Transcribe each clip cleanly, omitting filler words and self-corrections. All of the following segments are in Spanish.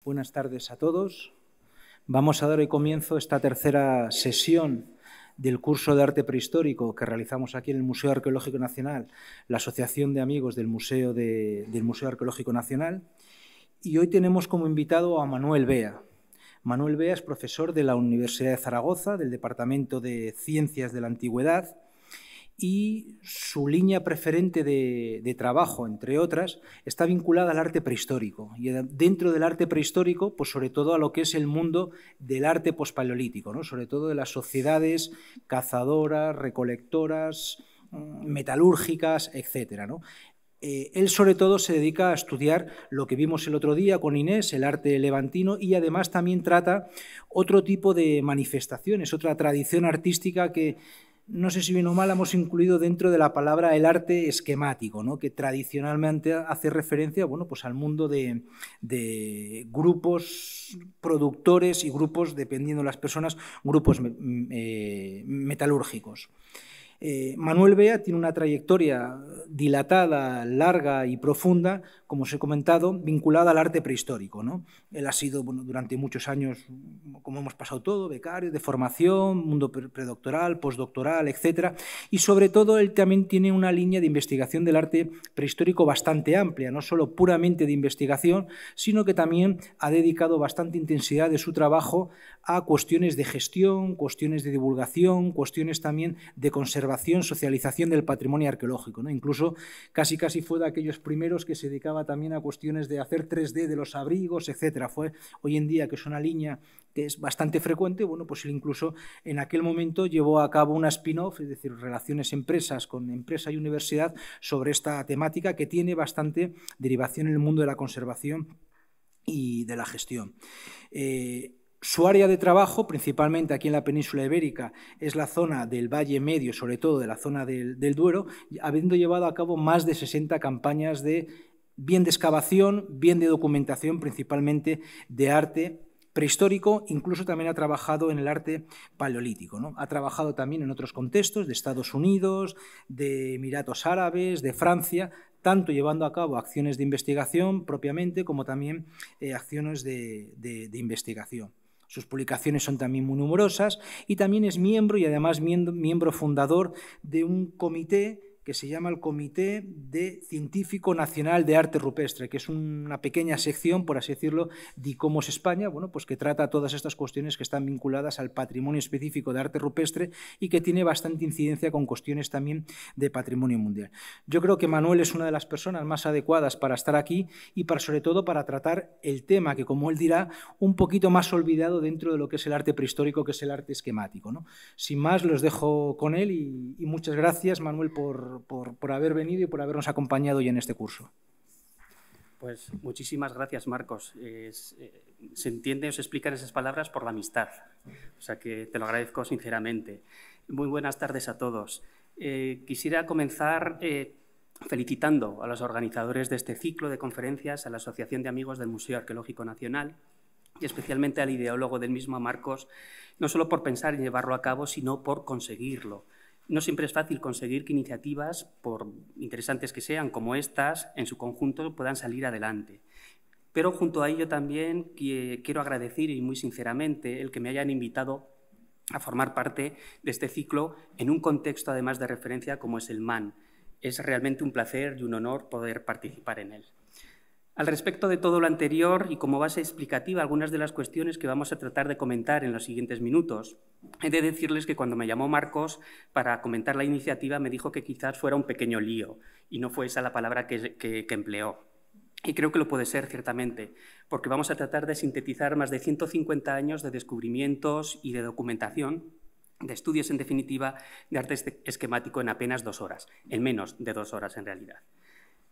Buenas tardes a todos. Vamos a dar hoy comienzo a esta tercera sesión del curso de arte prehistórico que realizamos aquí en el Museo Arqueológico Nacional, la Asociación de Amigos del Museo Arqueológico Nacional. Y hoy tenemos como invitado a Manuel Bea. Manuel Bea es profesor de la Universidad de Zaragoza, del Departamento de Ciencias de la Antigüedad, y su línea preferente de trabajo, entre otras, está vinculada al arte prehistórico. Y dentro del arte prehistórico, pues sobre todo a lo que es el mundo del arte pospaleolítico, ¿no? Sobre todo de las sociedades cazadoras, recolectoras, metalúrgicas, etcétera, ¿no? Él sobre todo se dedica a estudiar lo que vimos el otro día con Inés, el arte levantino, y además también trata otro tipo de manifestaciones, otra tradición artística que, no sé si bien o mal, hemos incluido dentro de la palabra el arte esquemático, ¿no? Que tradicionalmente hace referencia, bueno, pues al mundo de grupos productores y grupos, dependiendo de las personas, grupos metalúrgicos. Manuel Bea tiene una trayectoria dilatada, larga y profunda, como os he comentado, vinculada al arte prehistórico, ¿no? Él ha sido, bueno, durante muchos años, como hemos pasado todo, becario de formación, mundo predoctoral, postdoctoral, etcétera, y sobre todo él también tiene una línea de investigación del arte prehistórico bastante amplia, no solo puramente de investigación, sino que también ha dedicado bastante intensidad de su trabajo a cuestiones de gestión, cuestiones de divulgación, cuestiones también de conservación, socialización del patrimonio arqueológico, ¿no? Incluso casi fue de aquellos primeros que se dedicaba también a cuestiones de hacer 3D de los abrigos, etcétera. Fue hoy en día, que es una línea que es bastante frecuente, bueno, pues él incluso en aquel momento llevó a cabo una spin-off, es decir, relaciones empresas con empresa y universidad sobre esta temática que tiene bastante derivación en el mundo de la conservación y de la gestión. Su área de trabajo, principalmente aquí en la península ibérica, es la zona del Valle Medio, sobre todo de la zona del Duero, habiendo llevado a cabo más de 60 campañas bien de excavación, bien de documentación, principalmente de arte prehistórico. Incluso también ha trabajado en el arte paleolítico, ¿no? Ha trabajado también en otros contextos, de Estados Unidos, de Emiratos Árabes, de Francia, tanto llevando a cabo acciones de investigación propiamente como también acciones de investigación. Sus publicaciones son también muy numerosas y también es miembro, y además miembro fundador, de un comité que se llama el Comité Científico Nacional de Arte Rupestre, que es una pequeña sección, por así decirlo, de ICOMOS España, bueno, pues que trata todas estas cuestiones que están vinculadas al patrimonio específico de arte rupestre y que tiene bastante incidencia con cuestiones también de patrimonio mundial. Yo creo que Manuel es una de las personas más adecuadas para estar aquí y sobre todo para tratar el tema que, como él dirá, un poquito más olvidado dentro de lo que es el arte prehistórico, que es el arte esquemático, ¿no? Sin más, los dejo con él y muchas gracias, Manuel, por haber venido y por habernos acompañado hoy en este curso. Pues muchísimas gracias, Marcos. Se entiende, os explicar esas palabras por la amistad, o sea que te lo agradezco sinceramente. Muy buenas tardes a todos. Quisiera comenzar felicitando a los organizadores de este ciclo de conferencias, a la Asociación de Amigos del Museo Arqueológico Nacional y especialmente al ideólogo del mismo, Marcos, no solo por pensar en llevarlo a cabo, sino por conseguirlo. No siempre es fácil conseguir que iniciativas, por interesantes que sean, como estas, en su conjunto puedan salir adelante. Pero junto a ello también quiero agradecer, y muy sinceramente, el que me hayan invitado a formar parte de este ciclo en un contexto, además de referencia, como es el MAN. Es realmente un placer y un honor poder participar en él. Al respecto de todo lo anterior y como base explicativa algunas de las cuestiones que vamos a tratar de comentar en los siguientes minutos, he de decirles que cuando me llamó Marcos para comentar la iniciativa me dijo que quizás fuera un pequeño lío y no fue esa la palabra que empleó. Y creo que lo puede ser, ciertamente, porque vamos a tratar de sintetizar más de 150 años de descubrimientos y de documentación, de estudios, en definitiva, de arte esquemático en apenas 2 horas, en menos de 2 horas en realidad.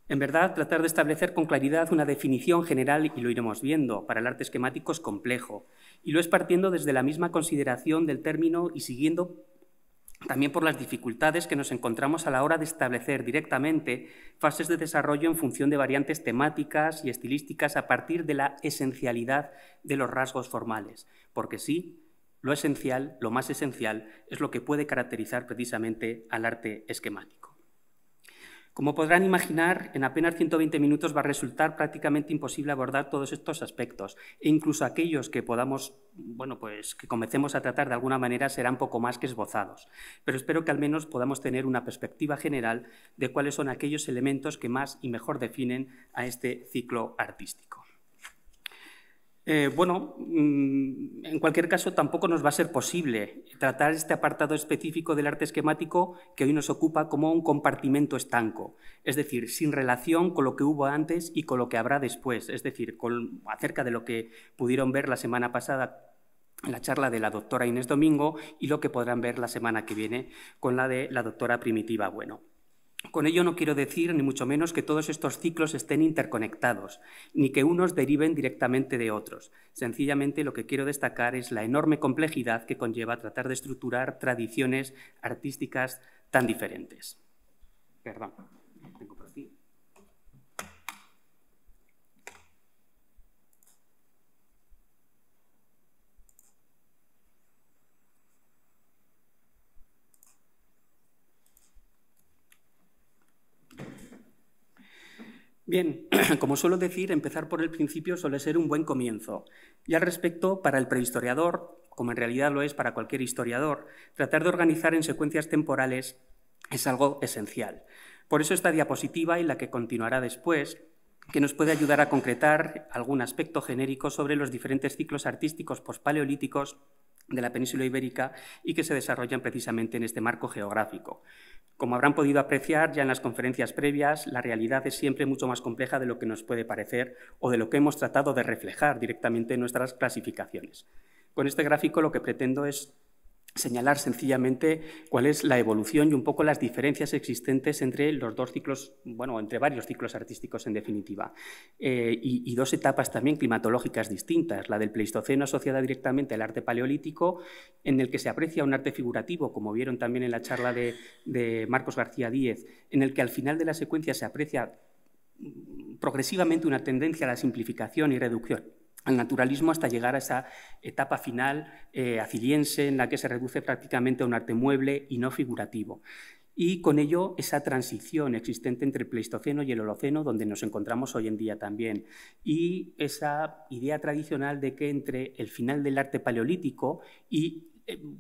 En verdad, tratar de establecer con claridad una definición general, y lo iremos viendo, para el arte esquemático es complejo, y lo es partiendo desde la misma consideración del término y siguiendo también por las dificultades que nos encontramos a la hora de establecer directamente fases de desarrollo en función de variantes temáticas y estilísticas a partir de la esencialidad de los rasgos formales, porque sí, lo esencial, lo más esencial, es lo que puede caracterizar precisamente al arte esquemático. Como podrán imaginar, en apenas 120 minutos va a resultar prácticamente imposible abordar todos estos aspectos e incluso aquellos que podamos, que comencemos a tratar de alguna manera serán poco más que esbozados. Pero espero que al menos podamos tener una perspectiva general de cuáles son aquellos elementos que más y mejor definen a este ciclo artístico. En cualquier caso, tampoco nos va a ser posible tratar este apartado específico del arte esquemático que hoy nos ocupa como un compartimento estanco, es decir, sin relación con lo que hubo antes y con lo que habrá después, es decir, acerca de lo que pudieron ver la semana pasada en la charla de la doctora Inés Domingo y lo que podrán ver la semana que viene con la de la doctora Primitiva Bueno. Con ello no quiero decir, ni mucho menos, que todos estos ciclos estén interconectados, ni que unos deriven directamente de otros. Sencillamente lo que quiero destacar es la enorme complejidad que conlleva tratar de estructurar tradiciones artísticas tan diferentes. Perdón, tengo por aquí. Bien, como suelo decir, empezar por el principio suele ser un buen comienzo. Y al respecto, para el prehistoriador, como en realidad lo es para cualquier historiador, tratar de organizar en secuencias temporales es algo esencial. Por eso esta diapositiva y la que continuará después, que nos puede ayudar a concretar algún aspecto genérico sobre los diferentes ciclos artísticos pospaleolíticos de la península ibérica y que se desarrollan precisamente en este marco geográfico. Como habrán podido apreciar ya en las conferencias previas, la realidad es siempre mucho más compleja de lo que nos puede parecer o de lo que hemos tratado de reflejar directamente en nuestras clasificaciones. Con este gráfico lo que pretendo es señalar sencillamente cuál es la evolución y un poco las diferencias existentes entre los dos ciclos, entre varios ciclos artísticos en definitiva, y dos etapas también climatológicas distintas, la del Pleistoceno asociada directamente al arte paleolítico, en el que se aprecia un arte figurativo, como vieron también en la charla de Marcos García Díez, en el que al final de la secuencia se aprecia progresivamente una tendencia a la simplificación y reducción al naturalismo hasta llegar a esa etapa final aciliense en la que se reduce prácticamente a un arte mueble y no figurativo. Y con ello esa transición existente entre el Pleistoceno y el Holoceno, donde nos encontramos hoy en día también. Y esa idea tradicional de que entre el final del arte paleolítico y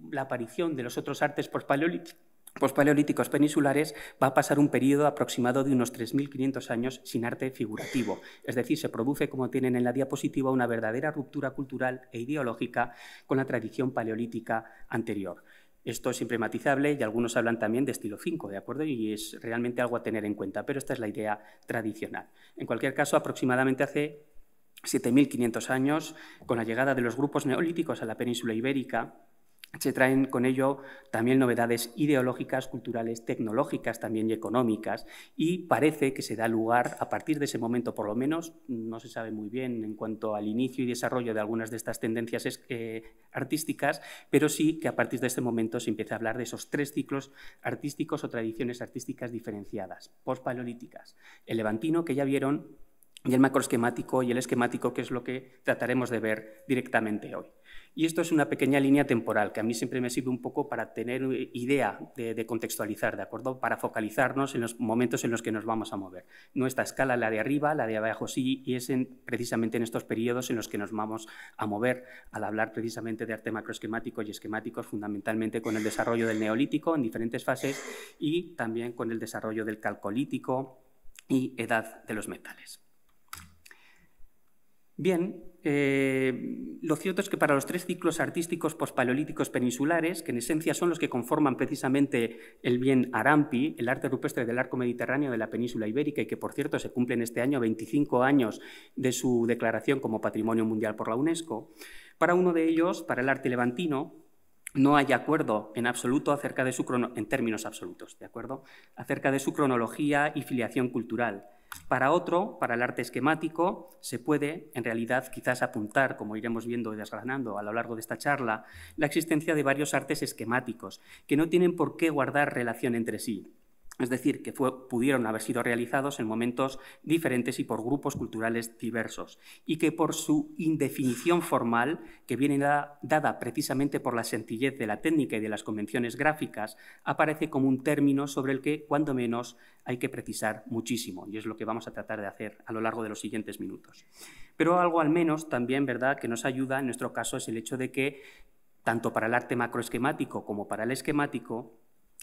la aparición de los otros artes pospaleolíticos peninsulares va a pasar un periodo aproximado de unos 3.500 años sin arte figurativo. Es decir, se produce, como tienen en la diapositiva, una verdadera ruptura cultural e ideológica con la tradición paleolítica anterior. Esto es siempre matizable y algunos hablan también de estilo 5, ¿de acuerdo? Y es realmente algo a tener en cuenta, pero esta es la idea tradicional. En cualquier caso, aproximadamente hace 7.500 años, con la llegada de los grupos neolíticos a la península ibérica, se traen con ello también novedades ideológicas, culturales, tecnológicas también y económicas, y parece que se da lugar, a partir de ese momento por lo menos, no se sabe muy bien en cuanto al inicio y desarrollo de algunas de estas tendencias artísticas, pero sí que a partir de este momento se empieza a hablar de esos tres ciclos artísticos o tradiciones artísticas diferenciadas, pospaleolíticas. El levantino, que ya vieron, y el macroesquemático y el esquemático, que es lo que trataremos de ver directamente hoy. Y esto es una pequeña línea temporal que a mí siempre me sirve un poco para tener idea de contextualizar, ¿de acuerdo? Para focalizarnos en los momentos en los que nos vamos a mover. Nuestra escala, la de arriba, la de abajo sí, y es precisamente en estos periodos en los que nos vamos a mover al hablar precisamente de arte macroesquemático y esquemáticos, fundamentalmente con el desarrollo del neolítico en diferentes fases y también con el desarrollo del calcolítico y edad de los metales. Bien, lo cierto es que para los tres ciclos artísticos pospaleolíticos peninsulares, que en esencia son los que conforman precisamente el bien Arampi, el arte rupestre del arco mediterráneo de la península ibérica, y que por cierto se cumplen este año 25 años de su declaración como Patrimonio Mundial por la UNESCO, para uno de ellos, para el arte levantino, no hay acuerdo en absoluto acerca de en términos absolutos, ¿de acuerdo?, acerca de su cronología y filiación cultural. Para otro, para el arte esquemático, se puede, en realidad, quizás apuntar, como iremos viendo y desgranando a lo largo de esta charla, la existencia de varios artes esquemáticos, que no tienen por qué guardar relación entre sí. Es decir, que pudieron haber sido realizados en momentos diferentes y por grupos culturales diversos, y que por su indefinición formal, que viene dada precisamente por la sencillez de la técnica y de las convenciones gráficas, aparece como un término sobre el que, cuando menos, hay que precisar muchísimo, y es lo que vamos a tratar de hacer a lo largo de los siguientes minutos. Pero algo al menos también, ¿verdad?, que nos ayuda en nuestro caso es el hecho de que, tanto para el arte macroesquemático como para el esquemático,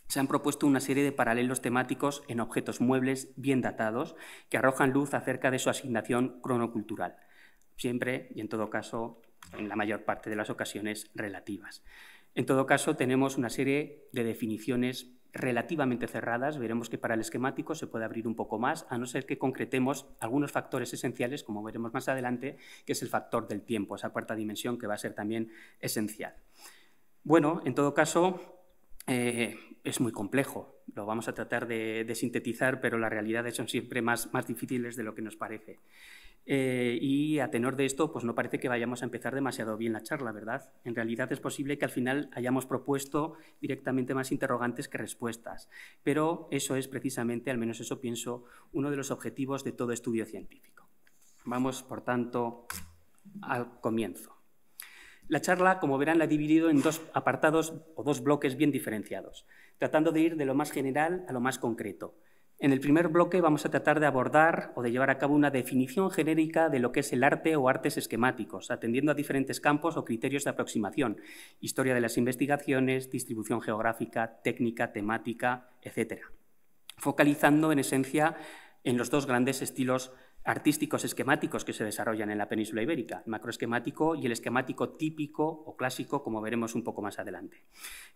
se han propuesto una serie de paralelos temáticos en objetos muebles bien datados que arrojan luz acerca de su asignación cronocultural, siempre y en todo caso, en la mayor parte de las ocasiones, relativas. En todo caso, tenemos una serie de definiciones relativamente cerradas. Veremos que para el esquemático se puede abrir un poco más, a no ser que concretemos algunos factores esenciales, como veremos más adelante, que es el factor del tiempo, esa cuarta dimensión que va a ser también esencial. Bueno, en todo caso, es muy complejo, lo vamos a tratar de sintetizar, pero las realidades son siempre más difíciles de lo que nos parece. Y a tenor de esto, pues no parece que vayamos a empezar demasiado bien la charla, ¿verdad? En realidad es posible que al final hayamos propuesto directamente más interrogantes que respuestas, pero eso es precisamente, al menos eso pienso, uno de los objetivos de todo estudio científico. Vamos, por tanto, al comienzo. La charla, como verán, la he dividido en dos apartados o dos bloques bien diferenciados, tratando de ir de lo más general a lo más concreto. En el primer bloque vamos a tratar de abordar o de llevar a cabo una definición genérica de lo que es el arte o artes esquemáticos, atendiendo a diferentes campos o criterios de aproximación, historia de las investigaciones, distribución geográfica, técnica, temática, etc., focalizando en esencia en los dos grandes estilos artísticos esquemáticos que se desarrollan en la península ibérica, el macroesquemático y el esquemático típico o clásico, como veremos un poco más adelante.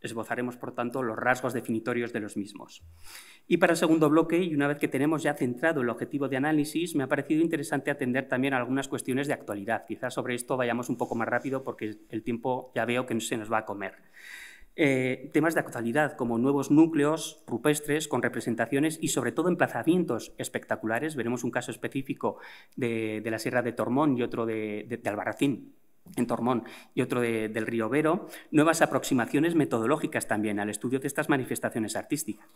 Esbozaremos, por tanto, los rasgos definitorios de los mismos. Y para el segundo bloque, y una vez que tenemos ya centrado el objetivo de análisis, me ha parecido interesante atender también a algunas cuestiones de actualidad. Quizás sobre esto vayamos un poco más rápido porque el tiempo ya veo que se nos va a comer. Temas de actualidad como nuevos núcleos rupestres con representaciones y sobre todo emplazamientos espectaculares. Veremos un caso específico de la Sierra de Tormón y otro de Albarracín en Tormón y otro del río Vero. Nuevas aproximaciones metodológicas también al estudio de estas manifestaciones artísticas.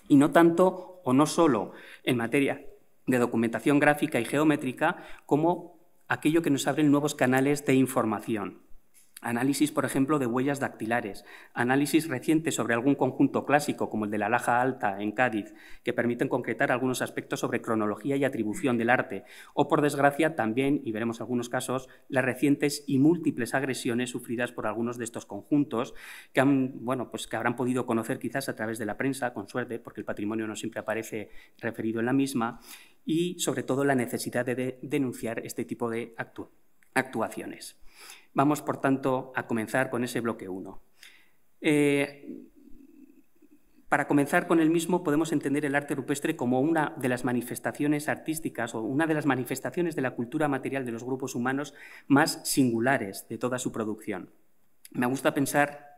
Y no tanto o no solo en materia de documentación gráfica y geométrica como aquello que nos abren nuevos canales de información. Análisis, por ejemplo, de huellas dactilares, análisis recientes sobre algún conjunto clásico, como el de la Laja Alta en Cádiz, que permiten concretar algunos aspectos sobre cronología y atribución del arte, o, por desgracia, también, y veremos algunos casos, las recientes y múltiples agresiones sufridas por algunos de estos conjuntos que habrán podido conocer quizás a través de la prensa, con suerte, porque el patrimonio no siempre aparece referido en la misma, y, sobre todo, la necesidad de denunciar este tipo de actuaciones. Vamos, por tanto, a comenzar con ese bloque 1. Para comenzar con el mismo, podemos entender el arte rupestre como una de las manifestaciones artísticas o una de las manifestaciones de la cultura material de los grupos humanos más singulares de toda su producción. Me gusta pensar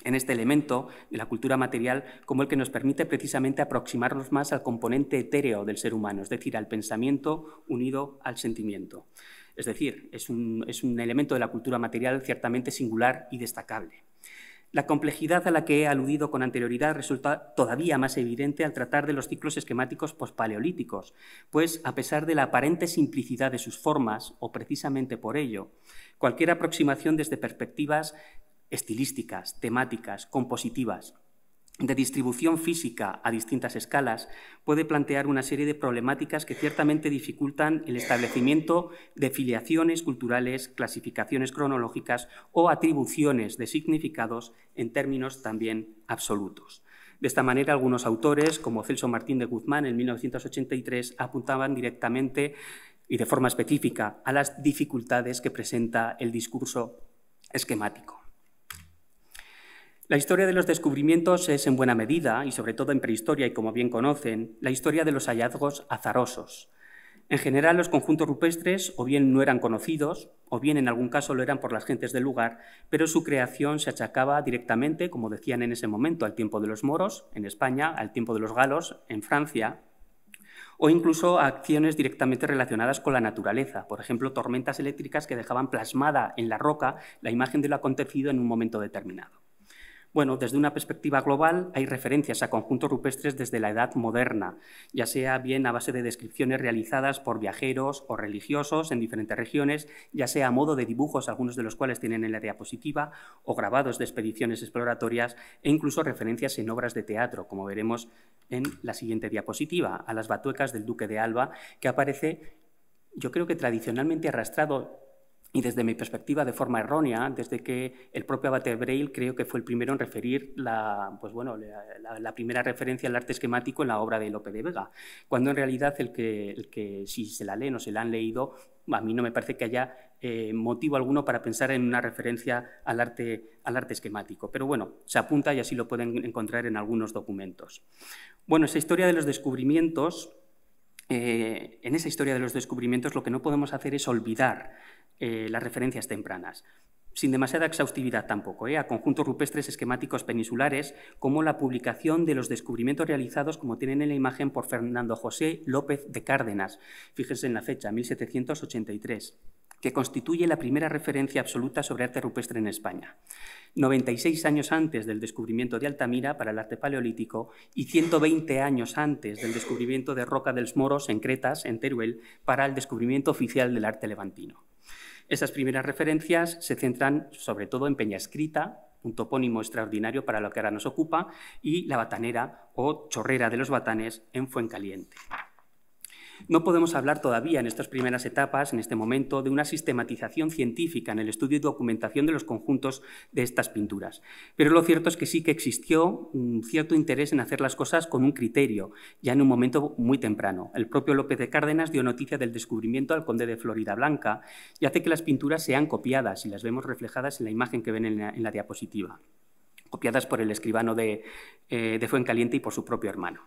en este elemento de la cultura material como el que nos permite precisamente aproximarnos más al componente etéreo del ser humano, es decir, al pensamiento unido al sentimiento. Es decir, es un elemento de la cultura material ciertamente singular y destacable. La complejidad a la que he aludido con anterioridad resulta todavía más evidente al tratar de los ciclos esquemáticos pospaleolíticos, pues, a pesar de la aparente simplicidad de sus formas, o precisamente por ello, cualquier aproximación desde perspectivas estilísticas, temáticas, compositivas, de distribución física a distintas escalas, puede plantear una serie de problemáticas que ciertamente dificultan el establecimiento de filiaciones culturales, clasificaciones cronológicas o atribuciones de significados en términos también absolutos. De esta manera, algunos autores, como Celso Martín de Guzmán en 1983, apuntaban directamente y de forma específica a las dificultades que presenta el discurso esquemático. La historia de los descubrimientos es en buena medida, y sobre todo en prehistoria y como bien conocen, la historia de los hallazgos azarosos. En general, los conjuntos rupestres o bien no eran conocidos, o bien en algún caso lo eran por las gentes del lugar, pero su creación se achacaba directamente, como decían en ese momento, al tiempo de los moros, en España, al tiempo de los galos, en Francia, o incluso a acciones directamente relacionadas con la naturaleza, por ejemplo, tormentas eléctricas que dejaban plasmada en la roca la imagen de lo acontecido en un momento determinado. Bueno, desde una perspectiva global hay referencias a conjuntos rupestres desde la Edad Moderna, ya sea bien a base de descripciones realizadas por viajeros o religiosos en diferentes regiones, ya sea a modo de dibujos, algunos de los cuales tienen en la diapositiva, o grabados de expediciones exploratorias, e incluso referencias en obras de teatro, como veremos en la siguiente diapositiva, a las batuecas del Duque de Alba, que aparece, yo creo que tradicionalmente arrastrado, y desde mi perspectiva de forma errónea, desde que el propio Abate Breil creo que fue el primero en referir la primera referencia al arte esquemático en la obra de Lope de Vega, cuando en realidad el que si se la leen o se la han leído, a mí no me parece que haya motivo alguno para pensar en una referencia al arte esquemático. Pero bueno, se apunta y así lo pueden encontrar en algunos documentos. Bueno, esa historia de los descubrimientos, en esa historia de los descubrimientos lo que no podemos hacer es olvidar las referencias tempranas, sin demasiada exhaustividad tampoco, a conjuntos rupestres esquemáticos peninsulares, como la publicación de los descubrimientos realizados, como tienen en la imagen, por Fernando José López de Cárdenas, fíjense en la fecha, 1783, que constituye la primera referencia absoluta sobre arte rupestre en España. 96 años antes del descubrimiento de Altamira para el arte paleolítico y 120 años antes del descubrimiento de Roca dels Moros en Cretas, en Teruel, para el descubrimiento oficial del arte levantino. Esas primeras referencias se centran sobre todo en Peñascrita, un topónimo extraordinario para lo que ahora nos ocupa, y la Batanera o Chorrera de los Batanes en Fuencaliente. No podemos hablar todavía en estas primeras etapas, en este momento, de una sistematización científica en el estudio y documentación de los conjuntos de estas pinturas. Pero lo cierto es que sí que existió un cierto interés en hacer las cosas con un criterio, ya en un momento muy temprano. El propio López de Cárdenas dio noticia del descubrimiento al conde de Floridablanca y hace que las pinturas sean copiadas y las vemos reflejadas en la imagen que ven en la diapositiva, copiadas por el escribano de Fuencaliente y por su propio hermano.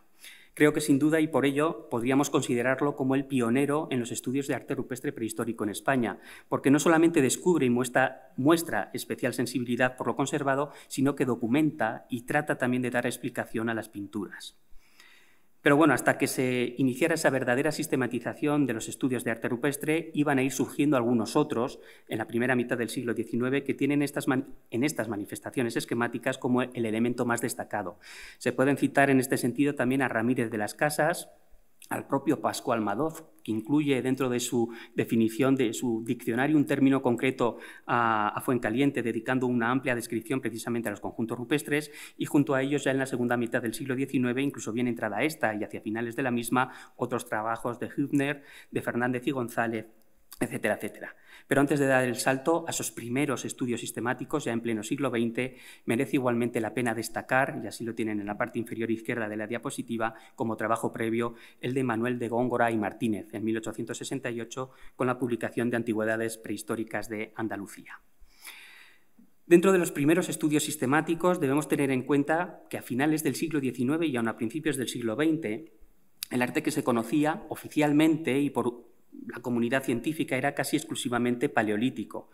Creo que sin duda, y por ello podríamos considerarlo como el pionero en los estudios de arte rupestre prehistórico en España, porque no solamente descubre y muestra especial sensibilidad por lo conservado, sino que documenta y trata también de dar explicación a las pinturas. Pero bueno, hasta que se iniciara esa verdadera sistematización de los estudios de arte rupestre, iban a ir surgiendo algunos otros en la primera mitad del siglo XIX que tienen en estas manifestaciones esquemáticas como el elemento más destacado. Se pueden citar en este sentido también a Ramírez de las Casas, al propio Pascual Madoz, que incluye dentro de su definición, de su diccionario, un término concreto a Fuencaliente, dedicando una amplia descripción precisamente a los conjuntos rupestres, y junto a ellos ya en la segunda mitad del siglo XIX, incluso bien entrada esta y hacia finales de la misma, otros trabajos de Hübner, de Fernández y González, etcétera, etcétera. Pero antes de dar el salto a esos primeros estudios sistemáticos, ya en pleno siglo XX, merece igualmente la pena destacar, y así lo tienen en la parte inferior izquierda de la diapositiva, como trabajo previo, el de Manuel de Góngora y Martínez, en 1868, con la publicación de Antigüedades prehistóricas de Andalucía. Dentro de los primeros estudios sistemáticos debemos tener en cuenta que a finales del siglo XIX y aún a principios del siglo XX, el arte que se conocía oficialmente y por la comunidad científica era casi exclusivamente paleolítico.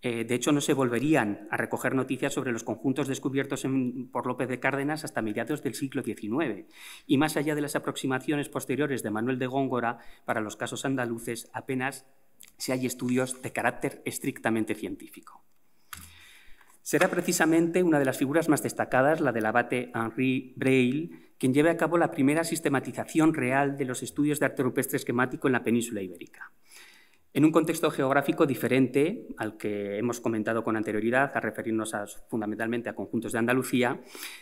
De hecho, no se volverían a recoger noticias sobre los conjuntos descubiertos por López de Cárdenas hasta mediados del siglo XIX. Y más allá de las aproximaciones posteriores de Manuel de Góngora, para los casos andaluces apenas si hay estudios de carácter estrictamente científico. Será precisamente una de las figuras más destacadas, la del abate Henri Breil, quien lleve a cabo la primera sistematización real de los estudios de arte rupestre esquemático en la península ibérica. En un contexto geográfico diferente al que hemos comentado con anterioridad, a referirnos fundamentalmente a conjuntos de Andalucía,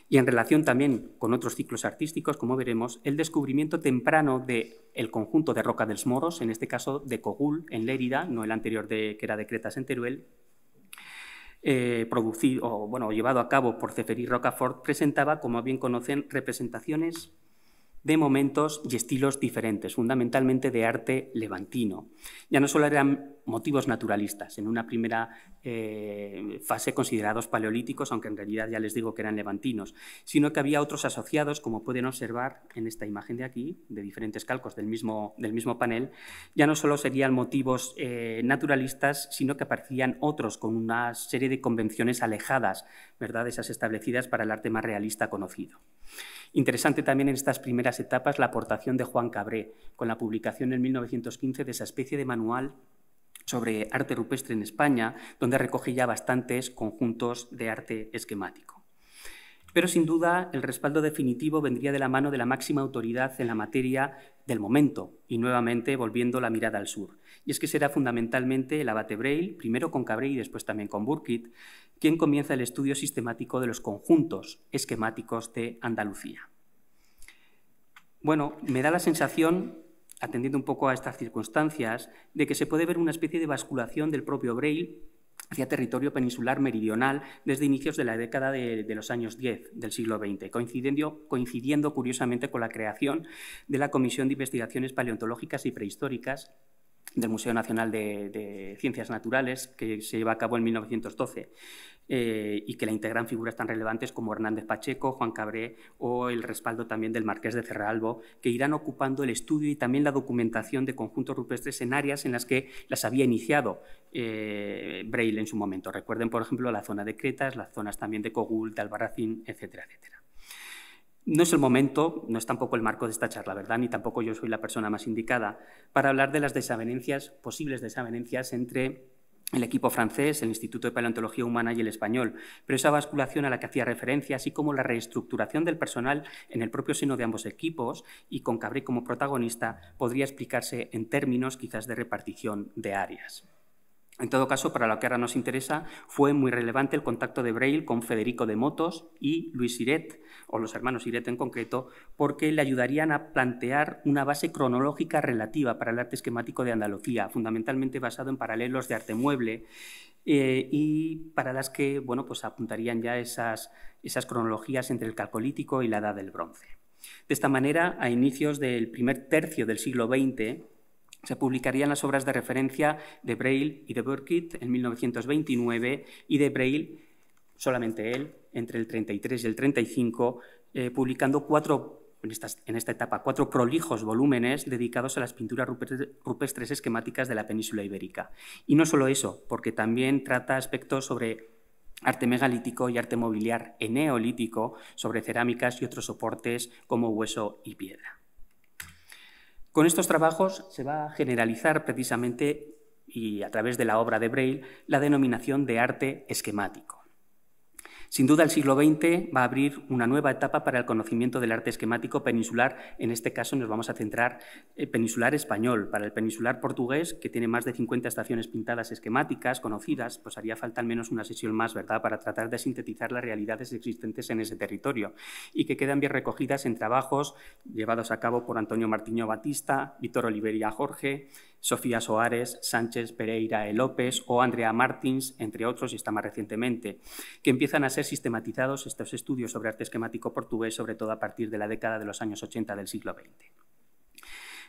y en relación también con otros ciclos artísticos, como veremos, el descubrimiento temprano del conjunto de Roca dels Moros, en este caso de Cogul, en Lérida, no el anterior que era de Cretas en Teruel, llevado a cabo por Ceferí Rocafort, presentaba, como bien conocen, representaciones de momentos y estilos diferentes, fundamentalmente de arte levantino. Ya no solo eran motivos naturalistas, en una primera fase considerados paleolíticos, aunque en realidad ya les digo que eran levantinos, sino que había otros asociados, como pueden observar en esta imagen de aquí, de diferentes calcos del mismo panel. Ya no solo serían motivos naturalistas, sino que aparecían otros con una serie de convenciones alejadas, ¿verdad?, de esas establecidas para el arte más realista conocido. Interesante también en estas primeras etapas la aportación de Juan Cabré, con la publicación en 1915 de esa especie de manual sobre arte rupestre en España, donde recoge ya bastantes conjuntos de arte esquemático. Pero, sin duda, el respaldo definitivo vendría de la mano de la máxima autoridad en la materia del momento y, nuevamente, volviendo la mirada al sur. Y es que será fundamentalmente el abate Breil, primero con Cabré y después también con Burkitt, quien comienza el estudio sistemático de los conjuntos esquemáticos de Andalucía. Bueno, me da la sensación, atendiendo un poco a estas circunstancias, de que se puede ver una especie de basculación del propio Breil hacia territorio peninsular meridional desde inicios de la década de los años 10 del siglo XX, coincidiendo curiosamente con la creación de la Comisión de Investigaciones Paleontológicas y Prehistóricas del Museo Nacional de Ciencias Naturales, que se lleva a cabo en 1912, y que la integran figuras tan relevantes como Hernández Pacheco, Juan Cabré o el respaldo también del Marqués de Cerralbo, que irán ocupando el estudio y también la documentación de conjuntos rupestres en áreas en las que las había iniciado Breil en su momento. Recuerden, por ejemplo, la zona de Cretas, las zonas también de Cogul, de Albarracín, etcétera, etcétera. No es el momento, no es tampoco el marco de esta charla, ¿verdad? Ni tampoco yo soy la persona más indicada para hablar de las desavenencias, posibles desavenencias entre el equipo francés, el Instituto de Paleontología Humana y el español, pero esa basculación a la que hacía referencia, así como la reestructuración del personal en el propio seno de ambos equipos y con Cabré como protagonista, podría explicarse en términos quizás de repartición de áreas. En todo caso, para lo que ahora nos interesa, fue muy relevante el contacto de Breil con Federico de Motos y Luis Siret, o los hermanos Siret en concreto, porque le ayudarían a plantear una base cronológica relativa para el arte esquemático de Andalucía, fundamentalmente basado en paralelos de arte mueble, y para las que bueno, pues apuntarían ya esas cronologías entre el Calcolítico y la Edad del Bronce. De esta manera, a inicios del primer tercio del siglo XX, se publicarían las obras de referencia de Breil y de Burkitt en 1929 y de Breil, solamente él, entre el 33 y el 35, publicando en esta etapa cuatro prolijos volúmenes dedicados a las pinturas rupestres esquemáticas de la península ibérica. Y no solo eso, porque también trata aspectos sobre arte megalítico y arte mobiliar eneolítico, sobre cerámicas y otros soportes como hueso y piedra. Con estos trabajos se va a generalizar precisamente, y a través de la obra de Breil, la denominación de arte esquemático. Sin duda, el siglo XX va a abrir una nueva etapa para el conocimiento del arte esquemático peninsular. En este caso nos vamos a centrar en peninsular español. Para el peninsular portugués, que tiene más de 50 estaciones pintadas esquemáticas conocidas, pues haría falta al menos una sesión más, ¿verdad?, para tratar de sintetizar las realidades existentes en ese territorio y que quedan bien recogidas en trabajos llevados a cabo por Antonio Martiño Batista, Víctor Oliveira Jorge, Sofía Soares, Sánchez Pereira e López o Andrea Martins, entre otros, y está más recientemente, que empiezan a ser sistematizados estos estudios sobre arte esquemático portugués, sobre todo a partir de la década de los años 80 del siglo XX.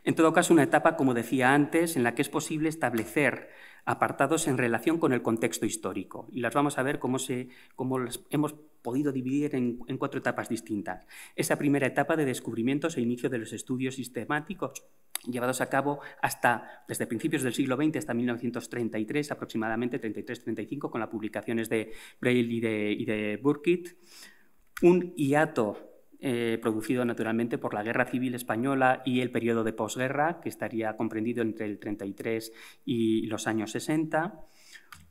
En todo caso, una etapa, como decía antes, en la que es posible establecer apartados en relación con el contexto histórico. Y las vamos a ver cómo las hemos podido dividir en cuatro etapas distintas. Esa primera etapa de descubrimientos e inicio de los estudios sistemáticos llevados a cabo desde principios del siglo XX hasta 1933, aproximadamente 33-35, con las publicaciones de Breil y de Burkitt. Un hiato producido naturalmente por la Guerra Civil Española y el periodo de posguerra, que estaría comprendido entre el 33 y los años 60.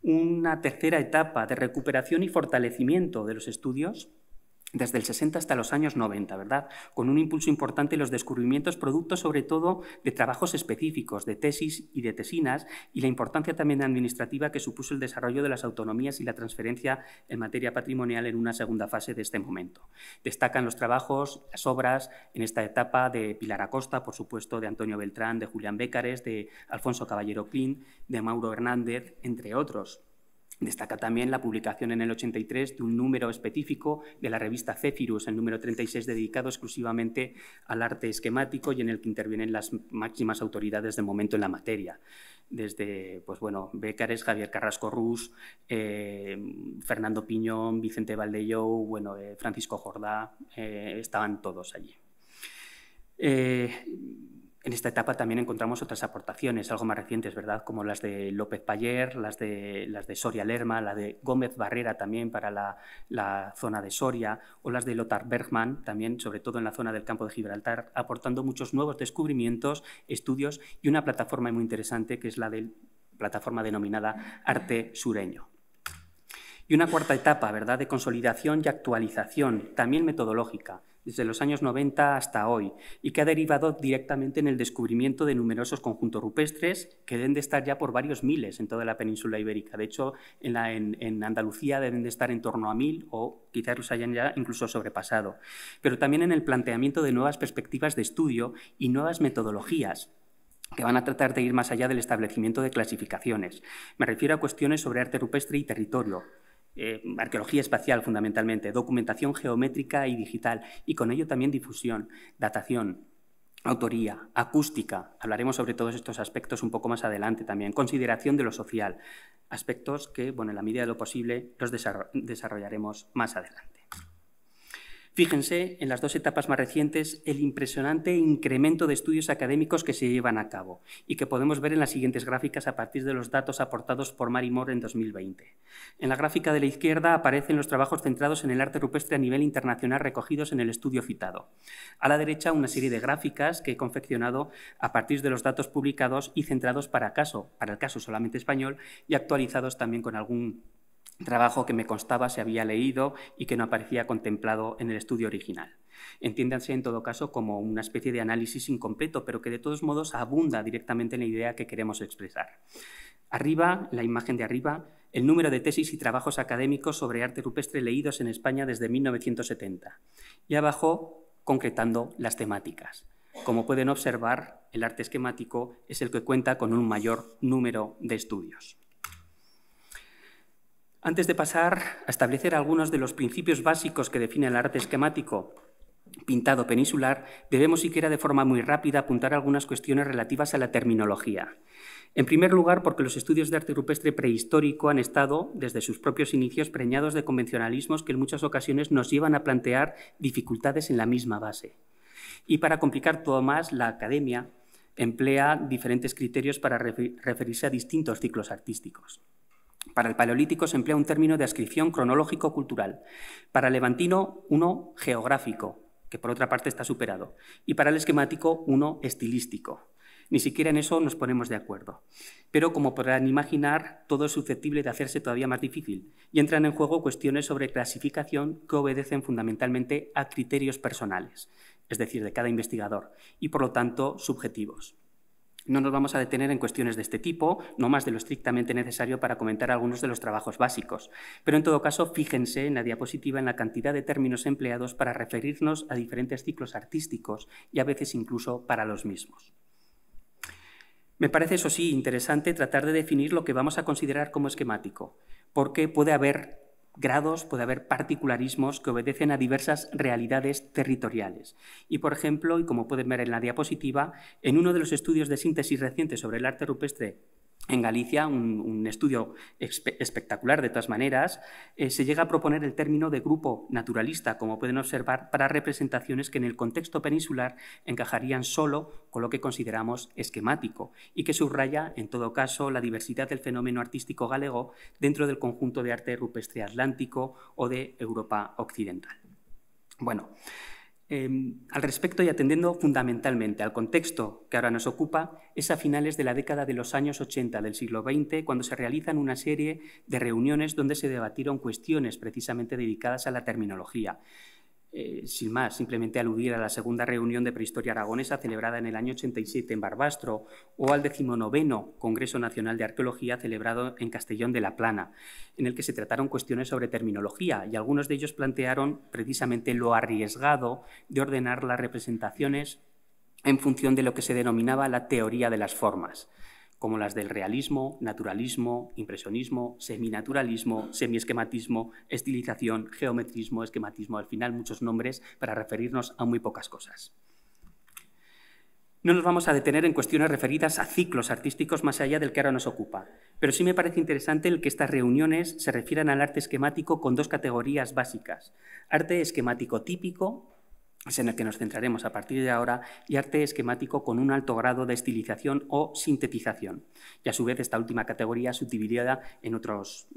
Una tercera etapa de recuperación y fortalecimiento de los estudios desde el 60 hasta los años 90, ¿verdad?, con un impulso importante en los descubrimientos, producto sobre todo de trabajos específicos, de tesis y de tesinas, y la importancia también administrativa que supuso el desarrollo de las autonomías y la transferencia en materia patrimonial en una segunda fase de este momento. Destacan los trabajos, las obras en esta etapa de Pilar Acosta, por supuesto, de Antonio Beltrán, de Julián Bécares, de Alfonso Caballero Clean, de Mauro Hernández, entre otros. Destaca también la publicación en el 83 de un número específico de la revista Zephyrus, el número 36, dedicado exclusivamente al arte esquemático y en el que intervienen las máximas autoridades del momento en la materia. Desde Bécares, Javier Carrasco Rus, Fernando Piñón, Vicente Valdellou, Francisco Jordá, estaban todos allí. En esta etapa también encontramos otras aportaciones, algo más recientes, ¿verdad?, como las de López Payer, las de Soria Lerma, la de Gómez Barrera también para la zona de Soria, o las de Lothar Bergman, también sobre todo en la zona del campo de Gibraltar, aportando muchos nuevos descubrimientos, estudios y una plataforma muy interesante que es la plataforma denominada Arte Sureño. Y una cuarta etapa, ¿verdad?, de consolidación y actualización, también metodológica, desde los años 90 hasta hoy, y que ha derivado directamente en el descubrimiento de numerosos conjuntos rupestres que deben de estar ya por varios miles en toda la península ibérica. De hecho, en Andalucía deben de estar en torno a 1000 o quizás los hayan ya incluso sobrepasado. Pero también en el planteamiento de nuevas perspectivas de estudio y nuevas metodologías que van a tratar de ir más allá del establecimiento de clasificaciones. Me refiero a cuestiones sobre arte rupestre y territorio, arqueología espacial fundamentalmente, documentación geométrica y digital, y con ello también difusión, datación, autoría, acústica. Hablaremos sobre todos estos aspectos un poco más adelante también. Consideración de lo social, aspectos que, bueno, en la medida de lo posible los desarrollaremos más adelante. Fíjense en las dos etapas más recientes el impresionante incremento de estudios académicos que se llevan a cabo y que podemos ver en las siguientes gráficas a partir de los datos aportados por Mary Moore en 2020. En la gráfica de la izquierda aparecen los trabajos centrados en el arte rupestre a nivel internacional recogidos en el estudio citado. A la derecha, una serie de gráficas que he confeccionado a partir de los datos publicados y centrados para el caso solamente español y actualizados también con algún trabajo que me constaba se había leído y que no aparecía contemplado en el estudio original. Entiéndanse en todo caso como una especie de análisis incompleto, pero que de todos modos abunda directamente en la idea que queremos expresar. Arriba, la imagen de arriba, el número de tesis y trabajos académicos sobre arte rupestre leídos en España desde 1970. Y abajo, concretando las temáticas. Como pueden observar, el arte esquemático es el que cuenta con un mayor número de estudios. Antes de pasar a establecer algunos de los principios básicos que definen el arte esquemático pintado peninsular, debemos siquiera de forma muy rápida apuntar algunas cuestiones relativas a la terminología. En primer lugar, porque los estudios de arte rupestre prehistórico han estado, desde sus propios inicios, preñados de convencionalismos que en muchas ocasiones nos llevan a plantear dificultades en la misma base. Y para complicar todo más, la academia emplea diferentes criterios para referirse a distintos ciclos artísticos. Para el paleolítico se emplea un término de adscripción cronológico-cultural. Para el levantino, uno geográfico, que por otra parte está superado. Y para el esquemático, uno estilístico. Ni siquiera en eso nos ponemos de acuerdo. Pero, como podrán imaginar, todo es susceptible de hacerse todavía más difícil y entran en juego cuestiones sobre clasificación que obedecen fundamentalmente a criterios personales, es decir, de cada investigador, y por lo tanto subjetivos. No nos vamos a detener en cuestiones de este tipo, no más de lo estrictamente necesario para comentar algunos de los trabajos básicos, pero en todo caso fíjense en la diapositiva en la cantidad de términos empleados para referirnos a diferentes ciclos artísticos y a veces incluso para los mismos. Me parece, eso sí, interesante tratar de definir lo que vamos a considerar como esquemático, porque puede haber grados, puede haber particularismos que obedecen a diversas realidades territoriales. Y, por ejemplo, y como pueden ver en la diapositiva, en uno de los estudios de síntesis recientes sobre el arte rupestre en Galicia, un estudio espectacular de todas maneras, se llega a proponer el término de grupo naturalista, como pueden observar, para representaciones que en el contexto peninsular encajarían solo con lo que consideramos esquemático y que subraya, en todo caso, la diversidad del fenómeno artístico galego dentro del conjunto de arte rupestre atlántico o de Europa occidental. Bueno, al respecto y atendiendo fundamentalmente al contexto que ahora nos ocupa, es a finales de la década de los años 80 del siglo XX cuando se realizan una serie de reuniones donde se debatieron cuestiones precisamente dedicadas a la terminología. Sin más, simplemente aludir a la segunda reunión de prehistoria aragonesa celebrada en el año 87 en Barbastro o al 19º Congreso Nacional de Arqueología celebrado en Castellón de la Plana, en el que se trataron cuestiones sobre terminología y algunos de ellos plantearon precisamente lo arriesgado de ordenar las representaciones en función de lo que se denominaba la teoría de las formas, como las del realismo, naturalismo, impresionismo, seminaturalismo, semiesquematismo, estilización, geometrismo, esquematismo, al final muchos nombres para referirnos a muy pocas cosas. No nos vamos a detener en cuestiones referidas a ciclos artísticos más allá del que ahora nos ocupa, pero sí me parece interesante el que estas reuniones se refieran al arte esquemático con dos categorías básicas: arte esquemático típico es en el que nos centraremos a partir de ahora, y arte esquemático con un alto grado de estilización o sintetización. Y a su vez esta última categoría subdividida en otros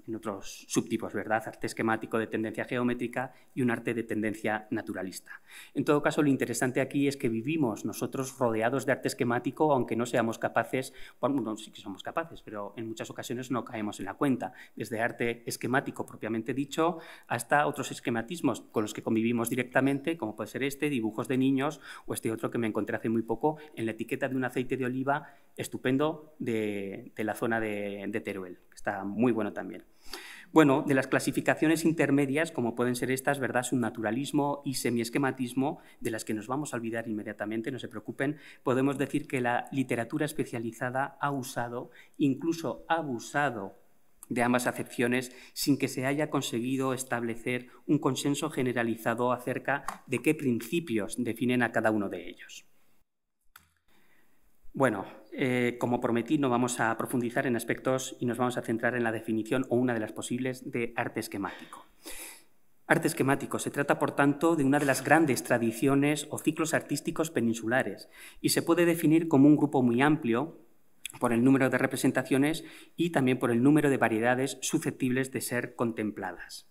subtipos, ¿verdad? Arte esquemático de tendencia geométrica y un arte de tendencia naturalista. En todo caso, lo interesante aquí es que vivimos nosotros rodeados de arte esquemático, aunque no seamos capaces, bueno, sí que somos capaces, pero en muchas ocasiones no caemos en la cuenta, desde arte esquemático propiamente dicho hasta otros esquematismos con los que convivimos directamente, como puede ser dibujos de niños, o este otro que me encontré hace muy poco en la etiqueta de un aceite de oliva estupendo de la zona de Teruel, que está muy bueno también. Bueno, de las clasificaciones intermedias, como pueden ser estas, ¿verdad?, subnaturalismo y semiesquematismo, de las que nos vamos a olvidar inmediatamente, no se preocupen, podemos decir que la literatura especializada ha usado, incluso abusado, de ambas acepciones sin que se haya conseguido establecer un consenso generalizado acerca de qué principios definen a cada uno de ellos. Bueno, como prometí, no vamos a profundizar en aspectos y nos vamos a centrar en la definición o una de las posibles de arte esquemático. Arte esquemático se trata, por tanto, de una de las grandes tradiciones o ciclos artísticos peninsulares y se puede definir como un grupo muy amplio por el número de representaciones y también por el número de variedades susceptibles de ser contempladas.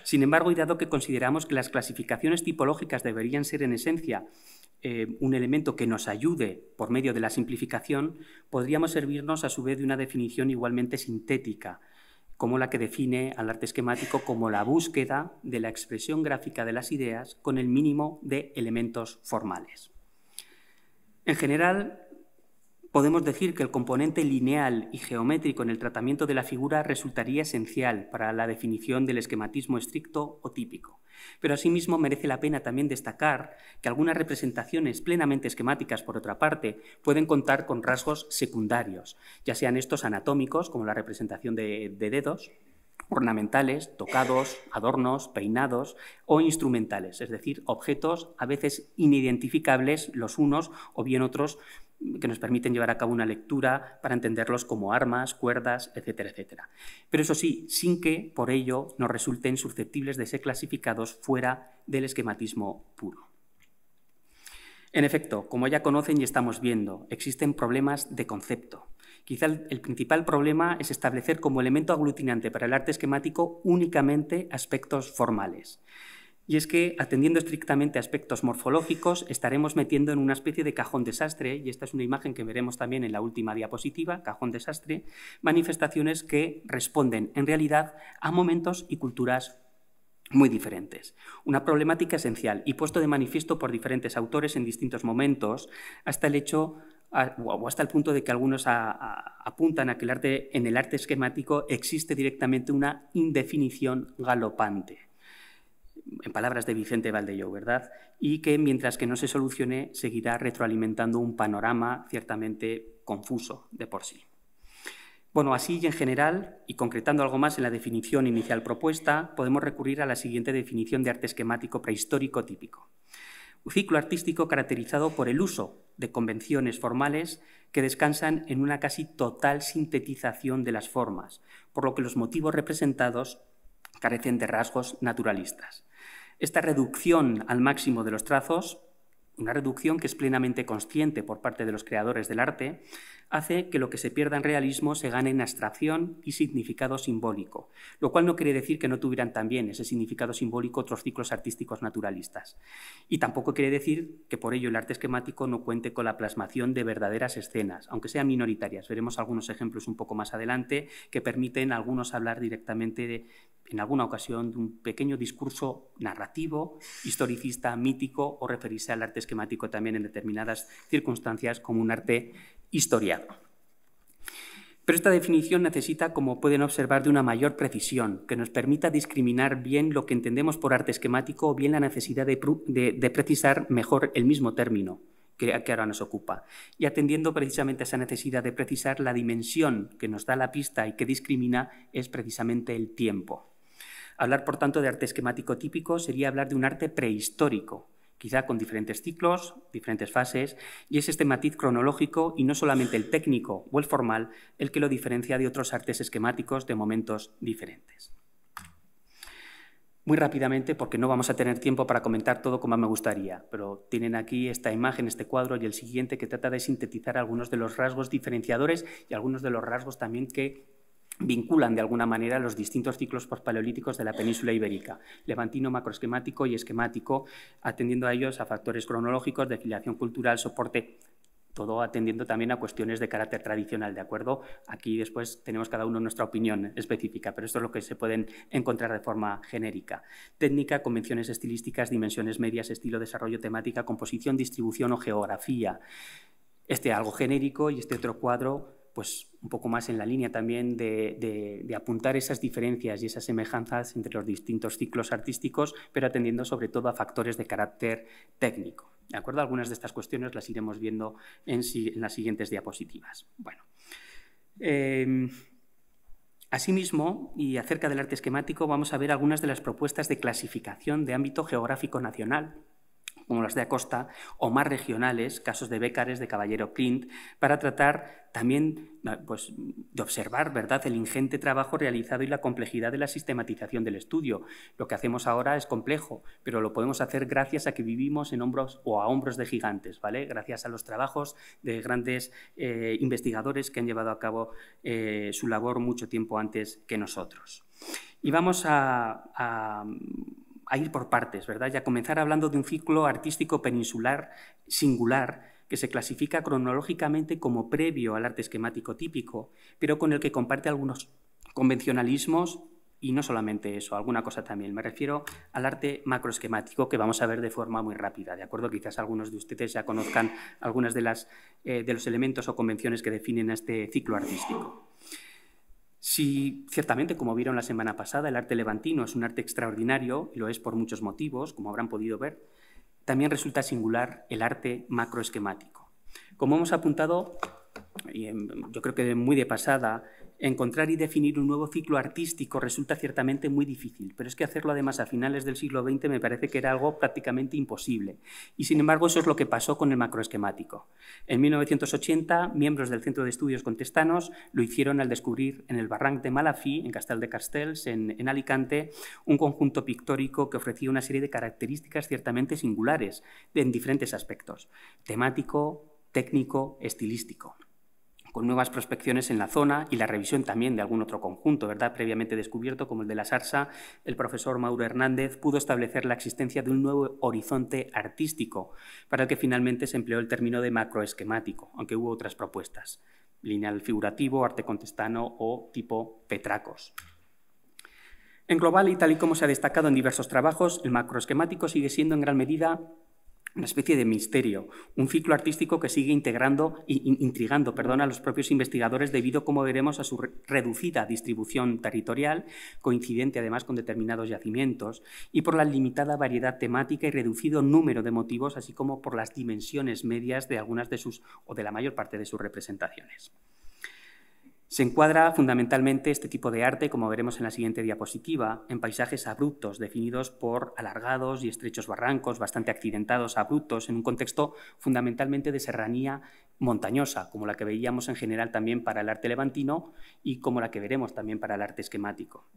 Sin embargo, y dado que consideramos que las clasificaciones tipológicas deberían ser en esencia un elemento que nos ayude por medio de la simplificación, podríamos servirnos a su vez de una definición igualmente sintética, como la que define al arte esquemático como la búsqueda de la expresión gráfica de las ideas con el mínimo de elementos formales. En general, podemos decir que el componente lineal y geométrico en el tratamiento de la figura resultaría esencial para la definición del esquematismo estricto o típico. Pero asimismo merece la pena también destacar que algunas representaciones plenamente esquemáticas, por otra parte, pueden contar con rasgos secundarios, ya sean estos anatómicos, como la representación de dedos, ornamentales, tocados, adornos, peinados o instrumentales, es decir, objetos a veces inidentificables los unos o bien otros que nos permiten llevar a cabo una lectura para entenderlos como armas, cuerdas, etcétera, etcétera. Pero eso sí, sin que por ello nos resulten susceptibles de ser clasificados fuera del esquematismo puro. En efecto, como ya conocen y estamos viendo, existen problemas de concepto. Quizá el principal problema es establecer como elemento aglutinante para el arte esquemático únicamente aspectos formales. Y es que, atendiendo estrictamente a aspectos morfológicos, estaremos metiendo en una especie de cajón desastre, y esta es una imagen que veremos también en la última diapositiva, cajón desastre, manifestaciones que responden en realidad a momentos y culturas muy diferentes. Una problemática esencial y puesto de manifiesto por diferentes autores en distintos momentos, hasta el punto de que algunos apuntan a que en el arte esquemático existe directamente una indefinición galopante, en palabras de Vicente Valdellou, ¿verdad? Y que mientras que no se solucione seguirá retroalimentando un panorama ciertamente confuso de por sí. Bueno, así y en general, y concretando algo más en la definición inicial propuesta, podemos recurrir a la siguiente definición de arte esquemático prehistórico típico. Un ciclo artístico caracterizado por el uso de convenciones formales que descansan en una casi total sintetización de las formas, por lo que los motivos representados carecen de rasgos naturalistas. Esta reducción al máximo de los trazos, una reducción que es plenamente consciente por parte de los creadores del arte, hace que lo que se pierda en realismo se gane en abstracción y significado simbólico, lo cual no quiere decir que no tuvieran también ese significado simbólico otros ciclos artísticos naturalistas. Y tampoco quiere decir que por ello el arte esquemático no cuente con la plasmación de verdaderas escenas, aunque sean minoritarias. Veremos algunos ejemplos un poco más adelante que permiten a algunos hablar directamente en alguna ocasión de un pequeño discurso narrativo, historicista, mítico o referirse al arte esquemático también en determinadas circunstancias como un arte historiado. Pero esta definición necesita, como pueden observar, de una mayor precisión que nos permita discriminar bien lo que entendemos por arte esquemático o bien la necesidad de precisar mejor el mismo término que ahora nos ocupa. Y atendiendo precisamente a esa necesidad de precisar, la dimensión que nos da la pista y que discrimina es precisamente el tiempo. Hablar, por tanto, de arte esquemático típico sería hablar de un arte prehistórico, quizá con diferentes ciclos, diferentes fases, y es este matiz cronológico y no solamente el técnico o el formal el que lo diferencia de otros artes esquemáticos de momentos diferentes. Muy rápidamente, porque no vamos a tener tiempo para comentar todo como me gustaría, pero tienen aquí esta imagen, este cuadro y el siguiente que trata de sintetizar algunos de los rasgos diferenciadores y algunos de los rasgos también que vinculan de alguna manera los distintos ciclos postpaleolíticos de la península ibérica, levantino, macroesquemático y esquemático, atendiendo a ellos a factores cronológicos, de filiación cultural, soporte, todo atendiendo también a cuestiones de carácter tradicional, ¿de acuerdo? Aquí después tenemos cada uno nuestra opinión específica, pero esto es lo que se pueden encontrar de forma genérica. Técnica, convenciones estilísticas, dimensiones medias, estilo, desarrollo, temática, composición, distribución o geografía. Este algo genérico y este otro cuadro, pues un poco más en la línea también de apuntar esas diferencias y esas semejanzas entre los distintos ciclos artísticos, pero atendiendo sobre todo a factores de carácter técnico. ¿De acuerdo? Algunas de estas cuestiones las iremos viendo en las siguientes diapositivas. Bueno, asimismo, y acerca del arte esquemático, vamos a ver algunas de las propuestas de clasificación de ámbito geográfico nacional, como las de Acosta, o más regionales, casos de Bécares, de Caballero Clint, para tratar también pues, de observar, ¿verdad?, el ingente trabajo realizado y la complejidad de la sistematización del estudio. Lo que hacemos ahora es complejo, pero lo podemos hacer gracias a que vivimos en hombros o a hombros de gigantes, ¿vale? Gracias a los trabajos de grandes investigadores que han llevado a cabo su labor mucho tiempo antes que nosotros. Y vamos a ir por partes, ¿verdad? Y a comenzar hablando de un ciclo artístico peninsular singular que se clasifica cronológicamente como previo al arte esquemático típico, pero con el que comparte algunos convencionalismos y no solamente eso, alguna cosa también. Me refiero al arte macroesquemático, que vamos a ver de forma muy rápida, ¿de acuerdo? Quizás algunos de ustedes ya conozcan algunas de los elementos o convenciones que definen este ciclo artístico. Sí, ciertamente, como vieron la semana pasada, el arte levantino es un arte extraordinario, y lo es por muchos motivos, como habrán podido ver. También resulta singular el arte macroesquemático. Como hemos apuntado, yo creo que muy de pasada, encontrar y definir un nuevo ciclo artístico resulta ciertamente muy difícil, pero es que hacerlo además a finales del siglo XX me parece que era algo prácticamente imposible. Y sin embargo eso es lo que pasó con el macroesquemático. En 1980, miembros del Centro de Estudios Contestanos lo hicieron al descubrir en el barranc de Malafí, en Castel de Castells, en Alicante, un conjunto pictórico que ofrecía una serie de características ciertamente singulares en diferentes aspectos: temático, técnico, estilístico, con nuevas prospecciones en la zona y la revisión también de algún otro conjunto, ¿verdad?, previamente descubierto, como el de la Sarsa. El profesor Mauro Hernández pudo establecer la existencia de un nuevo horizonte artístico, para el que finalmente se empleó el término de macroesquemático, aunque hubo otras propuestas: lineal figurativo, arte contestano o tipo Petracos. En global, y tal y como se ha destacado en diversos trabajos, el macroesquemático sigue siendo en gran medida una especie de misterio, un ciclo artístico que sigue intrigando a los propios investigadores debido, como veremos, a su reducida distribución territorial, coincidente además con determinados yacimientos, y por la limitada variedad temática y reducido número de motivos, así como por las dimensiones medias de algunas de sus, o de la mayor parte de sus representaciones. Se encuadra fundamentalmente este tipo de arte, como veremos en la siguiente diapositiva, en paisajes abruptos, definidos por alargados y estrechos barrancos, bastante accidentados, abruptos, en un contexto fundamentalmente de serranía montañosa, como la que veíamos en general también para el arte levantino y como la que veremos también para el arte esquemático.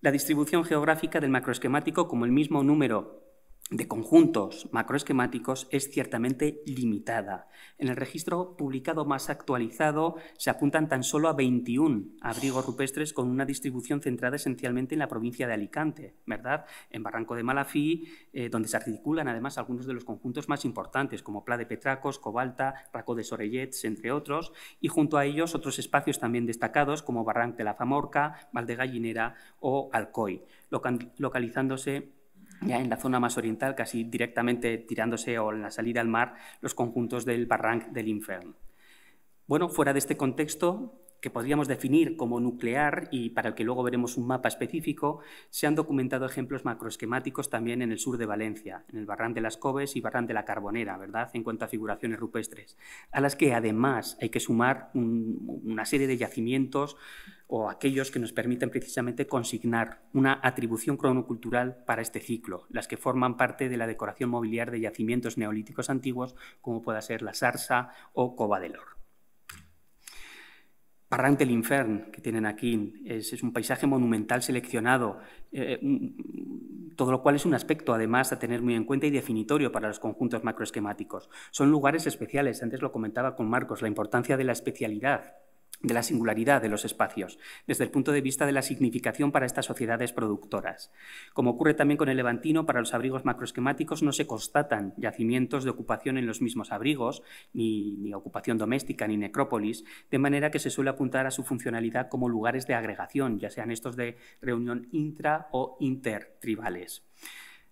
La distribución geográfica del macroesquemático, como el mismo número de conjuntos macroesquemáticos, es ciertamente limitada. En el registro publicado más actualizado se apuntan tan solo a 21 abrigos rupestres con una distribución centrada esencialmente en la provincia de Alicante, ¿verdad?, en Barranco de Malafí, donde se articulan además algunos de los conjuntos más importantes, como Pla de Petracos, Cobalta, Racó de Sorellets, entre otros, y junto a ellos otros espacios también destacados, como Barranc de la Famorca, Valdegallinera o Alcoy, localizándose ya en la zona más oriental, casi directamente tirándose o en la salida al mar, los conjuntos del Barranc de l'Infern. Bueno, fuera de este contexto, que podríamos definir como nuclear y para el que luego veremos un mapa específico, se han documentado ejemplos macroesquemáticos también en el sur de Valencia, en el Barranc de las Coves y Barranc de la Carbonera, ¿verdad?, en cuanto a figuraciones rupestres, a las que además hay que sumar una serie de yacimientos o aquellos que nos permiten precisamente consignar una atribución cronocultural para este ciclo, las que forman parte de la decoración mobiliar de yacimientos neolíticos antiguos, como pueda ser la Sarsa o Cova de l'Or. Barranc de l'Infern, que tienen aquí, es un paisaje monumental seleccionado, todo lo cual es un aspecto, además, a tener muy en cuenta y definitorio para los conjuntos macroesquemáticos. Son lugares especiales, antes lo comentaba con Marcos, la importancia de la especialidad, de la singularidad de los espacios, desde el punto de vista de la significación para estas sociedades productoras. Como ocurre también con el Levantino, para los abrigos macroesquemáticos no se constatan yacimientos de ocupación en los mismos abrigos, ni ocupación doméstica, ni necrópolis, de manera que se suele apuntar a su funcionalidad como lugares de agregación, ya sean estos de reunión intra o intertribales.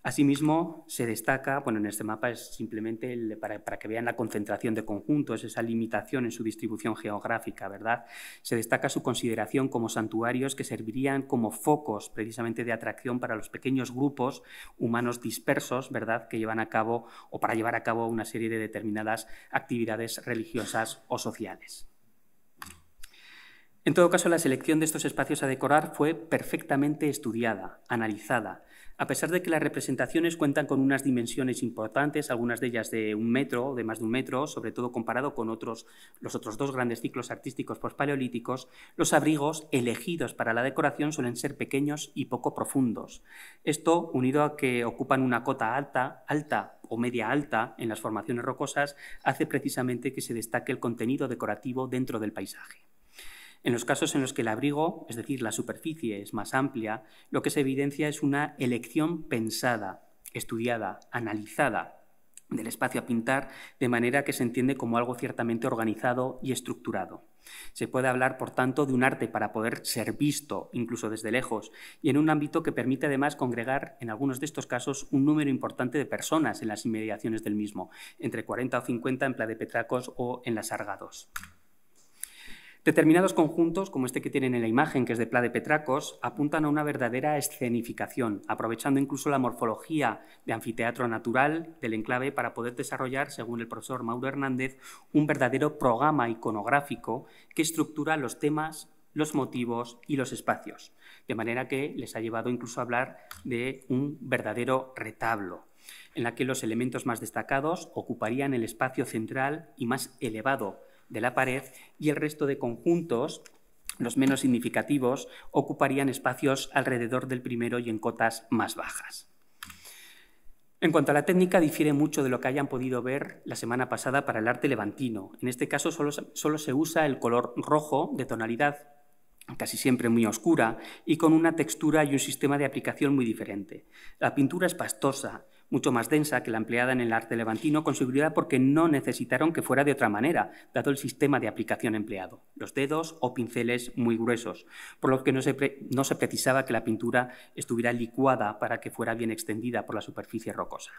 Asimismo, se destaca, bueno, en este mapa es simplemente para que vean la concentración de conjuntos, esa limitación en su distribución geográfica, ¿verdad? Se destaca su consideración como santuarios que servirían como focos precisamente de atracción para los pequeños grupos humanos dispersos, ¿verdad?, que llevan a cabo o para llevar a cabo una serie de determinadas actividades religiosas o sociales. En todo caso, la selección de estos espacios a decorar fue perfectamente estudiada, analizada. A pesar de que las representaciones cuentan con unas dimensiones importantes, algunas de ellas de 1 metro, de más de 1 metro, sobre todo comparado con los otros 2 grandes ciclos artísticos postpaleolíticos, los abrigos elegidos para la decoración suelen ser pequeños y poco profundos. Esto, unido a que ocupan una cota alta o media alta en las formaciones rocosas, hace precisamente que se destaque el contenido decorativo dentro del paisaje. En los casos en los que el abrigo, es decir, la superficie es más amplia, lo que se evidencia es una elección pensada, estudiada, analizada del espacio a pintar, de manera que se entiende como algo ciertamente organizado y estructurado. Se puede hablar, por tanto, de un arte para poder ser visto, incluso desde lejos, y en un ámbito que permite además congregar, en algunos de estos casos, un número importante de personas en las inmediaciones del mismo, entre 40 o 50 en Pla de Petracos o en Las Argados. Determinados conjuntos, como este que tienen en la imagen, que es de Pla de Petracos, apuntan a una verdadera escenificación, aprovechando incluso la morfología de anfiteatro natural del enclave para poder desarrollar, según el profesor Mauro Hernández, un verdadero programa iconográfico que estructura los temas, los motivos y los espacios, de manera que les ha llevado incluso a hablar de un verdadero retablo, en la que los elementos más destacados ocuparían el espacio central y más elevado de la pared, y el resto de conjuntos, los menos significativos, ocuparían espacios alrededor del primero y en cotas más bajas. En cuanto a la técnica, difiere mucho de lo que hayan podido ver la semana pasada para el arte levantino. En este caso solo se usa el color rojo de tonalidad casi siempre muy oscura y con una textura y un sistema de aplicación muy diferente. La pintura es pastosa, mucho más densa que la empleada en el arte levantino, con seguridad porque no necesitaron que fuera de otra manera, dado el sistema de aplicación empleado, los dedos o pinceles muy gruesos, por lo que no se precisaba que la pintura estuviera licuada para que fuera bien extendida por la superficie rocosa.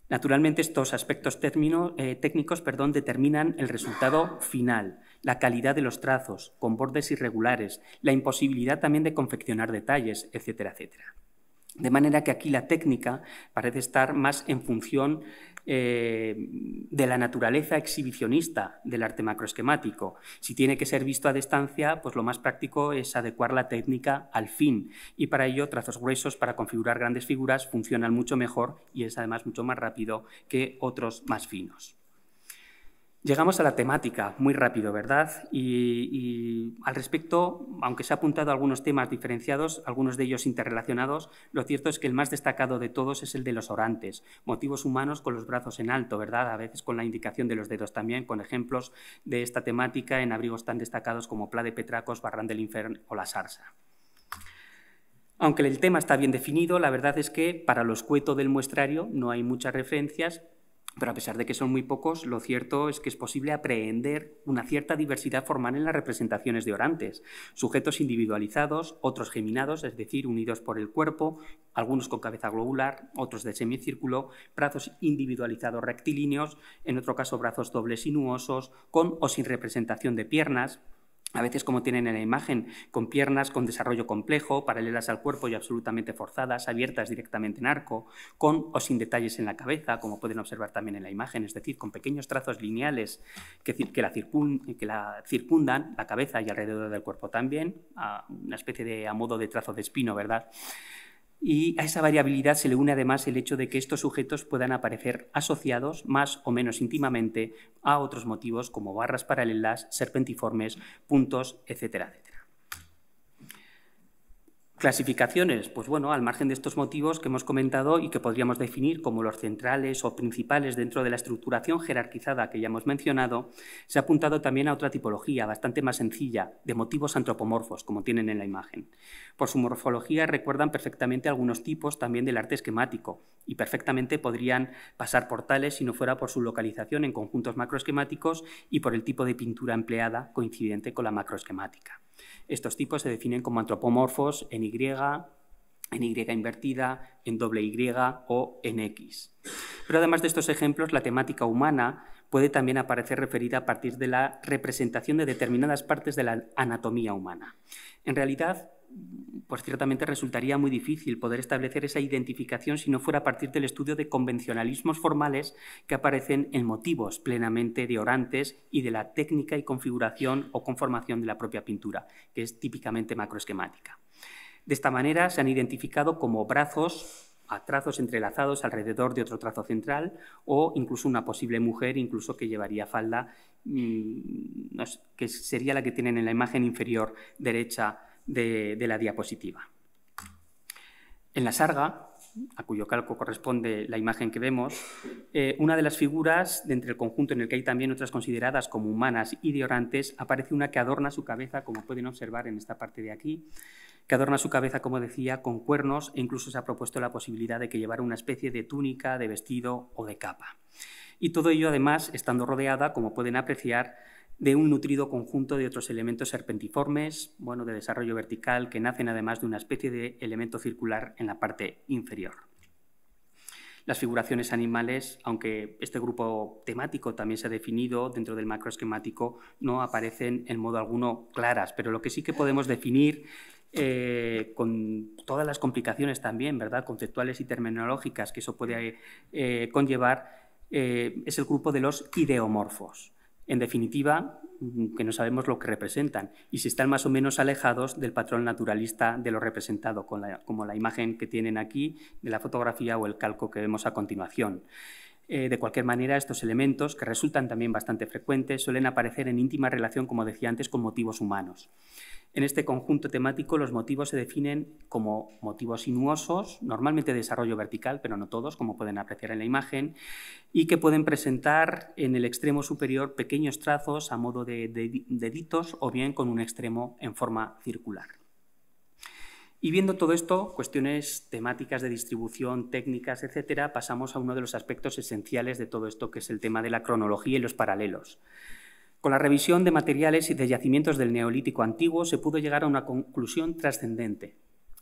Naturalmente, estos aspectos técnicos determinan el resultado final, la calidad de los trazos, con bordes irregulares, la imposibilidad también de confeccionar detalles, etcétera, etcétera. De manera que aquí la técnica parece estar más en función de la naturaleza exhibicionista del arte macroesquemático. Si tiene que ser visto a distancia, pues lo más práctico es adecuar la técnica al fin, y para ello trazos gruesos para configurar grandes figuras funcionan mucho mejor y es además mucho más rápido que otros más finos. Llegamos a la temática, muy rápido, ¿verdad? Y al respecto, aunque se ha apuntado a algunos temas diferenciados, algunos de ellos interrelacionados, lo cierto es que el más destacado de todos es el de los orantes, motivos humanos con los brazos en alto, ¿verdad? A veces con la indicación de los dedos también, con ejemplos de esta temática en abrigos tan destacados como Pla de Petracos, Barran del Infern o La Sarsa. Aunque el tema está bien definido, la verdad es que para lo escueto del muestrario no hay muchas referencias, pero a pesar de que son muy pocos, lo cierto es que es posible aprehender una cierta diversidad formal en las representaciones de orantes. Sujetos individualizados, otros geminados, es decir, unidos por el cuerpo, algunos con cabeza globular, otros de semicírculo, brazos individualizados rectilíneos, en otro caso brazos dobles sinuosos, con o sin representación de piernas, a veces, como tienen en la imagen, con piernas con desarrollo complejo, paralelas al cuerpo y absolutamente forzadas, abiertas directamente en arco, con o sin detalles en la cabeza, como pueden observar también en la imagen, es decir, con pequeños trazos lineales que la circundan, la cabeza y alrededor del cuerpo también, una especie de a modo de trazo de espino, ¿verdad? Y a esa variabilidad se le une además el hecho de que estos sujetos puedan aparecer asociados más o menos íntimamente a otros motivos como barras paralelas, serpentiformes, puntos, etcétera, etcétera. Clasificaciones, pues bueno, al margen de estos motivos que hemos comentado y que podríamos definir como los centrales o principales dentro de la estructuración jerarquizada que ya hemos mencionado, se ha apuntado también a otra tipología bastante más sencilla, de motivos antropomorfos, como tienen en la imagen. Por su morfología recuerdan perfectamente algunos tipos también del arte esquemático y perfectamente podrían pasar por tales si no fuera por su localización en conjuntos macroesquemáticos y por el tipo de pintura empleada coincidente con la macroesquemática. Estos tipos se definen como antropomorfos en Y invertida, en doble Y o en X. Pero además de estos ejemplos, la temática humana puede también aparecer referida a partir de la representación de determinadas partes de la anatomía humana. En realidad, pues ciertamente resultaría muy difícil poder establecer esa identificación si no fuera a partir del estudio de convencionalismos formales que aparecen en motivos plenamente de Orantes y de la técnica y configuración o conformación de la propia pintura, que es típicamente macroesquemática. De esta manera se han identificado como brazos a trazos entrelazados alrededor de otro trazo central o incluso una posible mujer incluso que llevaría falda, que sería la que tienen en la imagen inferior derecha de la diapositiva. En la sarga, a cuyo calco corresponde la imagen que vemos, una de las figuras de entre el conjunto en el que hay también otras consideradas como humanas y de Orantes, aparece una que adorna su cabeza, como pueden observar en esta parte de aquí, que adorna su cabeza, como decía, con cuernos e incluso se ha propuesto la posibilidad de que llevara una especie de túnica, de vestido o de capa. Y todo ello, además, estando rodeada, como pueden apreciar, de un nutrido conjunto de otros elementos serpentiformes, bueno, de desarrollo vertical, que nacen además de una especie de elemento circular en la parte inferior. Las figuraciones animales, aunque este grupo temático también se ha definido dentro del macroesquemático, no aparecen en modo alguno claras, pero lo que sí que podemos definir con todas las complicaciones también, ¿verdad?, conceptuales y terminológicas que eso puede conllevar, es el grupo de los ideomorfos. En definitiva, que no sabemos lo que representan y si están más o menos alejados del patrón naturalista de lo representado, como la imagen que tienen aquí de la fotografía o el calco que vemos a continuación. De cualquier manera, estos elementos, que resultan también bastante frecuentes, suelen aparecer en íntima relación, como decía antes, con motivos humanos. En este conjunto temático, los motivos se definen como motivos sinuosos, normalmente de desarrollo vertical, pero no todos, como pueden apreciar en la imagen, y que pueden presentar en el extremo superior pequeños trazos a modo de deditos o bien con un extremo en forma circular. Y viendo todo esto, cuestiones temáticas de distribución, técnicas, etcétera, pasamos a uno de los aspectos esenciales de todo esto, que es el tema de la cronología y los paralelos. Con la revisión de materiales y de yacimientos del Neolítico antiguo se pudo llegar a una conclusión trascendente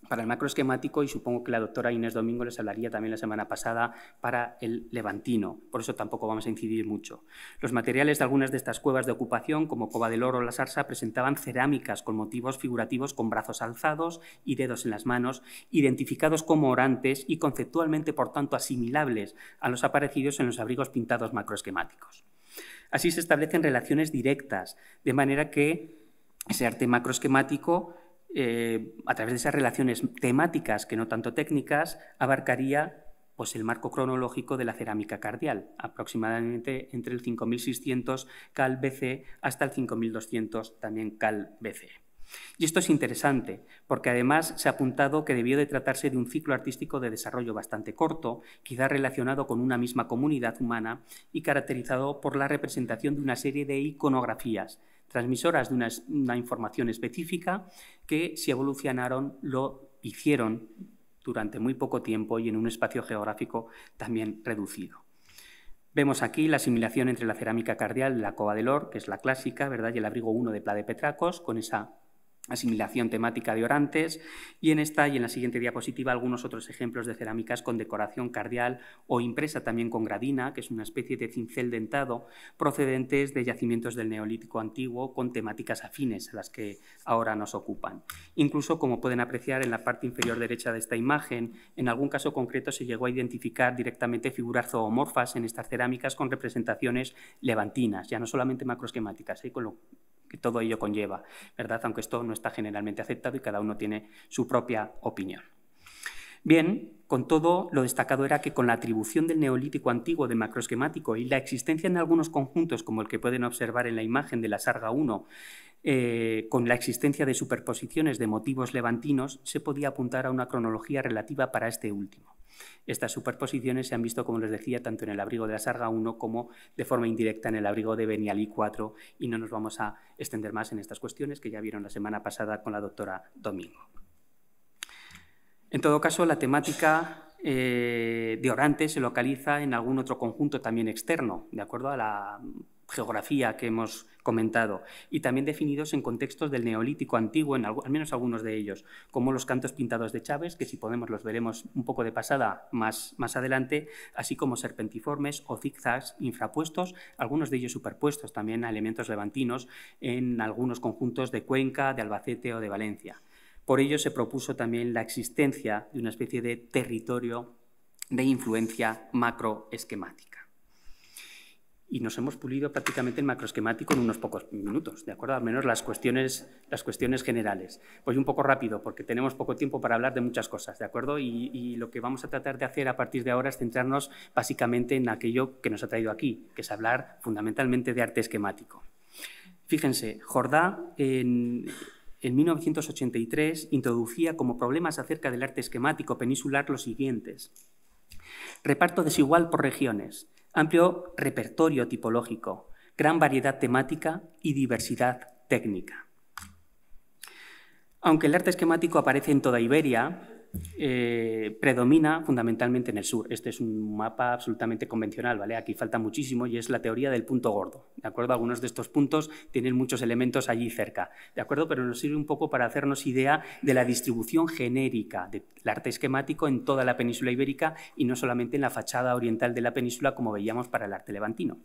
para el macroesquemático y supongo que la doctora Inés Domingo les hablaría también la semana pasada para el levantino, por eso tampoco vamos a incidir mucho. Los materiales de algunas de estas cuevas de ocupación, como Cova del Oro o la Sarsa, presentaban cerámicas con motivos figurativos con brazos alzados y dedos en las manos, identificados como orantes y conceptualmente, por tanto, asimilables a los aparecidos en los abrigos pintados macroesquemáticos. Así se establecen relaciones directas, de manera que ese arte macroesquemático, a través de esas relaciones temáticas, que no tanto técnicas, abarcaría pues, el marco cronológico de la cerámica cardial, aproximadamente entre el 5600 Cal BC hasta el 5200 también Cal BC. Y esto es interesante, porque además se ha apuntado que debió de tratarse de un ciclo artístico de desarrollo bastante corto, quizá relacionado con una misma comunidad humana y caracterizado por la representación de una serie de iconografías, transmisoras de una información específica que, si evolucionaron, lo hicieron durante muy poco tiempo y en un espacio geográfico también reducido. Vemos aquí la asimilación entre la cerámica cardial de la Cova del Oro, que es la clásica, ¿verdad?, y el abrigo 1 de Pla de Petracos, con esa asimilación temática de Orantes, y en esta y en la siguiente diapositiva algunos otros ejemplos de cerámicas con decoración cardial o impresa también con gradina, que es una especie de cincel dentado, procedentes de yacimientos del Neolítico antiguo con temáticas afines a las que ahora nos ocupan. Incluso, como pueden apreciar en la parte inferior derecha de esta imagen, en algún caso concreto se llegó a identificar directamente figuras zoomorfas en estas cerámicas con representaciones levantinas, ya no solamente macroesquemáticas, con lo que todo ello conlleva, ¿verdad?, aunque esto no está generalmente aceptado y cada uno tiene su propia opinión. Bien, con todo, lo destacado era que con la atribución del Neolítico antiguo de macroesquemático y la existencia en algunos conjuntos, como el que pueden observar en la imagen de la Sarga 1, con la existencia de superposiciones de motivos levantinos, se podía apuntar a una cronología relativa para este último. Estas superposiciones se han visto, como les decía, tanto en el abrigo de la Sarga 1 como de forma indirecta en el abrigo de Benialí 4, y no nos vamos a extender más en estas cuestiones que ya vieron la semana pasada con la doctora Domingo. En todo caso, la temática de Orantes se localiza en algún otro conjunto también externo, de acuerdo a la geografía que hemos comentado, y también definidos en contextos del Neolítico antiguo, al menos algunos de ellos, como los cantos pintados de Chávez, que si podemos los veremos un poco de pasada más adelante, así como serpentiformes o zigzags infrapuestos, algunos de ellos superpuestos también a elementos levantinos en algunos conjuntos de Cuenca, de Albacete o de Valencia. Por ello se propuso también la existencia de una especie de territorio de influencia macroesquemática. Y nos hemos pulido prácticamente el macroesquemático en unos pocos minutos, ¿de acuerdo? Al menos las cuestiones generales. Voy un poco rápido porque tenemos poco tiempo para hablar de muchas cosas, ¿de acuerdo? Y lo que vamos a tratar de hacer a partir de ahora es centrarnos básicamente en aquello que nos ha traído aquí, que es hablar fundamentalmente de arte esquemático. Fíjense, Jordá en 1983 introducía como problemas acerca del arte esquemático peninsular los siguientes: reparto desigual por regiones, amplio repertorio tipológico, gran variedad temática y diversidad técnica. Aunque el arte esquemático aparece en toda Iberia, predomina fundamentalmente en el sur. Este es un mapa absolutamente convencional, ¿vale? Aquí falta muchísimo y es la teoría del punto gordo, ¿de acuerdo? Algunos de estos puntos tienen muchos elementos allí cerca, ¿de acuerdo? Pero nos sirve un poco para hacernos idea de la distribución genérica del arte esquemático en toda la península ibérica y no solamente en la fachada oriental de la península, como veíamos para el arte levantino.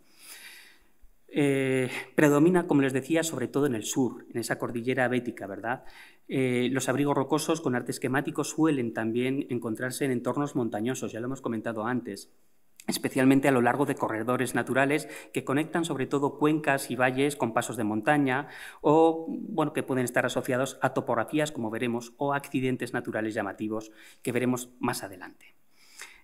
Predomina, como les decía, sobre todo en el sur, en esa cordillera bética, ¿verdad? Los abrigos rocosos con arte esquemático suelen también encontrarse en entornos montañosos, ya lo hemos comentado antes, especialmente a lo largo de corredores naturales que conectan sobre todo cuencas y valles con pasos de montaña o, bueno, que pueden estar asociados a topografías, como veremos, o accidentes naturales llamativos que veremos más adelante.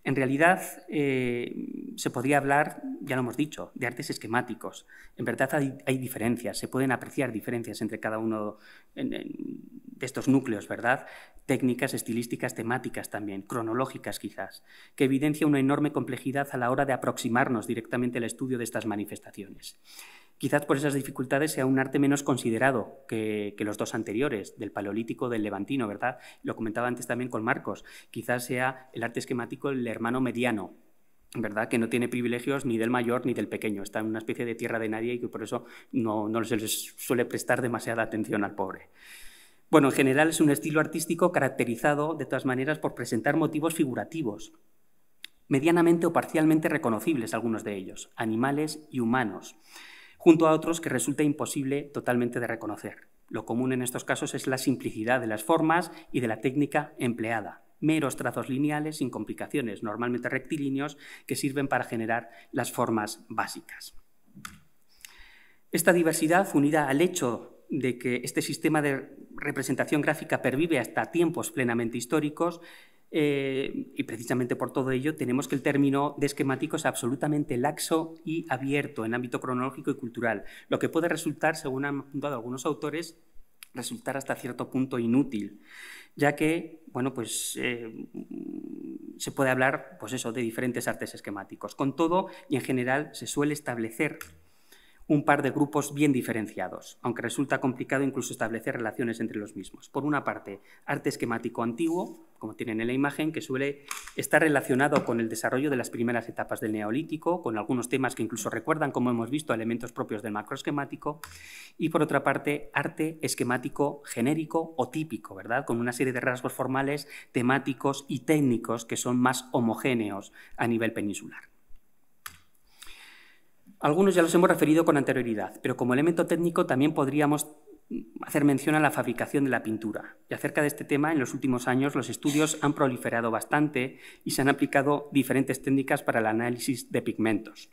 En realidad, se podría hablar, ya lo hemos dicho, de artes esquemáticos. En verdad hay diferencias, se pueden apreciar diferencias entre cada uno de estos núcleos, ¿verdad? Técnicas, estilísticas, temáticas también, cronológicas quizás, que evidencia una enorme complejidad a la hora de aproximarnos directamente al estudio de estas manifestaciones. Quizás por esas dificultades sea un arte menos considerado que los dos anteriores, del paleolítico, del levantino, ¿verdad? Lo comentaba antes también con Marcos. Quizás sea el arte esquemático el hermano mediano, ¿verdad? Que no tiene privilegios ni del mayor ni del pequeño. Está en una especie de tierra de nadie y que por eso no se les suele prestar demasiada atención al pobre. Bueno, en general es un estilo artístico caracterizado, de todas maneras, por presentar motivos figurativos, medianamente o parcialmente reconocibles, algunos de ellos, animales y humanos, junto a otros que resulta imposible totalmente de reconocer. Lo común en estos casos es la simplicidad de las formas y de la técnica empleada. Meros trazos lineales sin complicaciones, normalmente rectilíneos, que sirven para generar las formas básicas. Esta diversidad, unida al hecho de que este sistema de representación gráfica pervive hasta tiempos plenamente históricos, y precisamente por todo ello tenemos que el término de esquemático es absolutamente laxo y abierto en ámbito cronológico y cultural, lo que puede resultar, según han apuntado algunos autores, resultar hasta cierto punto inútil, ya que, bueno, pues se puede hablar, pues eso, de diferentes artes esquemáticos. Con todo, y en general, se suele establecer un par de grupos bien diferenciados, aunque resulta complicado incluso establecer relaciones entre los mismos. Por una parte, arte esquemático antiguo, como tienen en la imagen, que suele estar relacionado con el desarrollo de las primeras etapas del Neolítico, con algunos temas que incluso recuerdan, como hemos visto, elementos propios del macroesquemático, y por otra parte, arte esquemático genérico o típico, ¿verdad? Con una serie de rasgos formales, temáticos y técnicos que son más homogéneos a nivel peninsular. Algunos ya los hemos referido con anterioridad, pero como elemento técnico también podríamos hacer mención a la fabricación de la pintura. Y acerca de este tema, en los últimos años los estudios han proliferado bastante y se han aplicado diferentes técnicas para el análisis de pigmentos.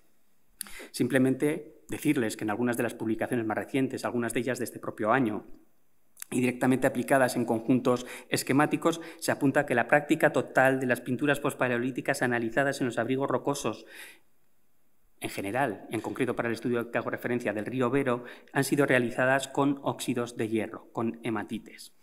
Simplemente decirles que en algunas de las publicaciones más recientes, algunas de ellas de este propio año, y directamente aplicadas en conjuntos esquemáticos, se apunta que la práctica total de las pinturas postpaleolíticas analizadas en los abrigos rocosos en general, en concreto para el estudio que hago referencia del río Vero, han sido realizadas con óxidos de hierro, con hematites.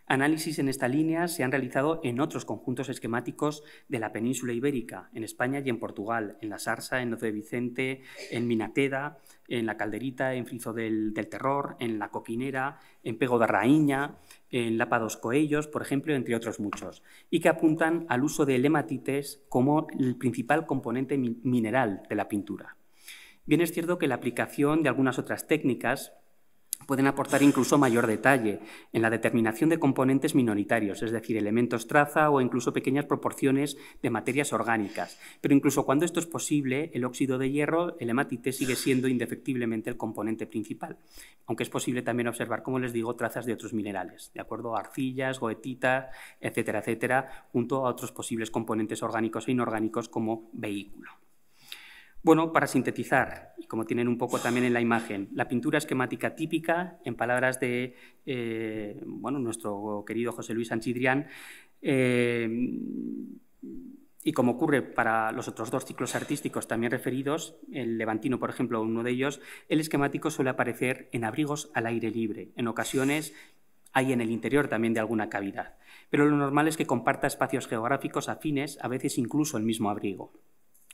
Análisis en esta línea se han realizado en otros conjuntos esquemáticos de la península ibérica, en España y en Portugal, en La Sarsa, en Noce de Vicente, en Minaqueda, en La Calderita, en Frizo del Terror, en La Coquinera, en Pego da Raíña, en Lapa dos Coellos, por ejemplo, entre otros muchos, y que apuntan al uso del hematites como el principal componente mineral de la pintura. Bien es cierto que la aplicación de algunas otras técnicas pueden aportar incluso mayor detalle en la determinación de componentes minoritarios, es decir, elementos traza o incluso pequeñas proporciones de materias orgánicas. Pero incluso cuando esto es posible, el óxido de hierro, el hematite, sigue siendo indefectiblemente el componente principal, aunque es posible también observar, como les digo, trazas de otros minerales, ¿de acuerdo? Arcillas, goetitas, etcétera, etcétera, junto a otros posibles componentes orgánicos e inorgánicos como vehículo. Bueno, para sintetizar, y como tienen un poco también en la imagen, la pintura esquemática típica, en palabras de nuestro querido José Luis Sanchidrián, y como ocurre para los otros dos ciclos artísticos también referidos, el levantino, por ejemplo, uno de ellos, el esquemático suele aparecer en abrigos al aire libre. En ocasiones hay en el interior también de alguna cavidad, pero lo normal es que comparta espacios geográficos afines, a veces incluso el mismo abrigo.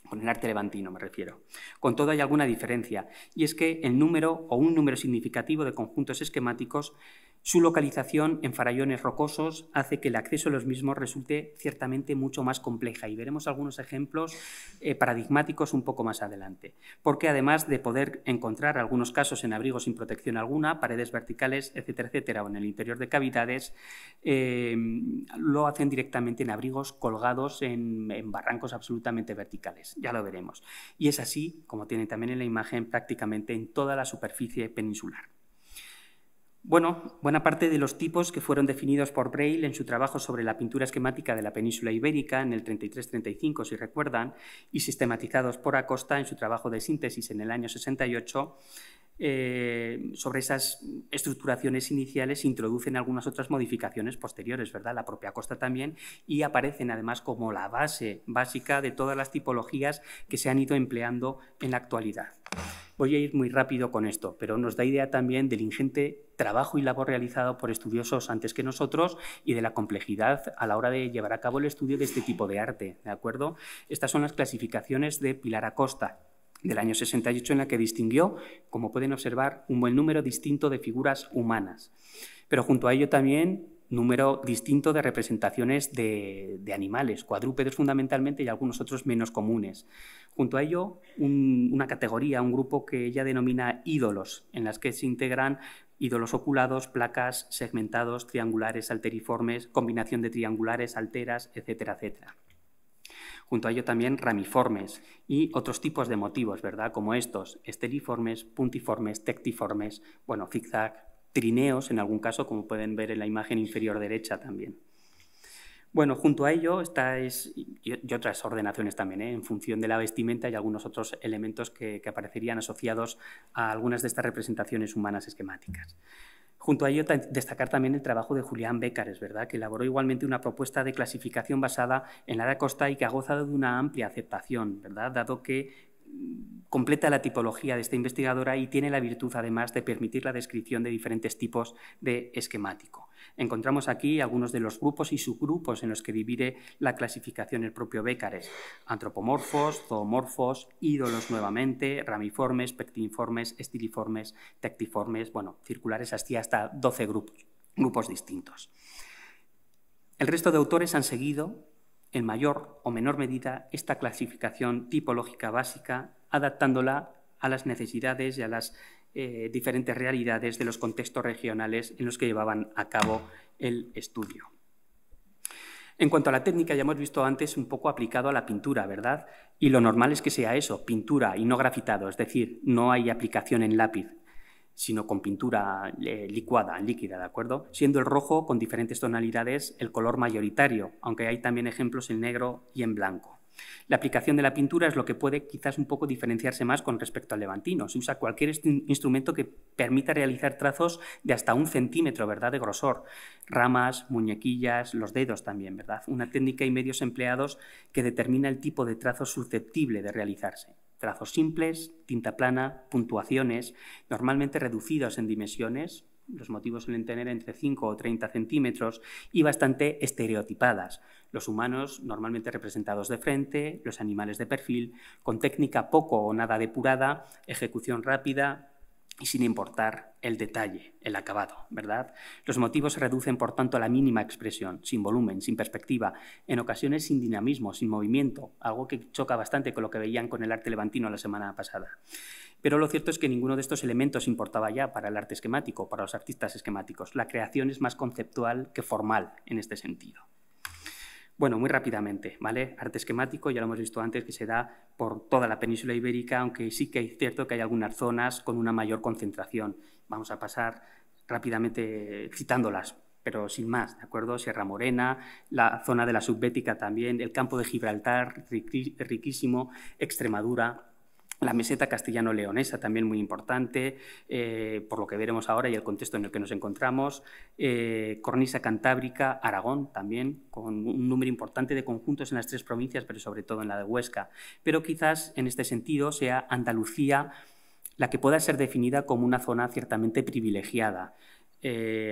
Con el arte levantino me refiero. Con todo hay alguna diferencia, y es que el número o un número significativo de conjuntos esquemáticos, su localización en farallones rocosos hace que el acceso a los mismos resulte ciertamente mucho más compleja, y veremos algunos ejemplos paradigmáticos un poco más adelante, porque además de poder encontrar algunos casos en abrigos sin protección alguna, paredes verticales, etcétera, etcétera, o en el interior de cavidades, lo hacen directamente en abrigos colgados en barrancos absolutamente verticales. Ya lo veremos. Y es así, como tienen también en la imagen, prácticamente en toda la superficie peninsular. Bueno, buena parte de los tipos que fueron definidos por Braille en su trabajo sobre la pintura esquemática de la península ibérica en el 33-35, si recuerdan, y sistematizados por Acosta en su trabajo de síntesis en el año 68, sobre esas estructuraciones iniciales introducen algunas otras modificaciones posteriores, ¿verdad? La propia Acosta también, y aparecen además como la base básica de todas las tipologías que se han ido empleando en la actualidad. Voy a ir muy rápido con esto, pero nos da idea también del ingente trabajo y labor realizado por estudiosos antes que nosotros y de la complejidad a la hora de llevar a cabo el estudio de este tipo de arte, ¿de acuerdo? Estas son las clasificaciones de Pilar Acosta, del año 68, en la que distinguió, como pueden observar, un buen número distinto de figuras humanas, pero junto a ello también número distinto de representaciones de animales, cuadrúpedos fundamentalmente y algunos otros menos comunes. Junto a ello, una categoría, un grupo que ella denomina ídolos, en las que se integran ídolos oculados, placas, segmentados, triangulares, alteriformes, combinación de triangulares, alteras, etcétera, etcétera. Junto a ello también ramiformes y otros tipos de motivos, ¿verdad? Como estos, esteriformes, puntiformes, tectiformes, bueno, zigzag, trineos en algún caso, como pueden ver en la imagen inferior derecha también. Bueno, junto a ello y otras ordenaciones también, en función de la vestimenta y algunos otros elementos que aparecerían asociados a algunas de estas representaciones humanas esquemáticas. Junto a ello, destacar también el trabajo de Julián Bécares, ¿verdad?, que elaboró igualmente una propuesta de clasificación basada en la de Acosta y que ha gozado de una amplia aceptación, ¿verdad?, dado que completa la tipología de esta investigadora y tiene la virtud, además, de permitir la descripción de diferentes tipos de esquemático. Encontramos aquí algunos de los grupos y subgrupos en los que divide la clasificación el propio Bécares: antropomorfos, zoomorfos, ídolos nuevamente, ramiformes, pectiformes, estiliformes, tectiformes, bueno, circulares, hasta 12 grupos distintos. El resto de autores han seguido, en mayor o menor medida, esta clasificación tipológica básica, adaptándola a las necesidades y a las diferentes realidades de los contextos regionales en los que llevaban a cabo el estudio. En cuanto a la técnica, ya hemos visto antes un poco aplicado a la pintura, ¿verdad? Y lo normal es que sea eso, pintura y no grafitado, es decir, no hay aplicación en lápiz, sino con pintura licuada, líquida, ¿de acuerdo? Siendo el rojo, con diferentes tonalidades, el color mayoritario, aunque hay también ejemplos en negro y en blanco. La aplicación de la pintura es lo que puede quizás un poco diferenciarse más con respecto al levantino. Se usa cualquier instrumento que permita realizar trazos de hasta 1 centímetro, ¿verdad?, de grosor. Ramas, muñequillas, los dedos también, ¿verdad? Una técnica y medios empleados que determina el tipo de trazo susceptible de realizarse. Trazos simples, tinta plana, puntuaciones, normalmente reducidos en dimensiones. Los motivos suelen tener entre 5 o 30 centímetros y bastante estereotipadas. Los humanos normalmente representados de frente, los animales de perfil, con técnica poco o nada depurada, ejecución rápida y sin importar el detalle, el acabado, ¿verdad? Los motivos se reducen, por tanto, a la mínima expresión, sin volumen, sin perspectiva, en ocasiones sin dinamismo, sin movimiento, algo que choca bastante con lo que veían con el arte levantino la semana pasada. Pero lo cierto es que ninguno de estos elementos importaba ya para el arte esquemático, para los artistas esquemáticos. La creación es más conceptual que formal en este sentido. Bueno, muy rápidamente, ¿vale? Arte esquemático, ya lo hemos visto antes, que se da por toda la península ibérica, aunque sí que es cierto que hay algunas zonas con una mayor concentración. Vamos a pasar rápidamente citándolas, pero sin más, ¿de acuerdo? Sierra Morena, la zona de la Subbética también, el campo de Gibraltar, riquísimo, Extremadura, la meseta castellano-leonesa, también muy importante, por lo que veremos ahora y el contexto en el que nos encontramos. Cornisa cantábrica, Aragón también, con un número importante de conjuntos en las 3 provincias, pero sobre todo en la de Huesca. Pero quizás en este sentido sea Andalucía la que pueda ser definida como una zona ciertamente privilegiada.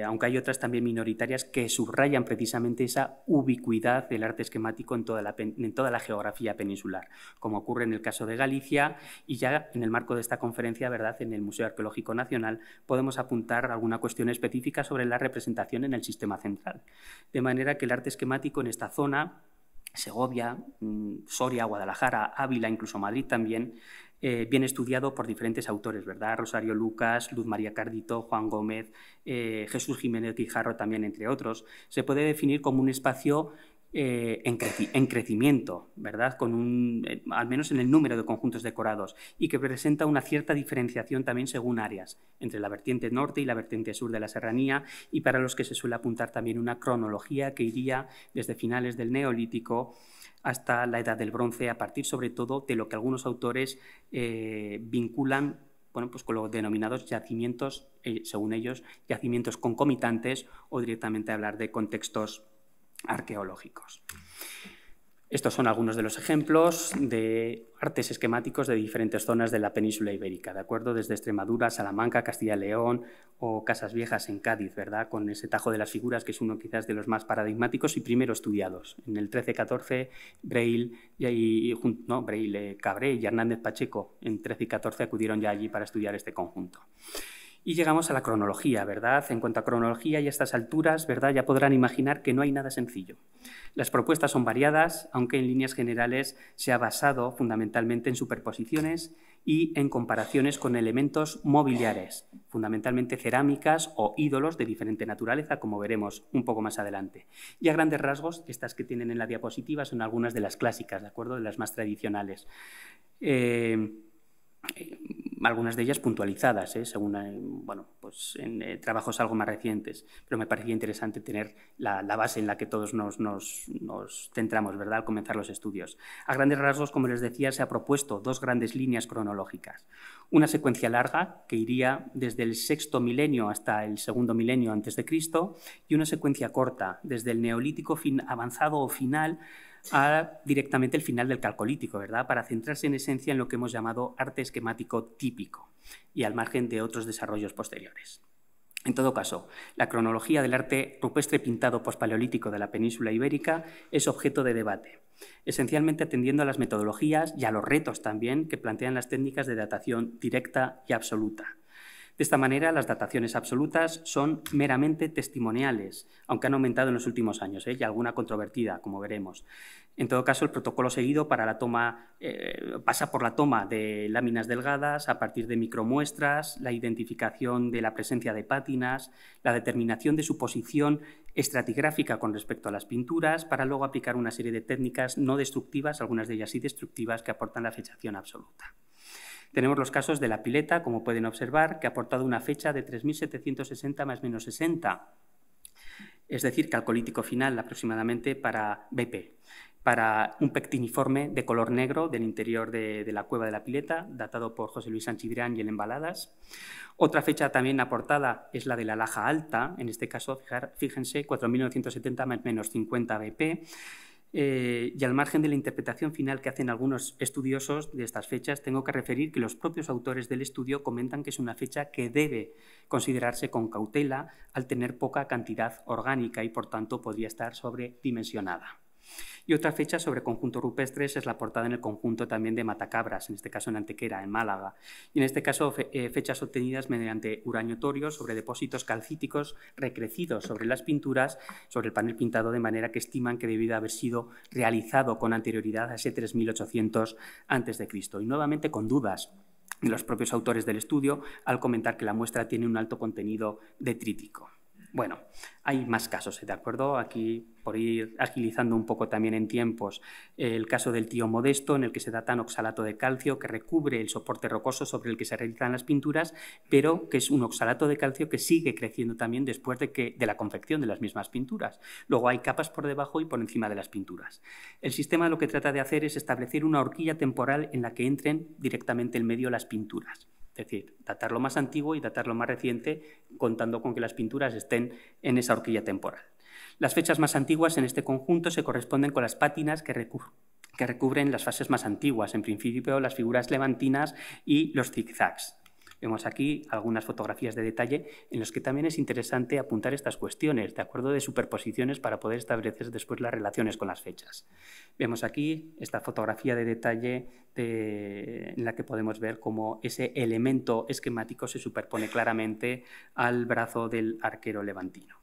Aunque hay otras también minoritarias que subrayan precisamente esa ubicuidad del arte esquemático en toda la geografía peninsular, como ocurre en el caso de Galicia, y ya en el marco de esta conferencia, ¿verdad?, en el Museo Arqueológico Nacional, podemos apuntar alguna cuestión específica sobre la representación en el sistema central. De manera que el arte esquemático en esta zona, Segovia, Soria, Guadalajara, Ávila, incluso Madrid también, bien estudiado por diferentes autores, ¿verdad? Rosario Lucas, Luz María Cardito, Juan Gómez, Jesús Jiménez Guijarro también, entre otros. Se puede definir como un espacio en crecimiento, ¿verdad? Con al menos en el número de conjuntos decorados, y que presenta una cierta diferenciación también según áreas, entre la vertiente norte y la vertiente sur de la serranía, y para los que se suele apuntar también una cronología que iría desde finales del Neolítico hasta la Edad del Bronce, a partir sobre todo de lo que algunos autores vinculan, bueno, pues con los denominados yacimientos, según ellos, yacimientos concomitantes, o directamente hablar de contextos arqueológicos. Estos son algunos de los ejemplos de artes esquemáticos de diferentes zonas de la península ibérica, ¿de acuerdo? Desde Extremadura, Salamanca, Castilla y León o Casas Viejas en Cádiz, ¿verdad? Con ese tajo de las figuras que es uno quizás de los más paradigmáticos y primero estudiados. En el 13-14, Braille, Cabré y Hernández Pacheco en 13 y 14 acudieron ya allí para estudiar este conjunto. Y llegamos a la cronología, ¿verdad? En cuanto a cronología y a estas alturas, ¿verdad?, ya podrán imaginar que no hay nada sencillo. Las propuestas son variadas, aunque en líneas generales se ha basado fundamentalmente en superposiciones y en comparaciones con elementos mobiliares, fundamentalmente cerámicas o ídolos de diferente naturaleza, como veremos un poco más adelante. Y a grandes rasgos, estas que tienen en la diapositiva son algunas de las clásicas, ¿de acuerdo?, de las más tradicionales. Algunas de ellas puntualizadas, según bueno, pues en trabajos algo más recientes, pero me parecía interesante tener la base en la que todos nos centramos, ¿verdad?, al comenzar los estudios. A grandes rasgos, como les decía, se ha propuesto 2 grandes líneas cronológicas. Una secuencia larga, que iría desde el 6º milenio hasta el 2º milenio antes de Cristo, y una secuencia corta, desde el Neolítico avanzado o final a directamente el final del Calcolítico, ¿verdad?, para centrarse en esencia en lo que hemos llamado arte esquemático típico y al margen de otros desarrollos posteriores. En todo caso, la cronología del arte rupestre pintado pospaleolítico de la península ibérica es objeto de debate, esencialmente atendiendo a las metodologías y a los retos también que plantean las técnicas de datación directa y absoluta. De esta manera, las dataciones absolutas son meramente testimoniales, aunque han aumentado en los últimos años, y alguna controvertida, como veremos. En todo caso, el protocolo seguido para la toma, pasa por la toma de láminas delgadas a partir de micromuestras, la identificación de la presencia de pátinas, la determinación de su posición estratigráfica con respecto a las pinturas, para luego aplicar una serie de técnicas no destructivas, algunas de ellas sí destructivas, que aportan la fechación absoluta. Tenemos los casos de la pileta, como pueden observar, que ha aportado una fecha de 3.760 más menos 60, es decir, calcolítico final aproximadamente para BP, para un pectiniforme de color negro del interior de la cueva de la pileta, datado por José Luis Sanchidrián y el Embaladas. Otra fecha también aportada es la de la Laja Alta, en este caso, fíjense, 4.970 más menos 50 BP, Y al margen de la interpretación final que hacen algunos estudiosos de estas fechas, tengo que referir que los propios autores del estudio comentan que es una fecha que debe considerarse con cautela al tener poca cantidad orgánica y, por tanto, podría estar sobredimensionada. Y otra fecha sobre conjuntos rupestres es la portada en el conjunto también de Matacabras, en este caso en Antequera, en Málaga. Y en este caso fechas obtenidas mediante uraniotorio sobre depósitos calcíticos recrecidos sobre las pinturas, sobre el panel pintado, de manera que estiman que debió haber sido realizado con anterioridad a ese 3800 a.C. Y nuevamente con dudas de los propios autores del estudio al comentar que la muestra tiene un alto contenido detrítico. Bueno, hay más casos, ¿de acuerdo? Aquí, por ir agilizando un poco también en tiempos, el caso del Tío Modesto, en el que se data oxalato de calcio que recubre el soporte rocoso sobre el que se realizan las pinturas, pero que es un oxalato de calcio que sigue creciendo también después de la confección de las mismas pinturas. Luego hay capas por debajo y por encima de las pinturas. El sistema lo que trata de hacer es establecer una horquilla temporal en la que entren directamente en medio las pinturas. Es decir, datar lo más antiguo y datar lo más reciente, contando con que las pinturas estén en esa horquilla temporal. Las fechas más antiguas en este conjunto se corresponden con las pátinas que recubren las fases más antiguas, en principio las figuras levantinas y los zigzags. Vemos aquí algunas fotografías de detalle en las que también es interesante apuntar estas cuestiones, de acuerdo de superposiciones, para poder establecer después las relaciones con las fechas. Vemos aquí esta fotografía de detalle en la que podemos ver cómo ese elemento esquemático se superpone claramente al brazo del arquero levantino.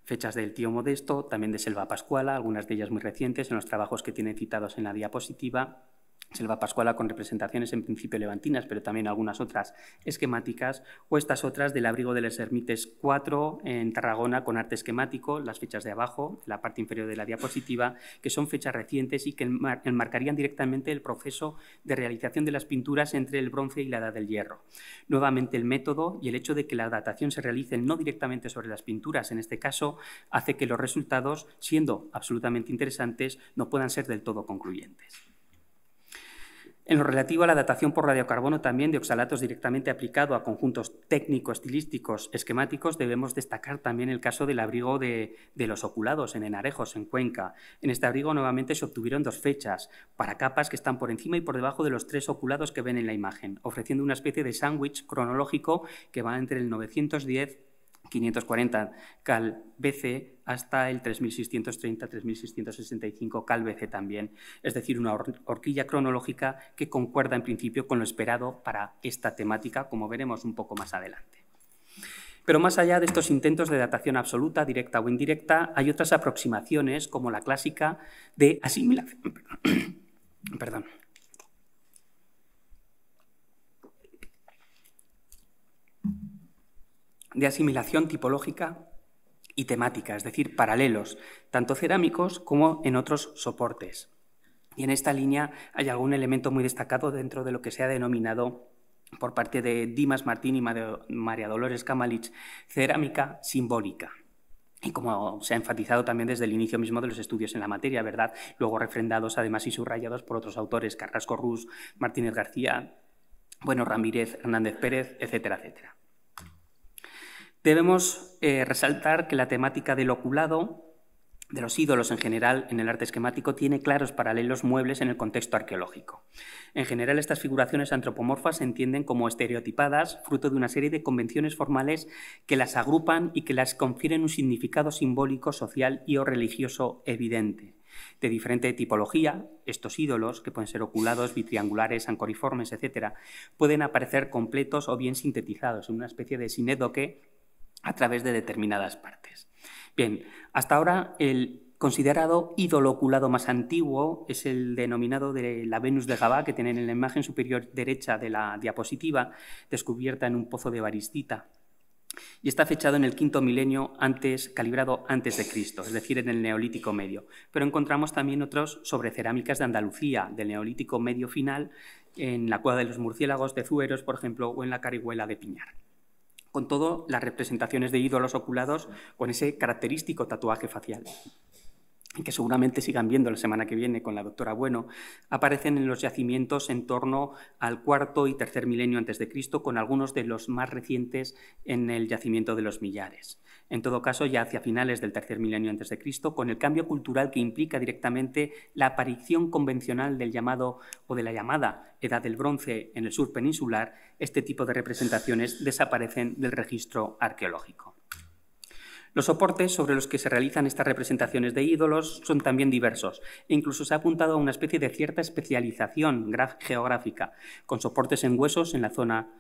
Fechas del Tío Modesto, también de Selva Pascuala, algunas de ellas muy recientes en los trabajos que tienen citados en la diapositiva. Selva Pascuala con representaciones en principio levantinas, pero también algunas otras esquemáticas, o estas otras del abrigo de los Ermites 4 en Tarragona con arte esquemático, las fechas de abajo, la parte inferior de la diapositiva, que son fechas recientes y que enmarcarían directamente el proceso de realización de las pinturas entre el bronce y la Edad del Hierro. Nuevamente el método y el hecho de que la datación se realice no directamente sobre las pinturas, en este caso, hace que los resultados, siendo absolutamente interesantes, no puedan ser del todo concluyentes. En lo relativo a la datación por radiocarbono también de oxalatos directamente aplicado a conjuntos técnico-estilísticos esquemáticos, debemos destacar también el caso del abrigo de los oculados en Enarejos, en Cuenca. En este abrigo nuevamente se obtuvieron dos fechas para capas que están por encima y por debajo de los tres oculados que ven en la imagen, ofreciendo una especie de sándwich cronológico que va entre el 910 540 cal BC hasta el 3630-3665 cal BC también, es decir, una horquilla cronológica que concuerda en principio con lo esperado para esta temática, como veremos un poco más adelante. Pero más allá de estos intentos de datación absoluta, directa o indirecta, hay otras aproximaciones, como la clásica de asimilación. Perdón. De asimilación tipológica y temática, es decir, paralelos, tanto cerámicos como en otros soportes. Y en esta línea hay algún elemento muy destacado dentro de lo que se ha denominado por parte de Dimas Martín y María Dolores Kamalich cerámica simbólica. Y como se ha enfatizado también desde el inicio mismo de los estudios en la materia, ¿verdad? Luego refrendados además y subrayados por otros autores, Carrasco Rus, Martínez García, Bueno Ramírez, Hernández Pérez, etcétera, etcétera. Debemos resaltar que la temática del oculado, de los ídolos en general en el arte esquemático, tiene claros paralelos muebles en el contexto arqueológico. En general, estas figuraciones antropomorfas se entienden como estereotipadas, fruto de una serie de convenciones formales que las agrupan y que las confieren un significado simbólico, social y o religioso evidente. De diferente tipología, estos ídolos, que pueden ser oculados, bitriangulares, ancoriformes, etc., pueden aparecer completos o bien sintetizados en una especie de sinédoque a través de determinadas partes. Bien, hasta ahora el considerado ídolo oculado más antiguo es el denominado de la Venus de Gabá, que tienen en la imagen superior derecha de la diapositiva, descubierta en un pozo de Baristita. Y está fechado en el V milenio calibrado antes de Cristo, es decir, en el Neolítico Medio. Pero encontramos también otros sobre cerámicas de Andalucía, del Neolítico Medio final, en la Cueva de los Murciélagos de Zueros, por ejemplo, o en la Carihuela de Piñar. Con todo, las representaciones de ídolos oculados con ese característico tatuaje facial. y que seguramente sigan viendo la semana que viene con la doctora Bueno, aparecen en los yacimientos en torno al cuarto y tercer milenio antes de Cristo, con algunos de los más recientes en el yacimiento de los Millares. En todo caso, ya hacia finales del tercer milenio antes de Cristo, con el cambio cultural que implica directamente la aparición convencional del llamado o de la llamada Edad del Bronce en el sur peninsular, este tipo de representaciones desaparecen del registro arqueológico. Los soportes sobre los que se realizan estas representaciones de ídolos son también diversos e incluso se ha apuntado a una especie de cierta especialización geográfica, con soportes en huesos en la zona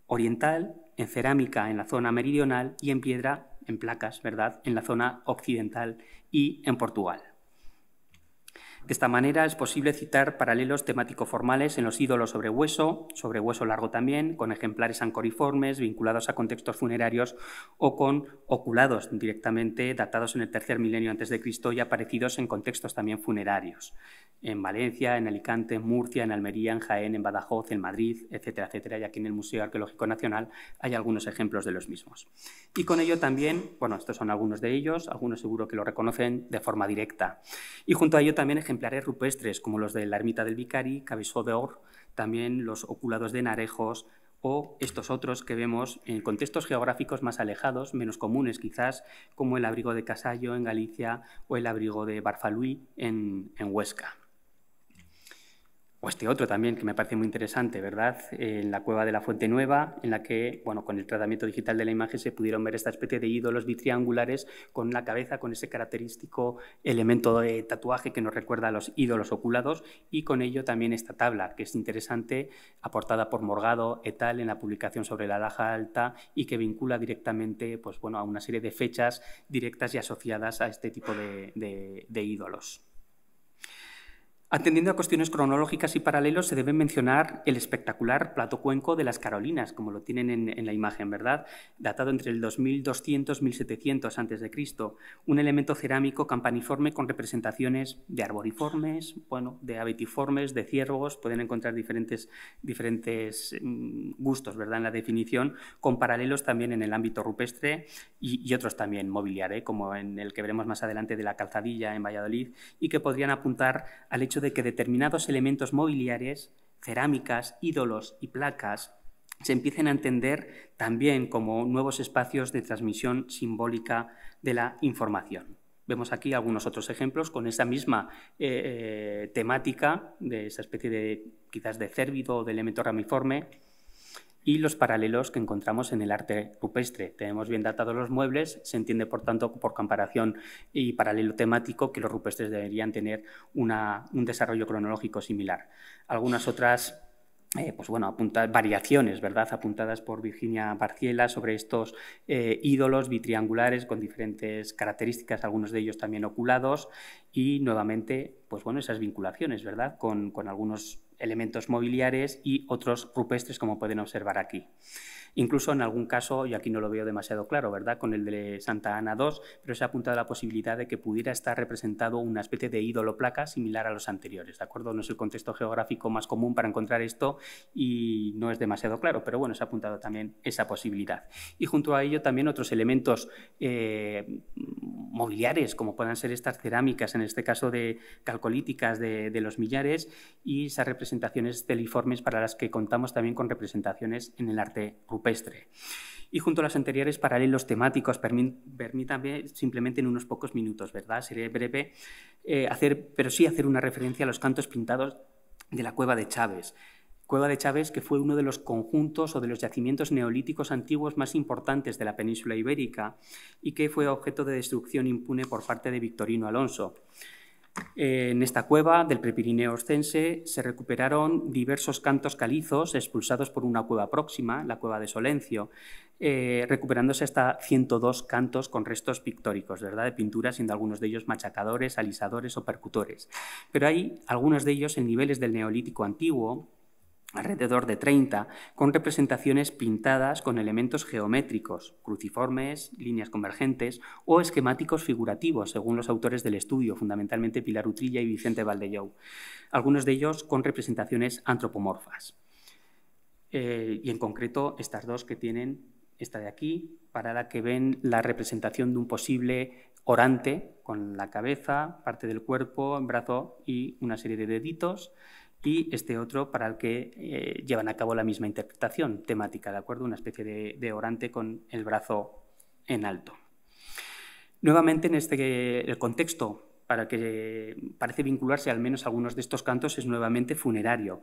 oriental, en cerámica en la zona meridional y en piedra, en placas, ¿verdad?, en la zona occidental y en Portugal. De esta manera es posible citar paralelos temático-formales en los ídolos sobre hueso largo también, con ejemplares ancoriformes vinculados a contextos funerarios o con oculados directamente datados en el tercer milenio antes de Cristo y aparecidos en contextos también funerarios, en Valencia, en Alicante, en Murcia, en Almería, en Jaén, en Badajoz, en Madrid, etcétera, etcétera, y aquí en el Museo Arqueológico Nacional hay algunos ejemplos de los mismos. Y con ello también, bueno, estos son algunos de ellos, algunos seguro que lo reconocen de forma directa. Y junto a ello también ejemplares rupestres como los de la ermita del Vicari, Cabeçó d'Or, también los oculados de Narejos o estos otros que vemos en contextos geográficos más alejados, menos comunes quizás, como el abrigo de Casallo en Galicia o el abrigo de Barfaluí en Huesca. O este otro también, que me parece muy interesante, ¿verdad?, en la cueva de la Fuente Nueva, en la que, bueno, con el tratamiento digital de la imagen se pudieron ver esta especie de ídolos bitriangulares con la cabeza, con ese característico elemento de tatuaje que nos recuerda a los ídolos oculados, y con ello también esta tabla, que es interesante, aportada por Morgado et al. En la publicación sobre la Laja Alta y que vincula directamente, pues, bueno, a una serie de fechas directas y asociadas a este tipo de ídolos. Atendiendo a cuestiones cronológicas y paralelos, se debe mencionar el espectacular plato cuenco de las Carolinas, como lo tienen en la imagen, ¿verdad?, datado entre el 2200 y 1700 a.C., un elemento cerámico campaniforme con representaciones de arboriformes, bueno, de abetiformes, de ciervos, pueden encontrar diferentes gustos, ¿verdad?, en la definición, con paralelos también en el ámbito rupestre y otros también mobiliarios, como en el que veremos más adelante de la Calzadilla en Valladolid, y que podrían apuntar al hecho de que determinados elementos mobiliarios, cerámicas, ídolos y placas, se empiecen a entender también como nuevos espacios de transmisión simbólica de la información. Vemos aquí algunos otros ejemplos con esa misma temática, de esa especie de, quizás, de cérvido o de elemento ramiforme, y los paralelos que encontramos en el arte rupestre. Tenemos bien datados los muebles, se entiende, por tanto, por comparación y paralelo temático, que los rupestres deberían tener un desarrollo cronológico similar. Algunas otras pues bueno, variaciones, ¿verdad?, apuntadas por Virginia Barciela sobre estos ídolos bitriangulares con diferentes características, algunos de ellos también oculados, y nuevamente, pues bueno, esas vinculaciones, ¿verdad?, con algunos elementos mobiliares y otros rupestres, como pueden observar aquí. Incluso en algún caso, y aquí no lo veo demasiado claro, ¿verdad?, con el de Santa Ana II, pero se ha apuntado la posibilidad de que pudiera estar representado una especie de ídolo placa similar a los anteriores, ¿de acuerdo? No es el contexto geográfico más común para encontrar esto y no es demasiado claro, pero bueno, se ha apuntado también esa posibilidad. Y junto a ello también otros elementos mobiliares, como puedan ser estas cerámicas, en este caso de calcolíticas de los Millares, y esas representaciones teliformes para las que contamos también con representaciones en el arte rupestre. Y junto a los anteriores paralelos temáticos, permítanme simplemente en unos pocos minutos, ¿verdad?, seré breve, pero sí hacer una referencia a los cantos pintados de la Cueva de Chaves. Cueva de Chaves, que fue uno de los conjuntos o de los yacimientos neolíticos antiguos más importantes de la península ibérica y que fue objeto de destrucción impune por parte de Victorino Alonso. En esta cueva del Prepirineo Oscense se recuperaron diversos cantos calizos expulsados por una cueva próxima, la cueva de Solencio, recuperándose hasta 102 cantos con restos pictóricos, ¿verdad?, de pinturas, siendo algunos de ellos machacadores, alisadores o percutores. Pero hay algunos de ellos en niveles del Neolítico Antiguo, alrededor de 30, con representaciones pintadas con elementos geométricos, cruciformes, líneas convergentes o esquemáticos figurativos, según los autores del estudio, fundamentalmente Pilar Utrilla y Vicente Valdellou, algunos de ellos con representaciones antropomorfas. Y en concreto estas dos que tienen, esta de aquí, para la que ven la representación de un posible orante, con la cabeza, parte del cuerpo, brazo y una serie de deditos, y este otro para el que llevan a cabo la misma interpretación temática, ¿de acuerdo? Una especie de orante con el brazo en alto. Nuevamente, el contexto para el que parece vincularse al menos algunos de estos cantos es nuevamente funerario.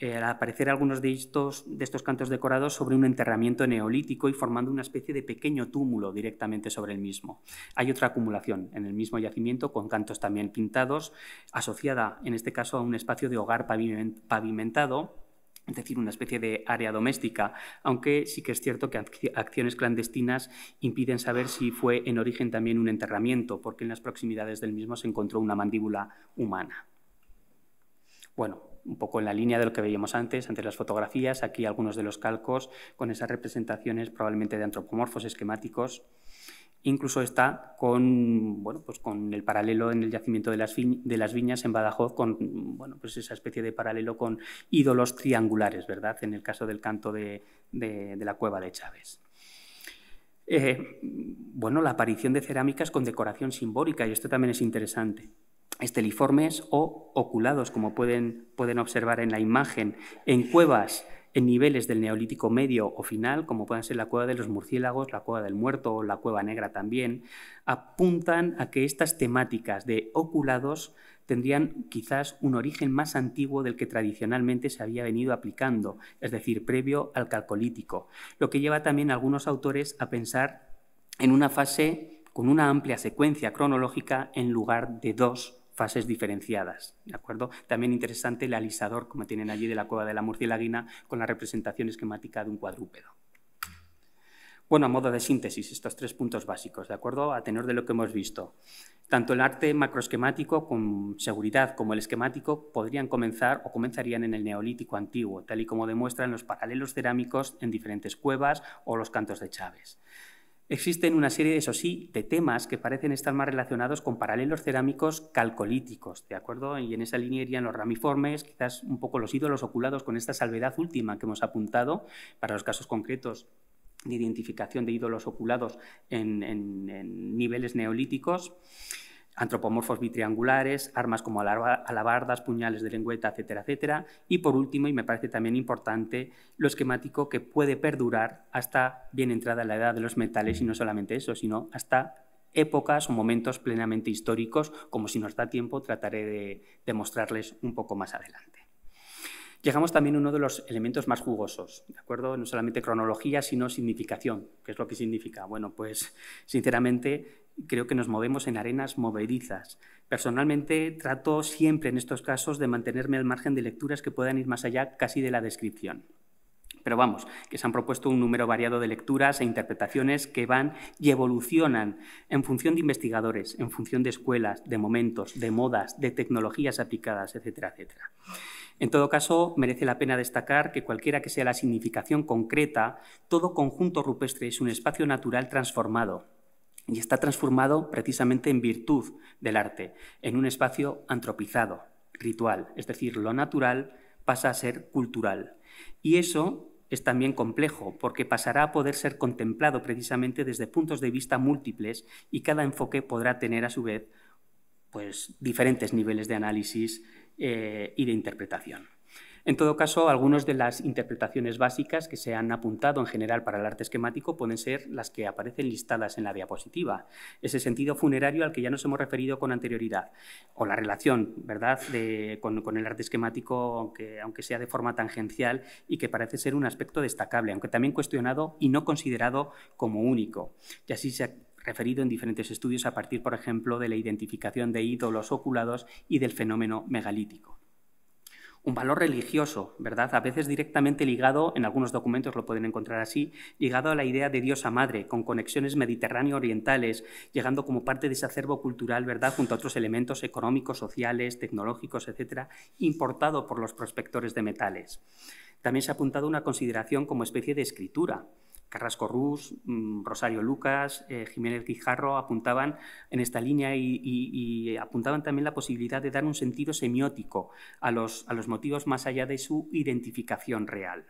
Al aparecer algunos de estos cantos decorados sobre un enterramiento neolítico y formando una especie de pequeño túmulo directamente sobre el mismo. Hay otra acumulación en el mismo yacimiento con cantos también pintados, asociada en este caso a un espacio de hogar pavimentado, es decir, una especie de área doméstica, aunque sí que es cierto que acciones clandestinas impiden saber si fue en origen también un enterramiento, porque en las proximidades del mismo se encontró una mandíbula humana. Bueno, un poco en la línea de lo que veíamos antes las fotografías, aquí algunos de los calcos con esas representaciones probablemente de antropomorfos esquemáticos. Incluso está con, bueno, pues con el paralelo en el yacimiento de las Viñas en Badajoz, con, bueno, pues esa especie de paralelo con ídolos triangulares, ¿verdad?, en el caso del canto de la cueva de Chaves. Bueno, la aparición de cerámicas con decoración simbólica, y esto también es interesante. Esteliformes o oculados, como pueden observar en la imagen, en cuevas en niveles del Neolítico medio o final, como pueden ser la cueva de los murciélagos, la cueva del muerto o la cueva negra también, apuntan a que estas temáticas de oculados tendrían quizás un origen más antiguo del que tradicionalmente se había venido aplicando, es decir, previo al Calcolítico, lo que lleva también a algunos autores a pensar en una fase con una amplia secuencia cronológica en lugar de dos fases diferenciadas, ¿de acuerdo? También interesante el alisador, como tienen allí de la cueva de la murcielaguina, con la representación esquemática de un cuadrúpedo. Bueno, a modo de síntesis, estos 3 puntos básicos, ¿de acuerdo? A tenor de lo que hemos visto. Tanto el arte macroesquemático con seguridad como el esquemático podrían comenzar o comenzarían en el Neolítico antiguo, tal y como demuestran los paralelos cerámicos en diferentes cuevas o los cantos de Chaves. Existen una serie, eso sí, de temas que parecen estar más relacionados con paralelos cerámicos calcolíticos, ¿de acuerdo? Y en esa línea irían los ramiformes, quizás un poco los ídolos oculados con esta salvedad última que hemos apuntado para los casos concretos de identificación de ídolos oculados en niveles neolíticos, antropomorfos bitriangulares, armas como alabardas, puñales de lengüeta, etcétera, etcétera. Y por último, y me parece también importante, lo esquemático que puede perdurar hasta bien entrada la edad de los metales, y no solamente eso, sino hasta épocas o momentos plenamente históricos, como si nos da tiempo trataré de mostrarles un poco más adelante. Llegamos también a uno de los elementos más jugosos, ¿de acuerdo? No solamente cronología, sino significación. ¿Qué es lo que significa? Bueno, pues sinceramente creo que nos movemos en arenas movedizas. Personalmente trato siempre en estos casos de mantenerme al margen de lecturas que puedan ir más allá casi de la descripción. Pero vamos, que se han propuesto un número variado de lecturas e interpretaciones que van y evolucionan en función de investigadores, en función de escuelas, de momentos, de modas, de tecnologías aplicadas, etcétera, etcétera. En todo caso, merece la pena destacar que cualquiera que sea la significación concreta, todo conjunto rupestre es un espacio natural transformado, y está transformado precisamente en virtud del arte, en un espacio antropizado, ritual, es decir, lo natural pasa a ser cultural. Y eso es también complejo, porque pasará a poder ser contemplado precisamente desde puntos de vista múltiples, y cada enfoque podrá tener a su vez pues, diferentes niveles de análisis y de interpretación. En todo caso, algunas de las interpretaciones básicas que se han apuntado en general para el arte esquemático pueden ser las que aparecen listadas en la diapositiva. Ese sentido funerario al que ya nos hemos referido con anterioridad, o la relación, ¿verdad?, con el arte esquemático, aunque sea de forma tangencial, y que parece ser un aspecto destacable, aunque también cuestionado y no considerado como único. Y así se ha referido en diferentes estudios a partir, por ejemplo, de la identificación de ídolos oculados y del fenómeno megalítico. Un valor religioso, ¿verdad?, a veces directamente ligado, en algunos documentos lo pueden encontrar así, ligado a la idea de diosa madre, con conexiones mediterráneo-orientales, llegando como parte de ese acervo cultural, ¿verdad?, junto a otros elementos económicos, sociales, tecnológicos, etcétera, importado por los prospectores de metales. También se ha apuntado una consideración como especie de escritura. Carrasco Rus, Rosario Lucas, Jiménez Guijarro apuntaban en esta línea y apuntaban también la posibilidad de dar un sentido semiótico a los motivos más allá de su identificación real.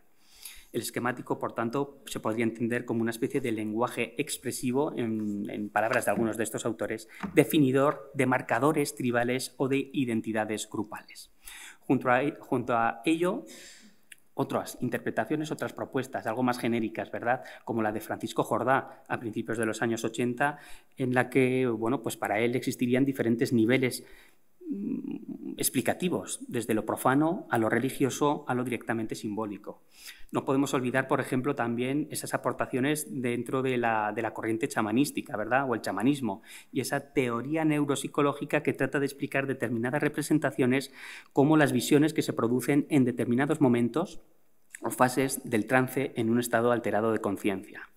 El esquemático, por tanto, se podría entender como una especie de lenguaje expresivo, en palabras de algunos de estos autores, definidor de marcadores tribales o de identidades grupales. Junto a ello, otras interpretaciones, otras propuestas, algo más genéricas, ¿verdad?, como la de Francisco Jordá a principios de los años 80, en la que, bueno, pues para él existirían diferentes niveles explicativos, desde lo profano a lo religioso a lo directamente simbólico. No podemos olvidar, por ejemplo, también esas aportaciones dentro de la corriente chamanística, ¿verdad?, o el chamanismo, y esa teoría neuropsicológica que trata de explicar determinadas representaciones como las visiones que se producen en determinados momentos o fases del trance en un estado alterado de conciencia.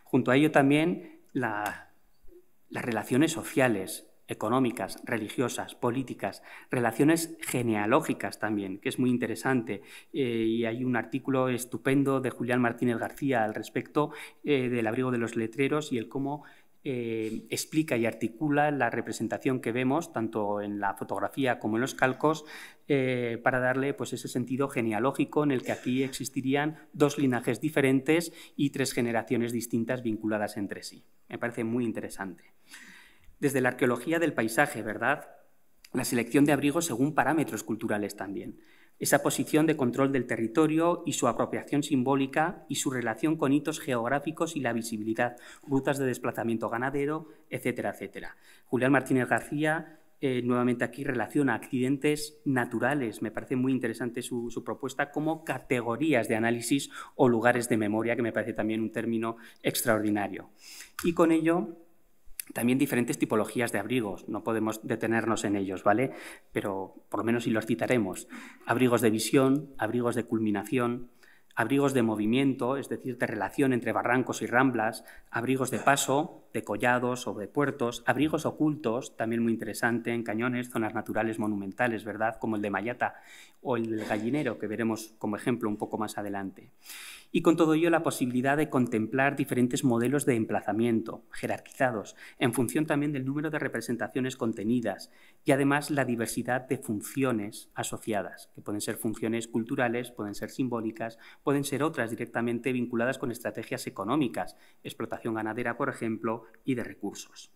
Junto a ello también las relaciones sociales, económicas, religiosas, políticas, relaciones genealógicas también, que es muy interesante. Y hay un artículo estupendo de Julián Martínez García al respecto del abrigo de los letreros y el cómo explica y articula la representación que vemos, tanto en la fotografía como en los calcos, para darle pues, ese sentido genealógico en el que aquí existirían dos linajes diferentes y tres generaciones distintas vinculadas entre sí. Me parece muy interesante. Desde la arqueología del paisaje, ¿verdad?, la selección de abrigos según parámetros culturales también. Esa posición de control del territorio y su apropiación simbólica y su relación con hitos geográficos y la visibilidad, rutas de desplazamiento ganadero, etcétera, etcétera. Julián Martínez García nuevamente aquí relaciona accidentes naturales, me parece muy interesante su propuesta, como categorías de análisis o lugares de memoria, que me parece también un término extraordinario. Y con ello también diferentes tipologías de abrigos, no podemos detenernos en ellos, ¿vale? Pero por lo menos sí los citaremos. Abrigos de visión, abrigos de culminación, abrigos de movimiento, es decir, de relación entre barrancos y ramblas, abrigos de paso, de collados o de puertos, abrigos ocultos, también muy interesante, en cañones, zonas naturales monumentales, ¿verdad?, como el de Mayata o el del Gallinero, que veremos como ejemplo un poco más adelante. Y con todo ello la posibilidad de contemplar diferentes modelos de emplazamiento, jerarquizados, en función también del número de representaciones contenidas y además la diversidad de funciones asociadas, que pueden ser funciones culturales, pueden ser simbólicas, pueden ser otras directamente vinculadas con estrategias económicas, explotación ganadera, por ejemplo, y de recursos.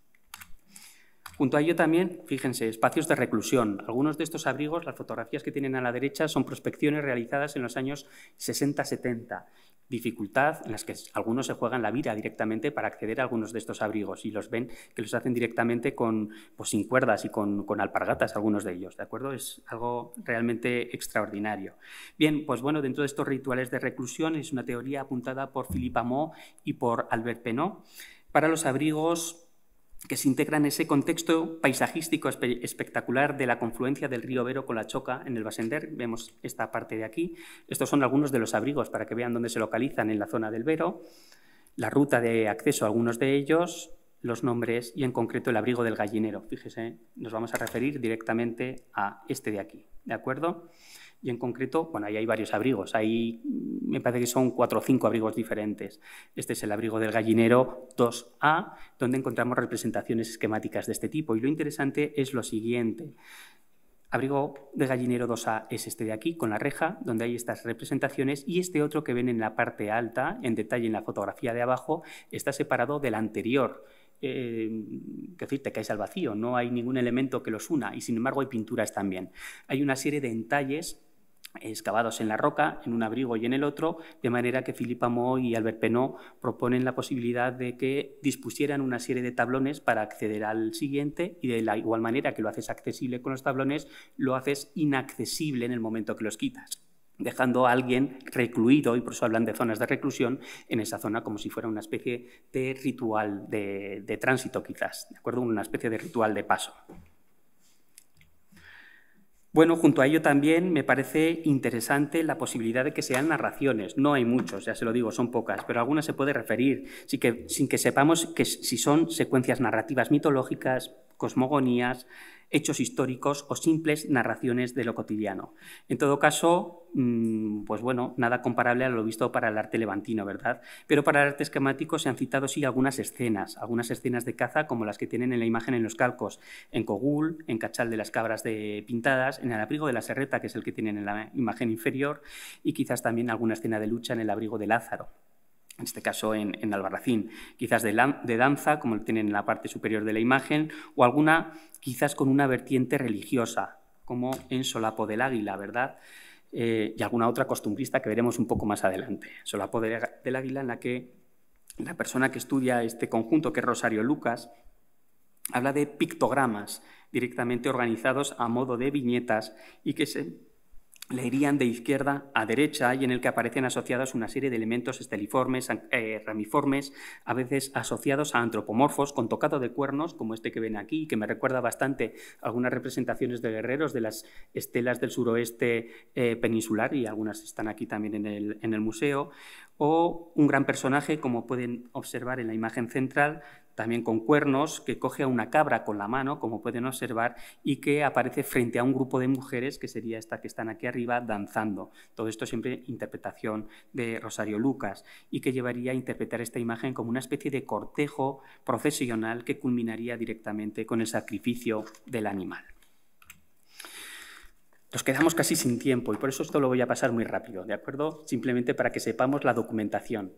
Junto a ello también, fíjense, espacios de reclusión. Algunos de estos abrigos, las fotografías que tienen a la derecha, son prospecciones realizadas en los años 60-70. Dificultad en las que algunos se juegan la vida directamente para acceder a algunos de estos abrigos y los ven que los hacen directamente pues sin cuerdas y con alpargatas, algunos de ellos, ¿de acuerdo? Es algo realmente extraordinario. Bien, pues bueno, dentro de estos rituales de reclusión es una teoría apuntada por Philippe Amo y por Albert Penot para los abrigos que se integran en ese contexto paisajístico espectacular de la confluencia del río Vero con la Choca en el Basender. Vemos esta parte de aquí. Estos son algunos de los abrigos para que vean dónde se localizan en la zona del Vero, la ruta de acceso a algunos de ellos, los nombres y en concreto el abrigo del Gallinero. Fíjese, nos vamos a referir directamente a este de aquí, ¿de acuerdo? Y en concreto, bueno, ahí hay varios abrigos, ahí me parece que son 4 o 5 abrigos diferentes. Este es el abrigo del Gallinero 2A, donde encontramos representaciones esquemáticas de este tipo. Y lo interesante es lo siguiente. Abrigo de Gallinero 2A es este de aquí, con la reja, donde hay estas representaciones, y este otro que ven en la parte alta, en detalle en la fotografía de abajo, está separado del anterior. Que decir, te caes al vacío, no hay ningún elemento que los una y sin embargo hay pinturas también. Hay una serie de entalles excavados en la roca, en un abrigo y en el otro, de manera que Philippe Amo y Albert Penot proponen la posibilidad de que dispusieran una serie de tablones para acceder al siguiente y de la igual manera que lo haces accesible con los tablones, lo haces inaccesible en el momento que los quitas, dejando a alguien recluido, y por eso hablan de zonas de reclusión, en esa zona como si fuera una especie de ritual de tránsito quizás, ¿de acuerdo? Una especie de ritual de paso. Bueno, junto a ello también me parece interesante la posibilidad de que sean narraciones. No hay muchos, ya se lo digo, son pocas, pero algunas se puede referir, sin que sepamos que si son secuencias narrativas mitológicas, cosmogonías, hechos históricos o simples narraciones de lo cotidiano. En todo caso, pues bueno, nada comparable a lo visto para el arte levantino, ¿verdad? Pero para el arte esquemático se han citado sí algunas escenas de caza como las que tienen en la imagen en los calcos, en Cogul, en Cachal de las Cabras pintadas, en el abrigo de la Serreta, que es el que tienen en la imagen inferior, y quizás también alguna escena de lucha en el abrigo de Lázaro. En este caso en Albarracín, quizás de danza, como lo tienen en la parte superior de la imagen, o alguna quizás con una vertiente religiosa, como en Solapo del Águila, ¿verdad? Y alguna otra costumbrista que veremos un poco más adelante. Solapo del Águila, en la que la persona que estudia este conjunto, que es Rosario Lucas, habla de pictogramas directamente organizados a modo de viñetas y que se leerían de izquierda a derecha y en el que aparecen asociados una serie de elementos esteliformes, ramiformes, a veces asociados a antropomorfos con tocado de cuernos, como este que ven aquí, que me recuerda bastante a algunas representaciones de guerreros de las estelas del suroeste peninsular, y algunas están aquí también en el museo, o un gran personaje, como pueden observar en la imagen central, también con cuernos, que coge a una cabra con la mano, como pueden observar, y que aparece frente a un grupo de mujeres, que sería esta que están aquí arriba, danzando. Todo esto siempre interpretación de Rosario Lucas, y que llevaría a interpretar esta imagen como una especie de cortejo procesional que culminaría directamente con el sacrificio del animal. Nos quedamos casi sin tiempo y por eso esto lo voy a pasar muy rápido, ¿de acuerdo? Simplemente para que sepamos la documentación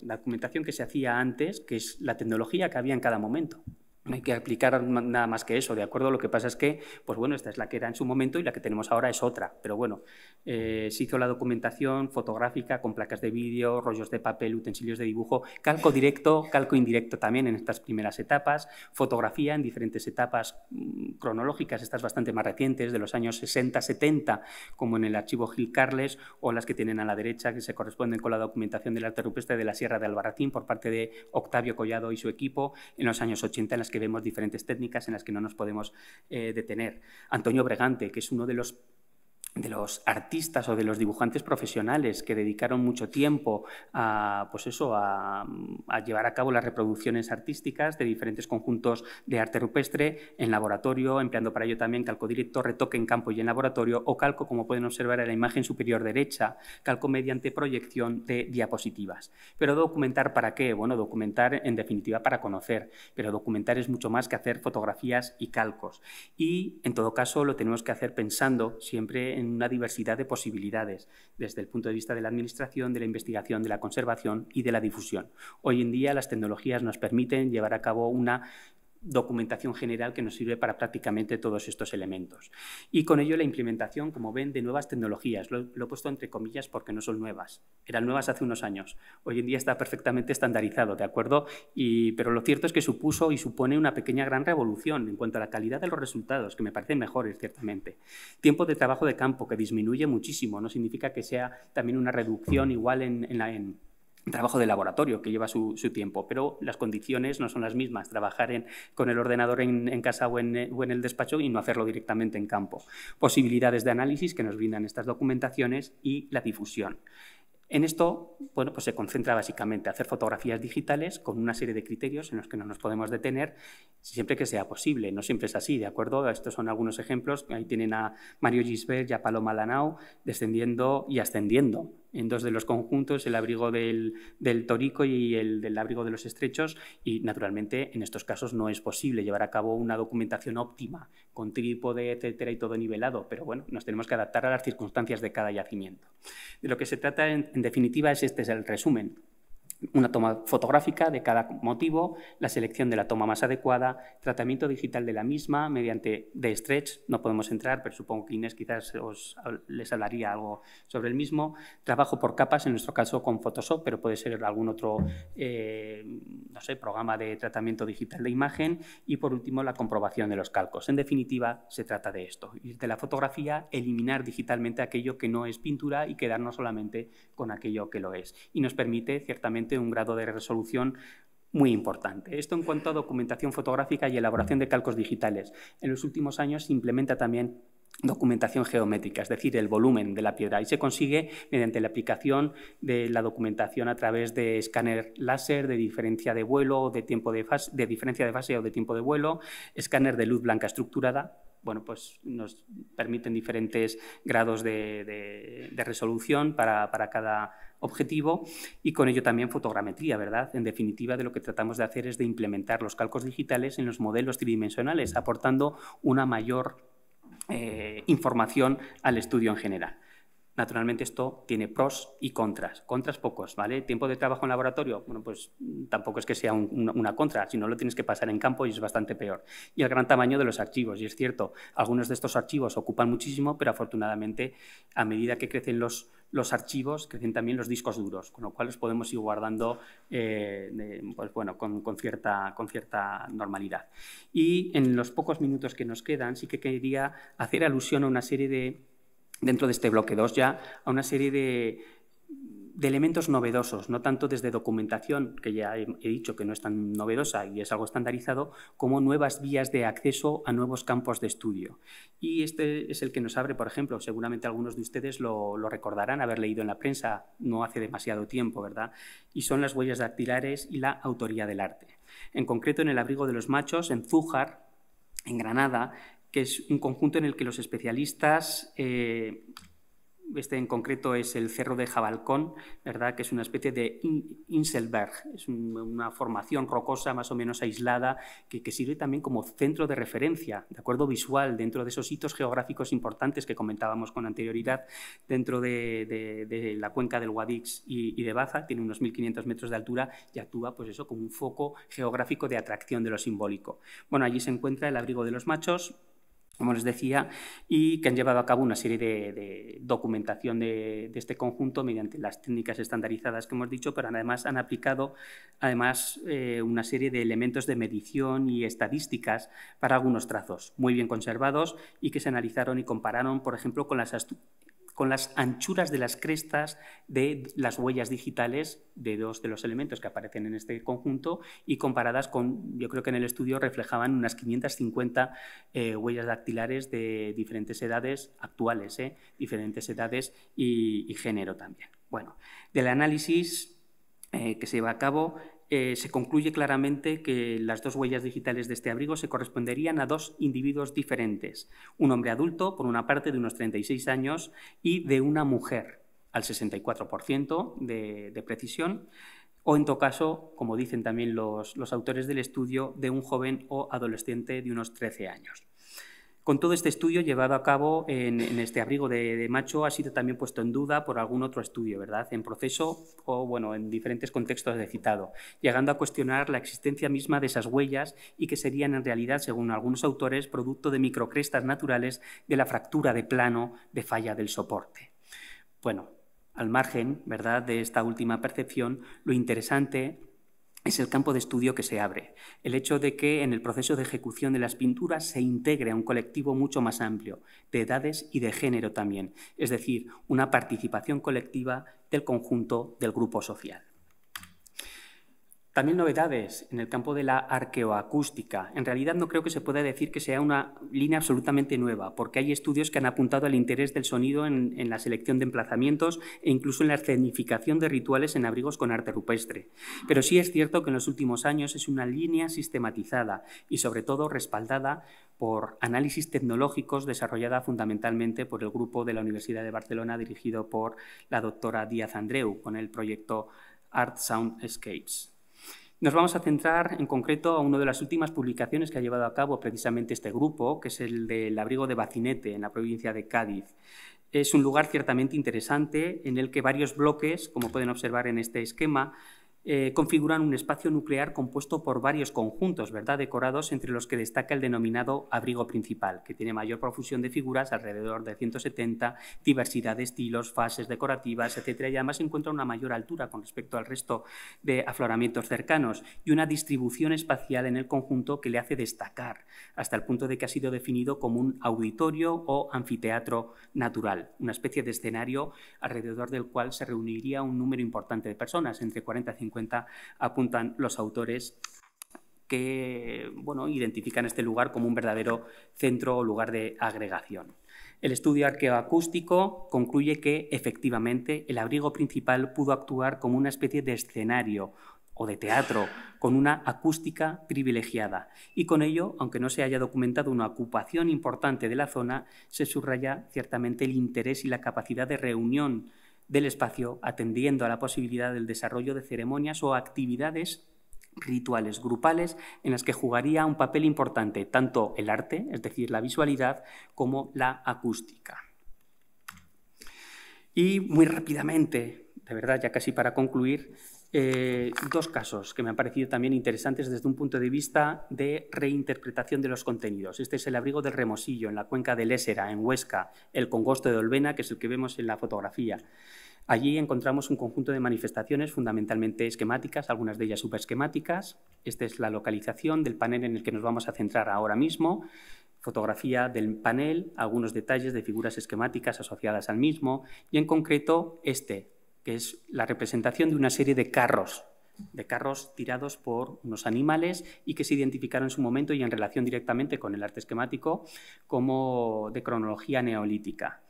que se hacía antes, que es la tecnología que había en cada momento. No hay que aplicar nada más que eso, ¿de acuerdo? Lo que pasa es que, pues bueno, esta es la que era en su momento y la que tenemos ahora es otra. Pero bueno, se hizo la documentación fotográfica con placas de vídeo, rollos de papel, utensilios de dibujo, calco directo, calco indirecto también en estas primeras etapas, fotografía en diferentes etapas cronológicas, estas bastante más recientes, de los años 60-70, como en el archivo Gil Carles, o las que tienen a la derecha, que se corresponden con la documentación del arte rupestre de la Sierra de Albarracín por parte de Octavio Collado y su equipo, en los años 80, en las que vemos diferentes técnicas en las que no nos podemos detener. Antonio Bregante, que es uno de los artistas o de los dibujantes profesionales que dedicaron mucho tiempo a, pues eso, a llevar a cabo las reproducciones artísticas de diferentes conjuntos de arte rupestre en laboratorio, empleando para ello también calco directo, retoque en campo y en laboratorio, o calco, como pueden observar en la imagen superior derecha, calco mediante proyección de diapositivas. Pero documentar, ¿para qué? Bueno, documentar en definitiva para conocer, pero documentar es mucho más que hacer fotografías y calcos. Y en todo caso lo tenemos que hacer pensando siempre en una diversidad de posibilidades desde el punto de vista de la administración, de la investigación, de la conservación y de la difusión. Hoy en día las tecnologías nos permiten llevar a cabo una documentación general que nos sirve para prácticamente todos estos elementos. Y con ello la implementación, como ven, de nuevas tecnologías. Lo he puesto entre comillas porque no son nuevas. Eran nuevas hace unos años. Hoy en día está perfectamente estandarizado, ¿de acuerdo? Pero lo cierto es que supuso y supone una pequeña gran revolución en cuanto a la calidad de los resultados, que me parecen mejores, ciertamente. Tiempo de trabajo de campo, que disminuye muchísimo. No significa que sea también una reducción igual en trabajo de laboratorio, que lleva su tiempo, pero las condiciones no son las mismas. Trabajar con el ordenador en casa o en el despacho y no hacerlo directamente en campo. Posibilidades de análisis que nos brindan estas documentaciones y la difusión. En esto, bueno, pues se concentra básicamente hacer fotografías digitales con una serie de criterios en los que no nos podemos detener siempre que sea posible. No siempre es así, ¿de acuerdo? Estos son algunos ejemplos. Ahí tienen a Mario Gisbert y a Paloma Lanao descendiendo y ascendiendo en dos de los conjuntos, el abrigo del Torico y el del abrigo de los Estrechos, y naturalmente en estos casos no es posible llevar a cabo una documentación óptima con trípode, etcétera, y todo nivelado, pero bueno, nos tenemos que adaptar a las circunstancias de cada yacimiento. De lo que se trata en definitiva este es el resumen. Una toma fotográfica de cada motivo, la selección de la toma más adecuada, tratamiento digital de la misma mediante de stretch, no podemos entrar, pero supongo que Inés quizás les hablaría algo sobre el mismo, trabajo por capas, en nuestro caso con Photoshop, pero puede ser algún otro no sé, programa de tratamiento digital de imagen, y por último la comprobación de los calcos. En definitiva, se trata de esto, ir de la fotografía, eliminar digitalmente aquello que no es pintura y quedarnos solamente con aquello que lo es, y nos permite ciertamente un grado de resolución muy importante. Esto en cuanto a documentación fotográfica y elaboración de calcos digitales. En los últimos años se implementa también documentación geométrica, es decir, el volumen de la piedra. Y se consigue mediante la aplicación de la documentación a través de escáner láser, de diferencia de vuelo, de diferencia de fase o de tiempo de vuelo, escáner de luz blanca estructurada. Bueno, pues nos permiten diferentes grados de resolución para cada objetivo y con ello también fotogrametría, ¿verdad? En definitiva, de lo que tratamos de hacer es de implementar los cálculos digitales en los modelos tridimensionales, aportando una mayor información al estudio en general. Naturalmente esto tiene pros y contras. Contras pocos, ¿vale? Tiempo de trabajo en laboratorio, bueno, pues tampoco es que sea una contra, sino lo tienes que pasar en campo y es bastante peor. Y el gran tamaño de los archivos, y es cierto, algunos de estos archivos ocupan muchísimo, pero afortunadamente a medida que crecen los archivos, crecen también los discos duros, con lo cual los podemos ir guardando pues bueno, con cierta normalidad. Y en los pocos minutos que nos quedan sí que quería hacer alusión a una serie dentro de este bloque 2 ya, a una serie de elementos novedosos, no tanto desde documentación, que ya he dicho que no es tan novedosa y es algo estandarizado, como nuevas vías de acceso a nuevos campos de estudio. Y este es el que nos abre, por ejemplo, seguramente algunos de ustedes lo recordarán, haber leído en la prensa no hace demasiado tiempo, ¿verdad? Y son las huellas dactilares y la autoría del arte. En concreto, en el Abrigo de los Machos, en Zújar, en Granada, que es un conjunto en el que los especialistas, este en concreto es el Cerro de Jabalcón, ¿verdad?, que es una especie de Inselberg, es una formación rocosa más o menos aislada que sirve también como centro de referencia, de acuerdo visual, dentro de esos hitos geográficos importantes que comentábamos con anterioridad, dentro de la cuenca del Guadix y de Baza, tiene unos 1.500 metros de altura y actúa pues eso como un foco geográfico de atracción de lo simbólico. Bueno, allí se encuentra el Abrigo de los Machos, como les decía, y que han llevado a cabo una serie de documentación de este conjunto mediante las técnicas estandarizadas que hemos dicho, pero además han aplicado una serie de elementos de medición y estadísticas para algunos trazos muy bien conservados y que se analizaron y compararon, por ejemplo, con las anchuras de las crestas de las huellas digitales de dos de los elementos que aparecen en este conjunto y comparadas con, yo creo que en el estudio reflejaban unas 550 huellas dactilares de diferentes edades actuales, diferentes edades y género también. Bueno, del análisis que se lleva a cabo, se concluye claramente que las dos huellas digitales de este abrigo se corresponderían a dos individuos diferentes, un hombre adulto, por una parte, de unos 36 años, y de una mujer, al 64% de precisión, o en todo caso, como dicen también los autores del estudio, de un joven o adolescente de unos 13 años. Con todo este estudio llevado a cabo en este abrigo de Macho ha sido también puesto en duda por algún otro estudio, ¿verdad?, en proceso o bueno, en diferentes contextos de citado, llegando a cuestionar la existencia misma de esas huellas y que serían en realidad, según algunos autores, producto de microcrestas naturales de la fractura de plano de falla del soporte. Bueno, al margen, ¿verdad?, de esta última percepción, lo interesante es el campo de estudio que se abre, el hecho de que en el proceso de ejecución de las pinturas se integre a un colectivo mucho más amplio, de edades y de género también, es decir, una participación colectiva del conjunto del grupo social. También novedades en el campo de la arqueoacústica. En realidad no creo que se pueda decir que sea una línea absolutamente nueva, porque hay estudios que han apuntado al interés del sonido en la selección de emplazamientos e incluso en la escenificación de rituales en abrigos con arte rupestre. Pero sí es cierto que en los últimos años es una línea sistematizada y sobre todo respaldada por análisis tecnológicos desarrollada fundamentalmente por el grupo de la Universidad de Barcelona dirigido por la doctora Díaz Andreu con el proyecto Art Soundscapes. Nos vamos a centrar en concreto a una de las últimas publicaciones que ha llevado a cabo precisamente este grupo, que es el del abrigo de Bacinete, en la provincia de Cádiz. Es un lugar ciertamente interesante en el que varios bloques, como pueden observar en este esquema, configuran un espacio nuclear compuesto por varios conjuntos, ¿verdad?, decorados, entre los que destaca el denominado abrigo principal, que tiene mayor profusión de figuras, alrededor de 170, diversidad de estilos, fases decorativas, etcétera, y además encuentra una mayor altura con respecto al resto de afloramientos cercanos y una distribución espacial en el conjunto que le hace destacar, hasta el punto de que ha sido definido como un auditorio o anfiteatro natural, una especie de escenario alrededor del cual se reuniría un número importante de personas, entre 40 y 50 apuntan los autores que bueno, identifican este lugar como un verdadero centro o lugar de agregación. El estudio arqueoacústico concluye que, efectivamente, el abrigo principal pudo actuar como una especie de escenario o de teatro, con una acústica privilegiada. Y con ello, aunque no se haya documentado una ocupación importante de la zona, se subraya ciertamente el interés y la capacidad de reunión del espacio, atendiendo a la posibilidad del desarrollo de ceremonias o actividades rituales grupales en las que jugaría un papel importante tanto el arte, es decir, la visualidad, como la acústica. Y muy rápidamente, de verdad, ya casi para concluir, dos casos que me han parecido también interesantes desde un punto de vista de reinterpretación de los contenidos. Este es el abrigo del Remosillo, en la cuenca del Ésera, en Huesca, el Congosto de Olvena, que es el que vemos en la fotografía. Allí encontramos un conjunto de manifestaciones fundamentalmente esquemáticas, algunas de ellas subesquemáticas. Esta es la localización del panel en el que nos vamos a centrar ahora mismo. Fotografía del panel, algunos detalles de figuras esquemáticas asociadas al mismo y, en concreto, que es la representación de una serie de carros tirados por unos animales y que se identificaron en su momento y en relación directamente con el arte esquemático como de cronología neolítica.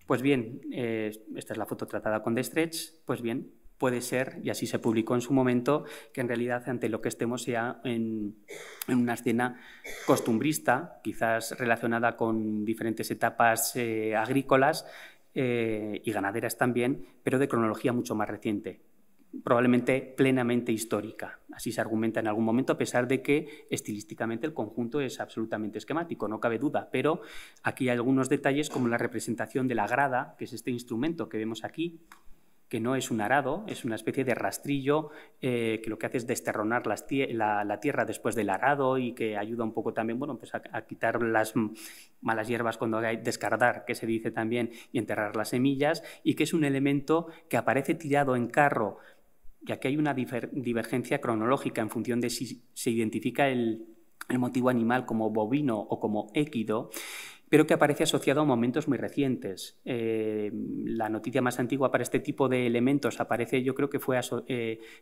Pues bien, esta es la foto tratada con Destretch, pues bien, puede ser, y así se publicó en su momento, que en realidad ante lo que estemos sea en una escena costumbrista, quizás relacionada con diferentes etapas agrícolas y ganaderas también, pero de cronología mucho más reciente, probablemente plenamente histórica. Así se argumenta en algún momento, a pesar de que estilísticamente el conjunto es absolutamente esquemático, no cabe duda, pero aquí hay algunos detalles como la representación de la grada, que es este instrumento que vemos aquí, que no es un arado, es una especie de rastrillo que lo que hace es desterronar la tierra después del arado y que ayuda un poco también pues a quitar las malas hierbas cuando hay descardar, que se dice también, y enterrar las semillas, y que es un elemento que aparece tirado en carro, ya que hay una divergencia cronológica en función de si se identifica el motivo animal como bovino o como équido, pero que aparece asociado a momentos muy recientes. La noticia más antigua para este tipo de elementos aparece, yo creo que fue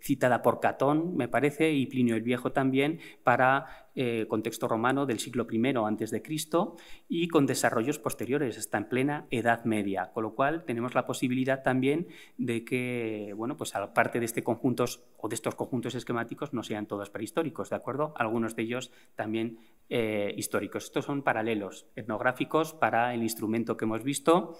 citada por Catón, me parece, y Plinio el Viejo también, para contexto romano del siglo I a.C. y con desarrollos posteriores, hasta en plena Edad Media, con lo cual tenemos la posibilidad también de que, bueno, pues aparte de estos conjuntos esquemáticos no sean todos prehistóricos, ¿de acuerdo? Algunos de ellos también históricos. Estos son paralelos etnográficos para el instrumento que hemos visto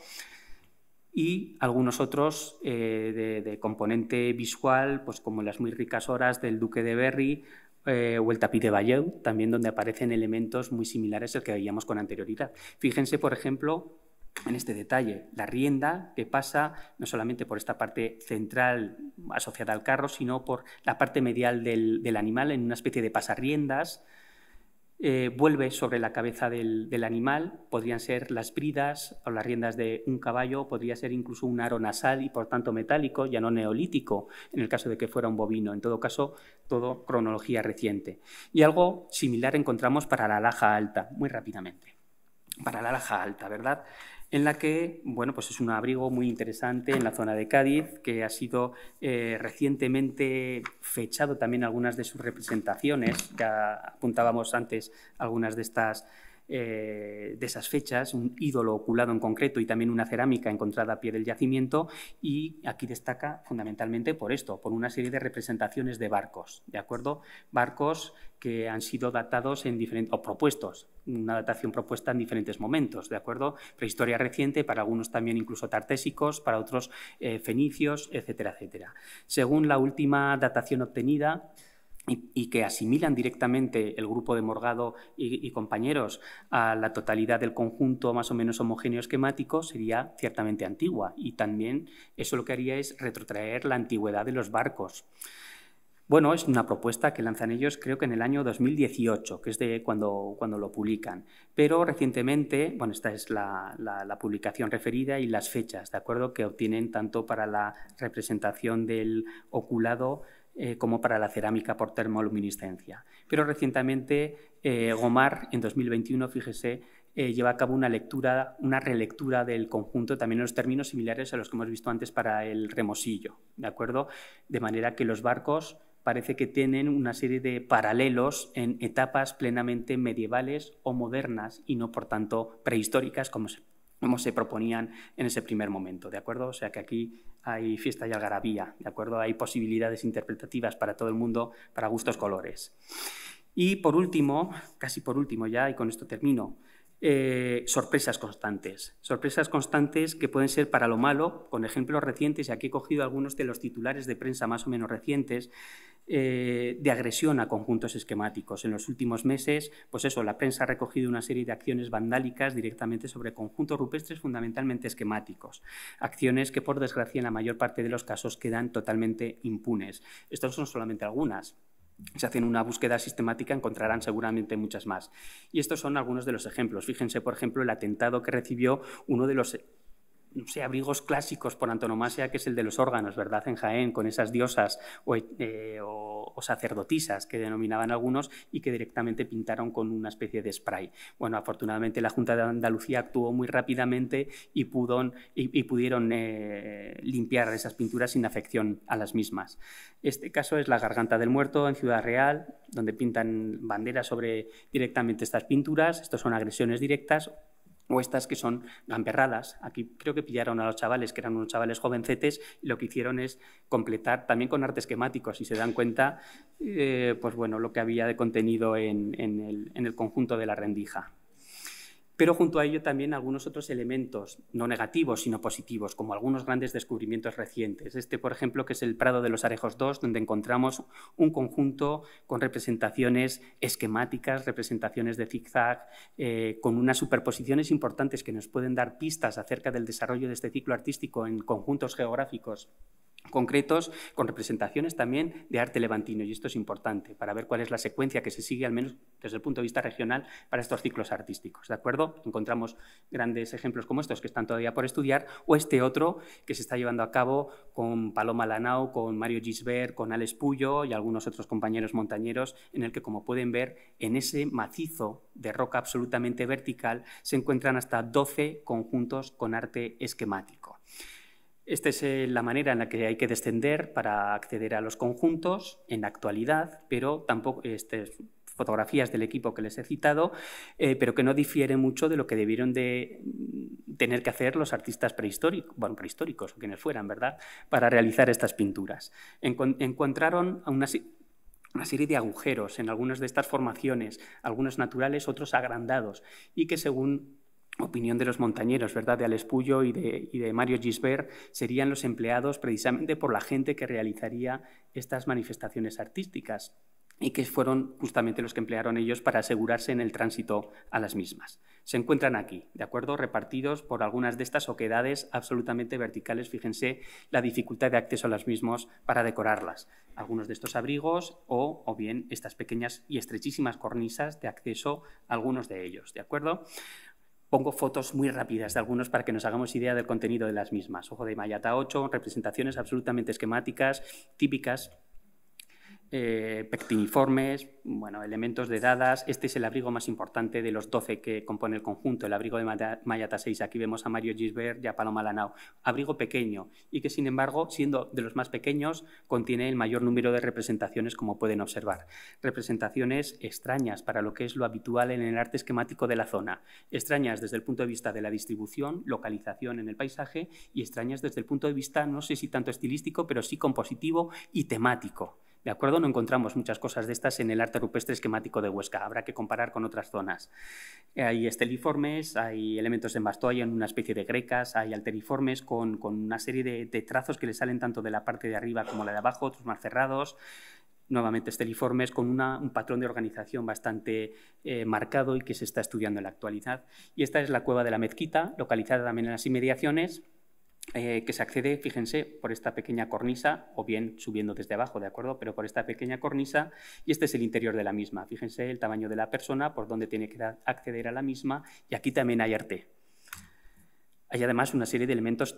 y algunos otros de componente visual, pues como las muy ricas horas del Duque de Berry o el tapiz de Bayeux, también donde aparecen elementos muy similares al que veíamos con anterioridad. Fíjense, por ejemplo, en este detalle, la rienda que pasa no solamente por esta parte central asociada al carro, sino por la parte medial del animal en una especie de pasarriendas. Vuelve sobre la cabeza del animal, podrían ser las bridas o las riendas de un caballo, podría ser incluso un aro nasal y por tanto metálico, ya no neolítico, en el caso de que fuera un bovino. En todo caso, todo cronología reciente. Y algo similar encontramos para la Laja Alta, muy rápidamente. Para la Laja Alta, ¿verdad? En la que, bueno, pues es un abrigo muy interesante en la zona de Cádiz, que ha sido recientemente fechado también algunas de sus representaciones. Ya apuntábamos antes algunas de esas fechas, un ídolo oculado en concreto y también una cerámica encontrada a pie del yacimiento, y aquí destaca fundamentalmente por esto, por una serie de representaciones de barcos, ¿de acuerdo? Barcos que han sido datados o propuestos, una datación propuesta en diferentes momentos, ¿de acuerdo? Prehistoria reciente, para algunos también incluso tartésicos, para otros fenicios, etcétera, etcétera. Según la última datación obtenida, y que asimilan directamente el grupo de Morgado y compañeros a la totalidad del conjunto más o menos homogéneo esquemático, sería ciertamente antigua, y también eso lo que haría es retrotraer la antigüedad de los barcos. Bueno, es una propuesta que lanzan ellos creo que en el año 2018, que es de cuando lo publican. Pero recientemente, bueno, esta es la publicación referida y las fechas, ¿de acuerdo?, que obtienen tanto para la representación del oculado como para la cerámica por termoluminiscencia. Pero recientemente Gomar, en 2021, fíjese, lleva a cabo una relectura del conjunto, también en los términos similares a los que hemos visto antes para el Remosillo, ¿de acuerdo? De manera que los barcos parece que tienen una serie de paralelos en etapas plenamente medievales o modernas y no, por tanto, prehistóricas, como como se proponían en ese primer momento, ¿de acuerdo? O sea que aquí hay fiesta y algarabía, ¿de acuerdo? Hay posibilidades interpretativas para todo el mundo, para gustos colores. Y por último, casi por último ya, y con esto termino, sorpresas constantes que pueden ser para lo malo, con ejemplos recientes, y aquí he cogido algunos de los titulares de prensa más o menos recientes, de agresión a conjuntos esquemáticos. En los últimos meses, pues eso, la prensa ha recogido una serie de acciones vandálicas directamente sobre conjuntos rupestres fundamentalmente esquemáticos, acciones que por desgracia en la mayor parte de los casos quedan totalmente impunes. Estos son solamente algunas. Si hacen una búsqueda sistemática encontrarán seguramente muchas más. Y estos son algunos de los ejemplos. Fíjense, por ejemplo, el atentado que recibió uno de los abrigos clásicos por antonomasia, que es el de los órganos, ¿verdad?, en Jaén, con esas diosas o sacerdotisas que denominaban algunos y que directamente pintaron con una especie de spray. Bueno, afortunadamente la Junta de Andalucía actuó muy rápidamente y pudieron limpiar esas pinturas sin afección a las mismas. Este caso es la Garganta del Muerto en Ciudad Real, donde pintan banderas sobre directamente estas pinturas. Estos son agresiones directas, o estas que son gamberradas. Aquí creo que pillaron a los chavales, que eran unos chavales jovencetes, y lo que hicieron es completar también con arte esquemático, si se dan cuenta, pues bueno, lo que había de contenido en el conjunto de la rendija. Pero junto a ello también algunos otros elementos, no negativos, sino positivos, como algunos grandes descubrimientos recientes. Este, por ejemplo, que es el Prado de los Arejos II, donde encontramos un conjunto con representaciones esquemáticas, representaciones de zigzag, con unas superposiciones importantes que nos pueden dar pistas acerca del desarrollo de este ciclo artístico en conjuntos geográficos concretos, con representaciones también de arte levantino, y esto es importante para ver cuál es la secuencia que se sigue, al menos desde el punto de vista regional, para estos ciclos artísticos, ¿de acuerdo? Encontramos grandes ejemplos como estos que están todavía por estudiar, o este otro que se está llevando a cabo con Paloma Lanao, con Mario Gisbert, con Alex Puyo y algunos otros compañeros montañeros, en el que, como pueden ver, en ese macizo de roca absolutamente vertical se encuentran hasta 12 conjuntos con arte esquemático. Esta es la manera en la que hay que descender para acceder a los conjuntos en la actualidad, pero tampoco fotografías del equipo que les he citado, pero que no difiere mucho de lo que debieron de tener que hacer los artistas prehistóricos o quienes fueran, ¿verdad?, para realizar estas pinturas. Encontraron una serie de agujeros en algunas de estas formaciones, algunos naturales, otros agrandados, y que según opinión de los montañeros, ¿verdad?, de Alex Puyo y de Mario Gisbert, serían los empleados precisamente por la gente que realizaría estas manifestaciones artísticas y que fueron justamente los que emplearon ellos para asegurarse en el tránsito a las mismas. Se encuentran aquí, ¿de acuerdo?, repartidos por algunas de estas oquedades absolutamente verticales. Fíjense la dificultad de acceso a las mismas para decorarlas. Algunos de estos abrigos o bien estas pequeñas y estrechísimas cornisas de acceso a algunos de ellos, ¿de acuerdo? Pongo fotos muy rápidas de algunos para que nos hagamos idea del contenido de las mismas. Ojo de Mayata 8, representaciones absolutamente esquemáticas, típicas, pectiniformes, bueno, elementos de dadas. Este es el abrigo más importante de los 12 que compone el conjunto, el abrigo de Mayata 6. Aquí vemos a Mario Gisbert y a Paloma Lanao. Abrigo pequeño y que, sin embargo, siendo de los más pequeños, contiene el mayor número de representaciones, como pueden observar. Representaciones extrañas para lo que es lo habitual en el arte esquemático de la zona. Extrañas desde el punto de vista de la distribución, localización en el paisaje, y extrañas desde el punto de vista, no sé si tanto estilístico, pero sí compositivo y temático. ¿De acuerdo? No encontramos muchas cosas de estas en el arte rupestre esquemático de Huesca. Habrá que comparar con otras zonas. Hay esteliformes, hay elementos de embasto, hay una especie de grecas, hay alteriformes con una serie de trazos que le salen tanto de la parte de arriba como la de abajo, otros más cerrados. Nuevamente esteliformes con un patrón de organización bastante marcado y que se está estudiando en la actualidad. Y esta es la cueva de la Mezquita, localizada también en las inmediaciones, que se accede, fíjense, por esta pequeña cornisa, o bien subiendo desde abajo, ¿de acuerdo?, pero por esta pequeña cornisa, y este es el interior de la misma. Fíjense el tamaño de la persona, por donde tiene que acceder a la misma, y aquí también hay arte. Hay además una serie de elementos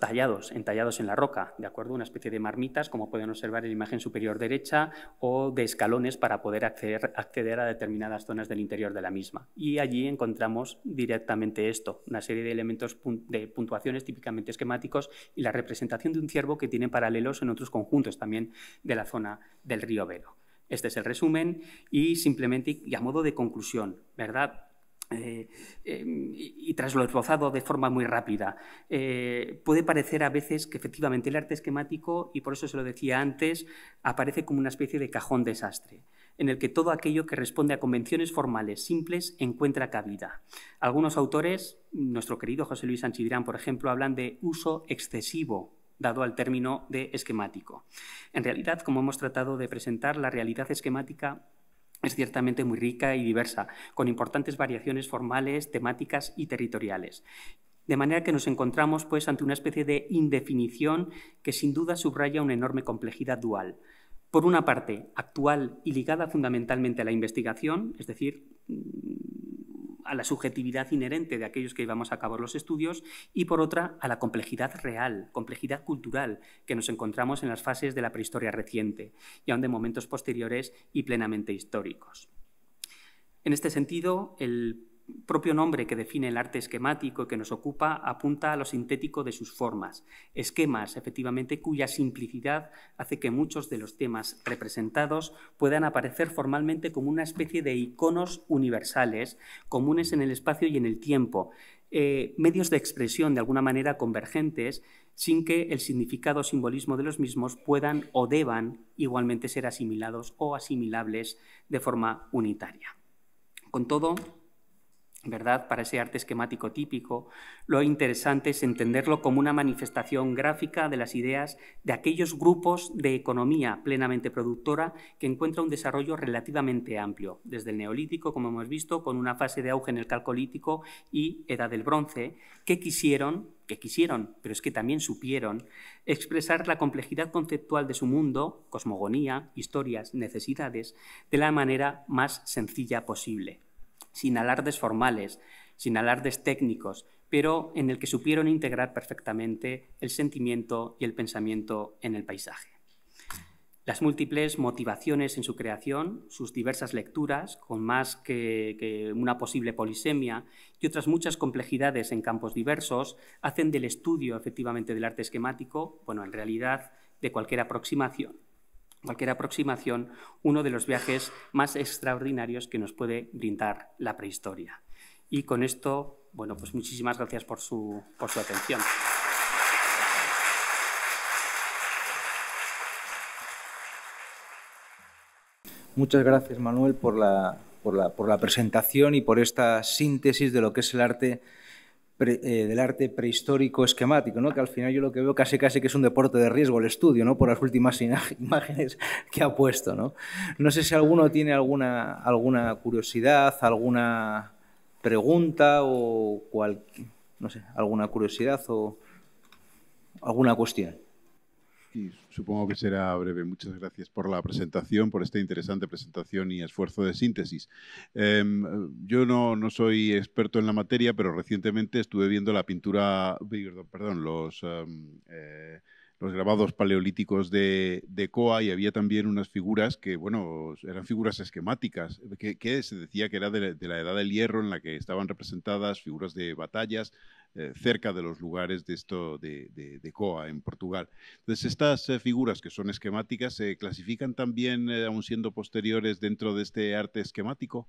entallados en la roca, ¿de acuerdo?, una especie de marmitas, como pueden observar en la imagen superior derecha, o de escalones para poder acceder a determinadas zonas del interior de la misma. Y allí encontramos directamente esto, una serie de elementos de puntuaciones típicamente esquemáticos y la representación de un ciervo que tiene paralelos en otros conjuntos también de la zona del río Vero. Este es el resumen y simplemente, y a modo de conclusión, ¿verdad?, y tras lo esbozado de forma muy rápida, puede parecer a veces que efectivamente el arte esquemático, y por eso se lo decía antes, aparece como una especie de cajón desastre, en el que todo aquello que responde a convenciones formales simples encuentra cabida. Algunos autores, nuestro querido José Luis Sanchidrián, por ejemplo, hablan de uso excesivo dado al término de esquemático. En realidad, como hemos tratado de presentar, la realidad esquemática es ciertamente muy rica y diversa, con importantes variaciones formales, temáticas y territoriales. De manera que nos encontramos pues, ante una especie de indefinición que sin duda subraya una enorme complejidad dual. Por una parte, actual y ligada fundamentalmente a la investigación, es decir, a la subjetividad inherente de aquellos que llevamos a cabo los estudios, y por otra, a la complejidad real, complejidad cultural, que nos encontramos en las fases de la prehistoria reciente y aún de momentos posteriores y plenamente históricos. En este sentido, el propio nombre que define el arte esquemático y que nos ocupa apunta a lo sintético de sus formas, esquemas, efectivamente, cuya simplicidad hace que muchos de los temas representados puedan aparecer formalmente como una especie de iconos universales, comunes en el espacio y en el tiempo, medios de expresión de alguna manera convergentes, sin que el significado o simbolismo de los mismos puedan o deban igualmente ser asimilados o asimilables de forma unitaria. Con todo, ¿verdad? Para ese arte esquemático típico, lo interesante es entenderlo como una manifestación gráfica de las ideas de aquellos grupos de economía plenamente productora que encuentra un desarrollo relativamente amplio, desde el Neolítico, como hemos visto, con una fase de auge en el Calcolítico y Edad del Bronce, que quisieron, pero es que también supieron, expresar la complejidad conceptual de su mundo, cosmogonía, historias, necesidades, de la manera más sencilla posible, sin alardes formales, sin alardes técnicos, pero en el que supieron integrar perfectamente el sentimiento y el pensamiento en el paisaje. Las múltiples motivaciones en su creación, sus diversas lecturas, con más que una posible polisemia, y otras muchas complejidades en campos diversos, hacen del estudio efectivamente del arte esquemático, bueno, en realidad de cualquier aproximación, uno de los viajes más extraordinarios que nos puede brindar la prehistoria. Y con esto, bueno, pues muchísimas gracias por su atención. Muchas gracias, Manuel, por la presentación y por esta síntesis de lo que es el arte del arte prehistórico esquemático, ¿no? Que al final yo lo que veo casi que es un deporte de riesgo el estudio, ¿no? Por las últimas imágenes que ha puesto, ¿no? No sé si alguno tiene alguna curiosidad, alguna pregunta o no sé, alguna curiosidad o alguna cuestión. Y supongo que será breve. Muchas gracias por la presentación, por esta interesante presentación y esfuerzo de síntesis. Yo no soy experto en la materia, pero recientemente estuve viendo la pintura, perdón, los grabados paleolíticos de Coa, y había también unas figuras que, bueno, eran figuras esquemáticas, que se decía que era de la Edad del Hierro, en la que estaban representadas figuras de batallas cerca de los lugares de Coa, en Portugal. Entonces, estas figuras que son esquemáticas, ¿se clasifican también, aun siendo posteriores, dentro de este arte esquemático?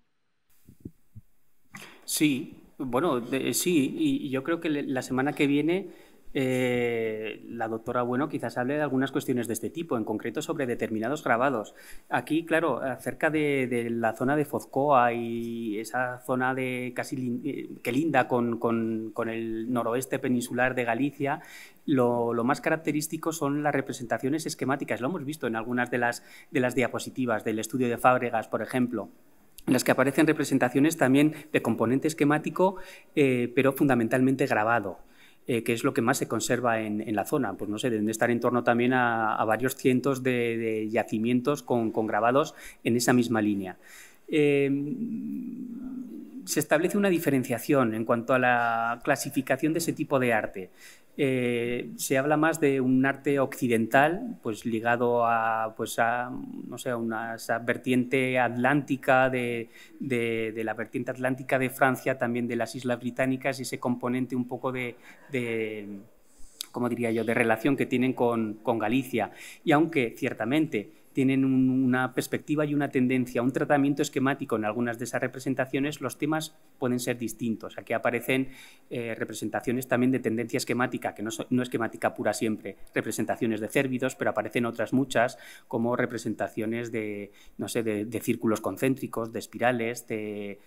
Sí, bueno, sí, y yo creo que la semana que viene la doctora Bueno quizás hable de algunas cuestiones de este tipo, en concreto sobre determinados grabados. Aquí, claro, acerca de la zona de Fozcoa y esa zona de que linda con el noroeste peninsular de Galicia, lo más característico son las representaciones esquemáticas. Lo hemos visto en algunas de las diapositivas del estudio de Fábregas, por ejemplo, en las que aparecen representaciones también de componente esquemático, pero fundamentalmente grabado. Que es lo que más se conserva en la zona. Pues no sé, deben de estar en torno también a varios cientos de yacimientos con grabados en esa misma línea. Se establece una diferenciación en cuanto a la clasificación de ese tipo de arte. Se habla más de un arte occidental, pues ligado no sé, esa vertiente atlántica de la vertiente atlántica de Francia, también de las Islas Británicas, y ese componente un poco ¿cómo diría yo?, de relación que tienen con Galicia. Y aunque ciertamente tienen una perspectiva y una tendencia, un tratamiento esquemático en algunas de esas representaciones, los temas pueden ser distintos. Aquí aparecen representaciones también de tendencia esquemática, que no esquemática pura siempre, representaciones de cérvidos, pero aparecen otras muchas, como representaciones de, no sé, de círculos concéntricos, de espirales, de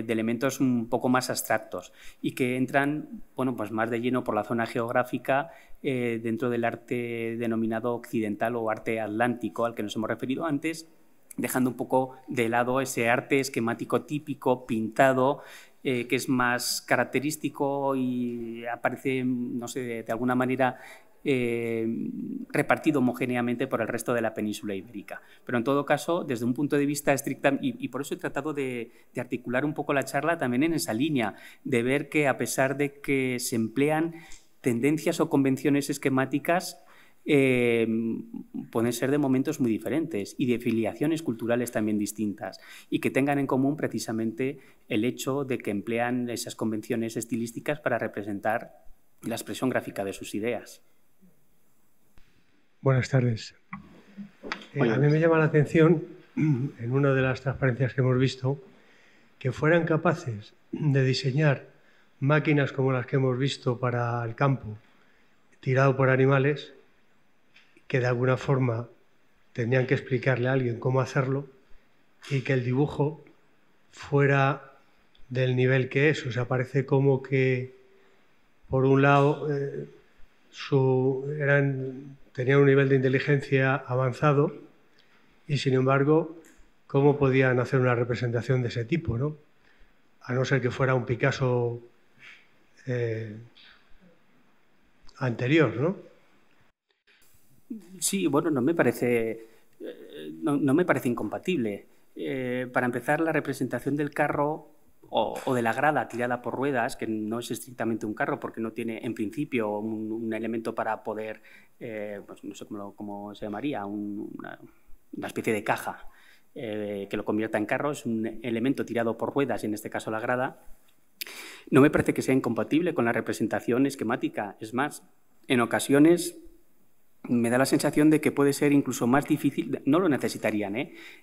elementos un poco más abstractos y que entran, bueno, pues más de lleno por la zona geográfica dentro del arte denominado occidental o arte atlántico al que nos hemos referido antes, dejando un poco de lado ese arte esquemático típico, pintado, que es más característico y aparece, no sé, de alguna manera repartido homogéneamente por el resto de la península ibérica. Pero en todo caso, desde un punto de vista estricto, y por eso he tratado de articular un poco la charla también en esa línea, de ver que a pesar de que se emplean tendencias o convenciones esquemáticas, pueden ser de momentos muy diferentes y de filiaciones culturales también distintas y que tengan en común precisamente el hecho de que emplean esas convenciones estilísticas para representar la expresión gráfica de sus ideas. Buenas tardes. A mí me llama la atención, en una de las transparencias que hemos visto, que fueran capaces de diseñar máquinas como las que hemos visto para el campo, tirado por animales, que de alguna forma tenían que explicarle a alguien cómo hacerlo y que el dibujo fuera del nivel que es. O sea, parece como que, por un lado, tenían un nivel de inteligencia avanzado y, sin embargo, ¿cómo podían hacer una representación de ese tipo, ¿no? A no ser que fuera un Picasso anterior, ¿no? Sí, bueno, no me parece incompatible. Para empezar, la representación del carro o de la grada tirada por ruedas, que no es estrictamente un carro porque no tiene en principio un elemento para poder, pues no sé cómo se llamaría, una especie de caja que lo convierta en carro, es un elemento tirado por ruedas y en este caso la grada. No me parece que sea incompatible con la representación esquemática. Es más, en ocasiones me da la sensación de que puede ser incluso más difícil, no lo necesitarían,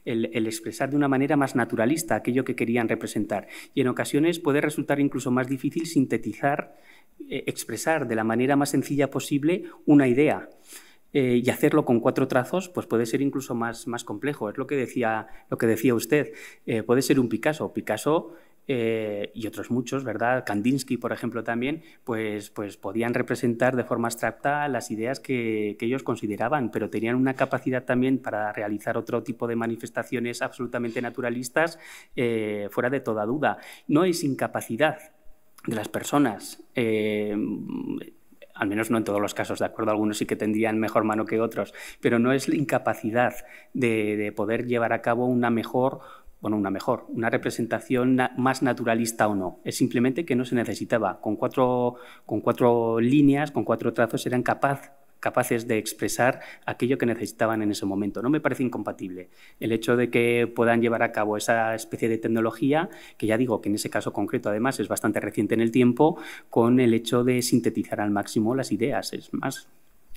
el expresar de una manera más naturalista aquello que querían representar. Y en ocasiones puede resultar incluso más difícil sintetizar, expresar de la manera más sencilla posible una idea. Y hacerlo con 4 trazos pues puede ser incluso más complejo. Es lo que decía usted. Puede ser un Picasso. Y otros muchos, ¿verdad? Kandinsky, por ejemplo, también, pues podían representar de forma abstracta las ideas que ellos consideraban, pero tenían una capacidad también para realizar otro tipo de manifestaciones absolutamente naturalistas fuera de toda duda. No es incapacidad de las personas, al menos no en todos los casos, de acuerdo, algunos sí que tendrían mejor mano que otros, pero no es la incapacidad de poder llevar a cabo una representación más naturalista o no. Es simplemente que no se necesitaba. Con cuatro líneas, con 4 trazos, eran capaces de expresar aquello que necesitaban en ese momento. No me parece incompatible el hecho de que puedan llevar a cabo esa especie de tecnología, que ya digo que en ese caso concreto además es bastante reciente en el tiempo, con el hecho de sintetizar al máximo las ideas. Es más,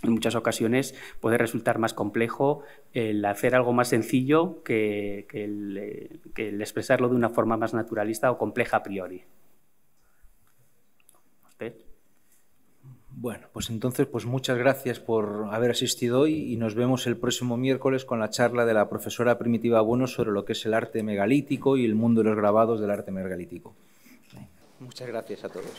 en muchas ocasiones puede resultar más complejo el hacer algo más sencillo que el expresarlo de una forma más naturalista o compleja a priori. ¿Usted? Bueno, pues entonces muchas gracias por haber asistido hoy y nos vemos el próximo miércoles con la charla de la profesora Primitiva Bueno sobre lo que es el arte megalítico y el mundo de los grabados del arte megalítico. Muchas gracias a todos.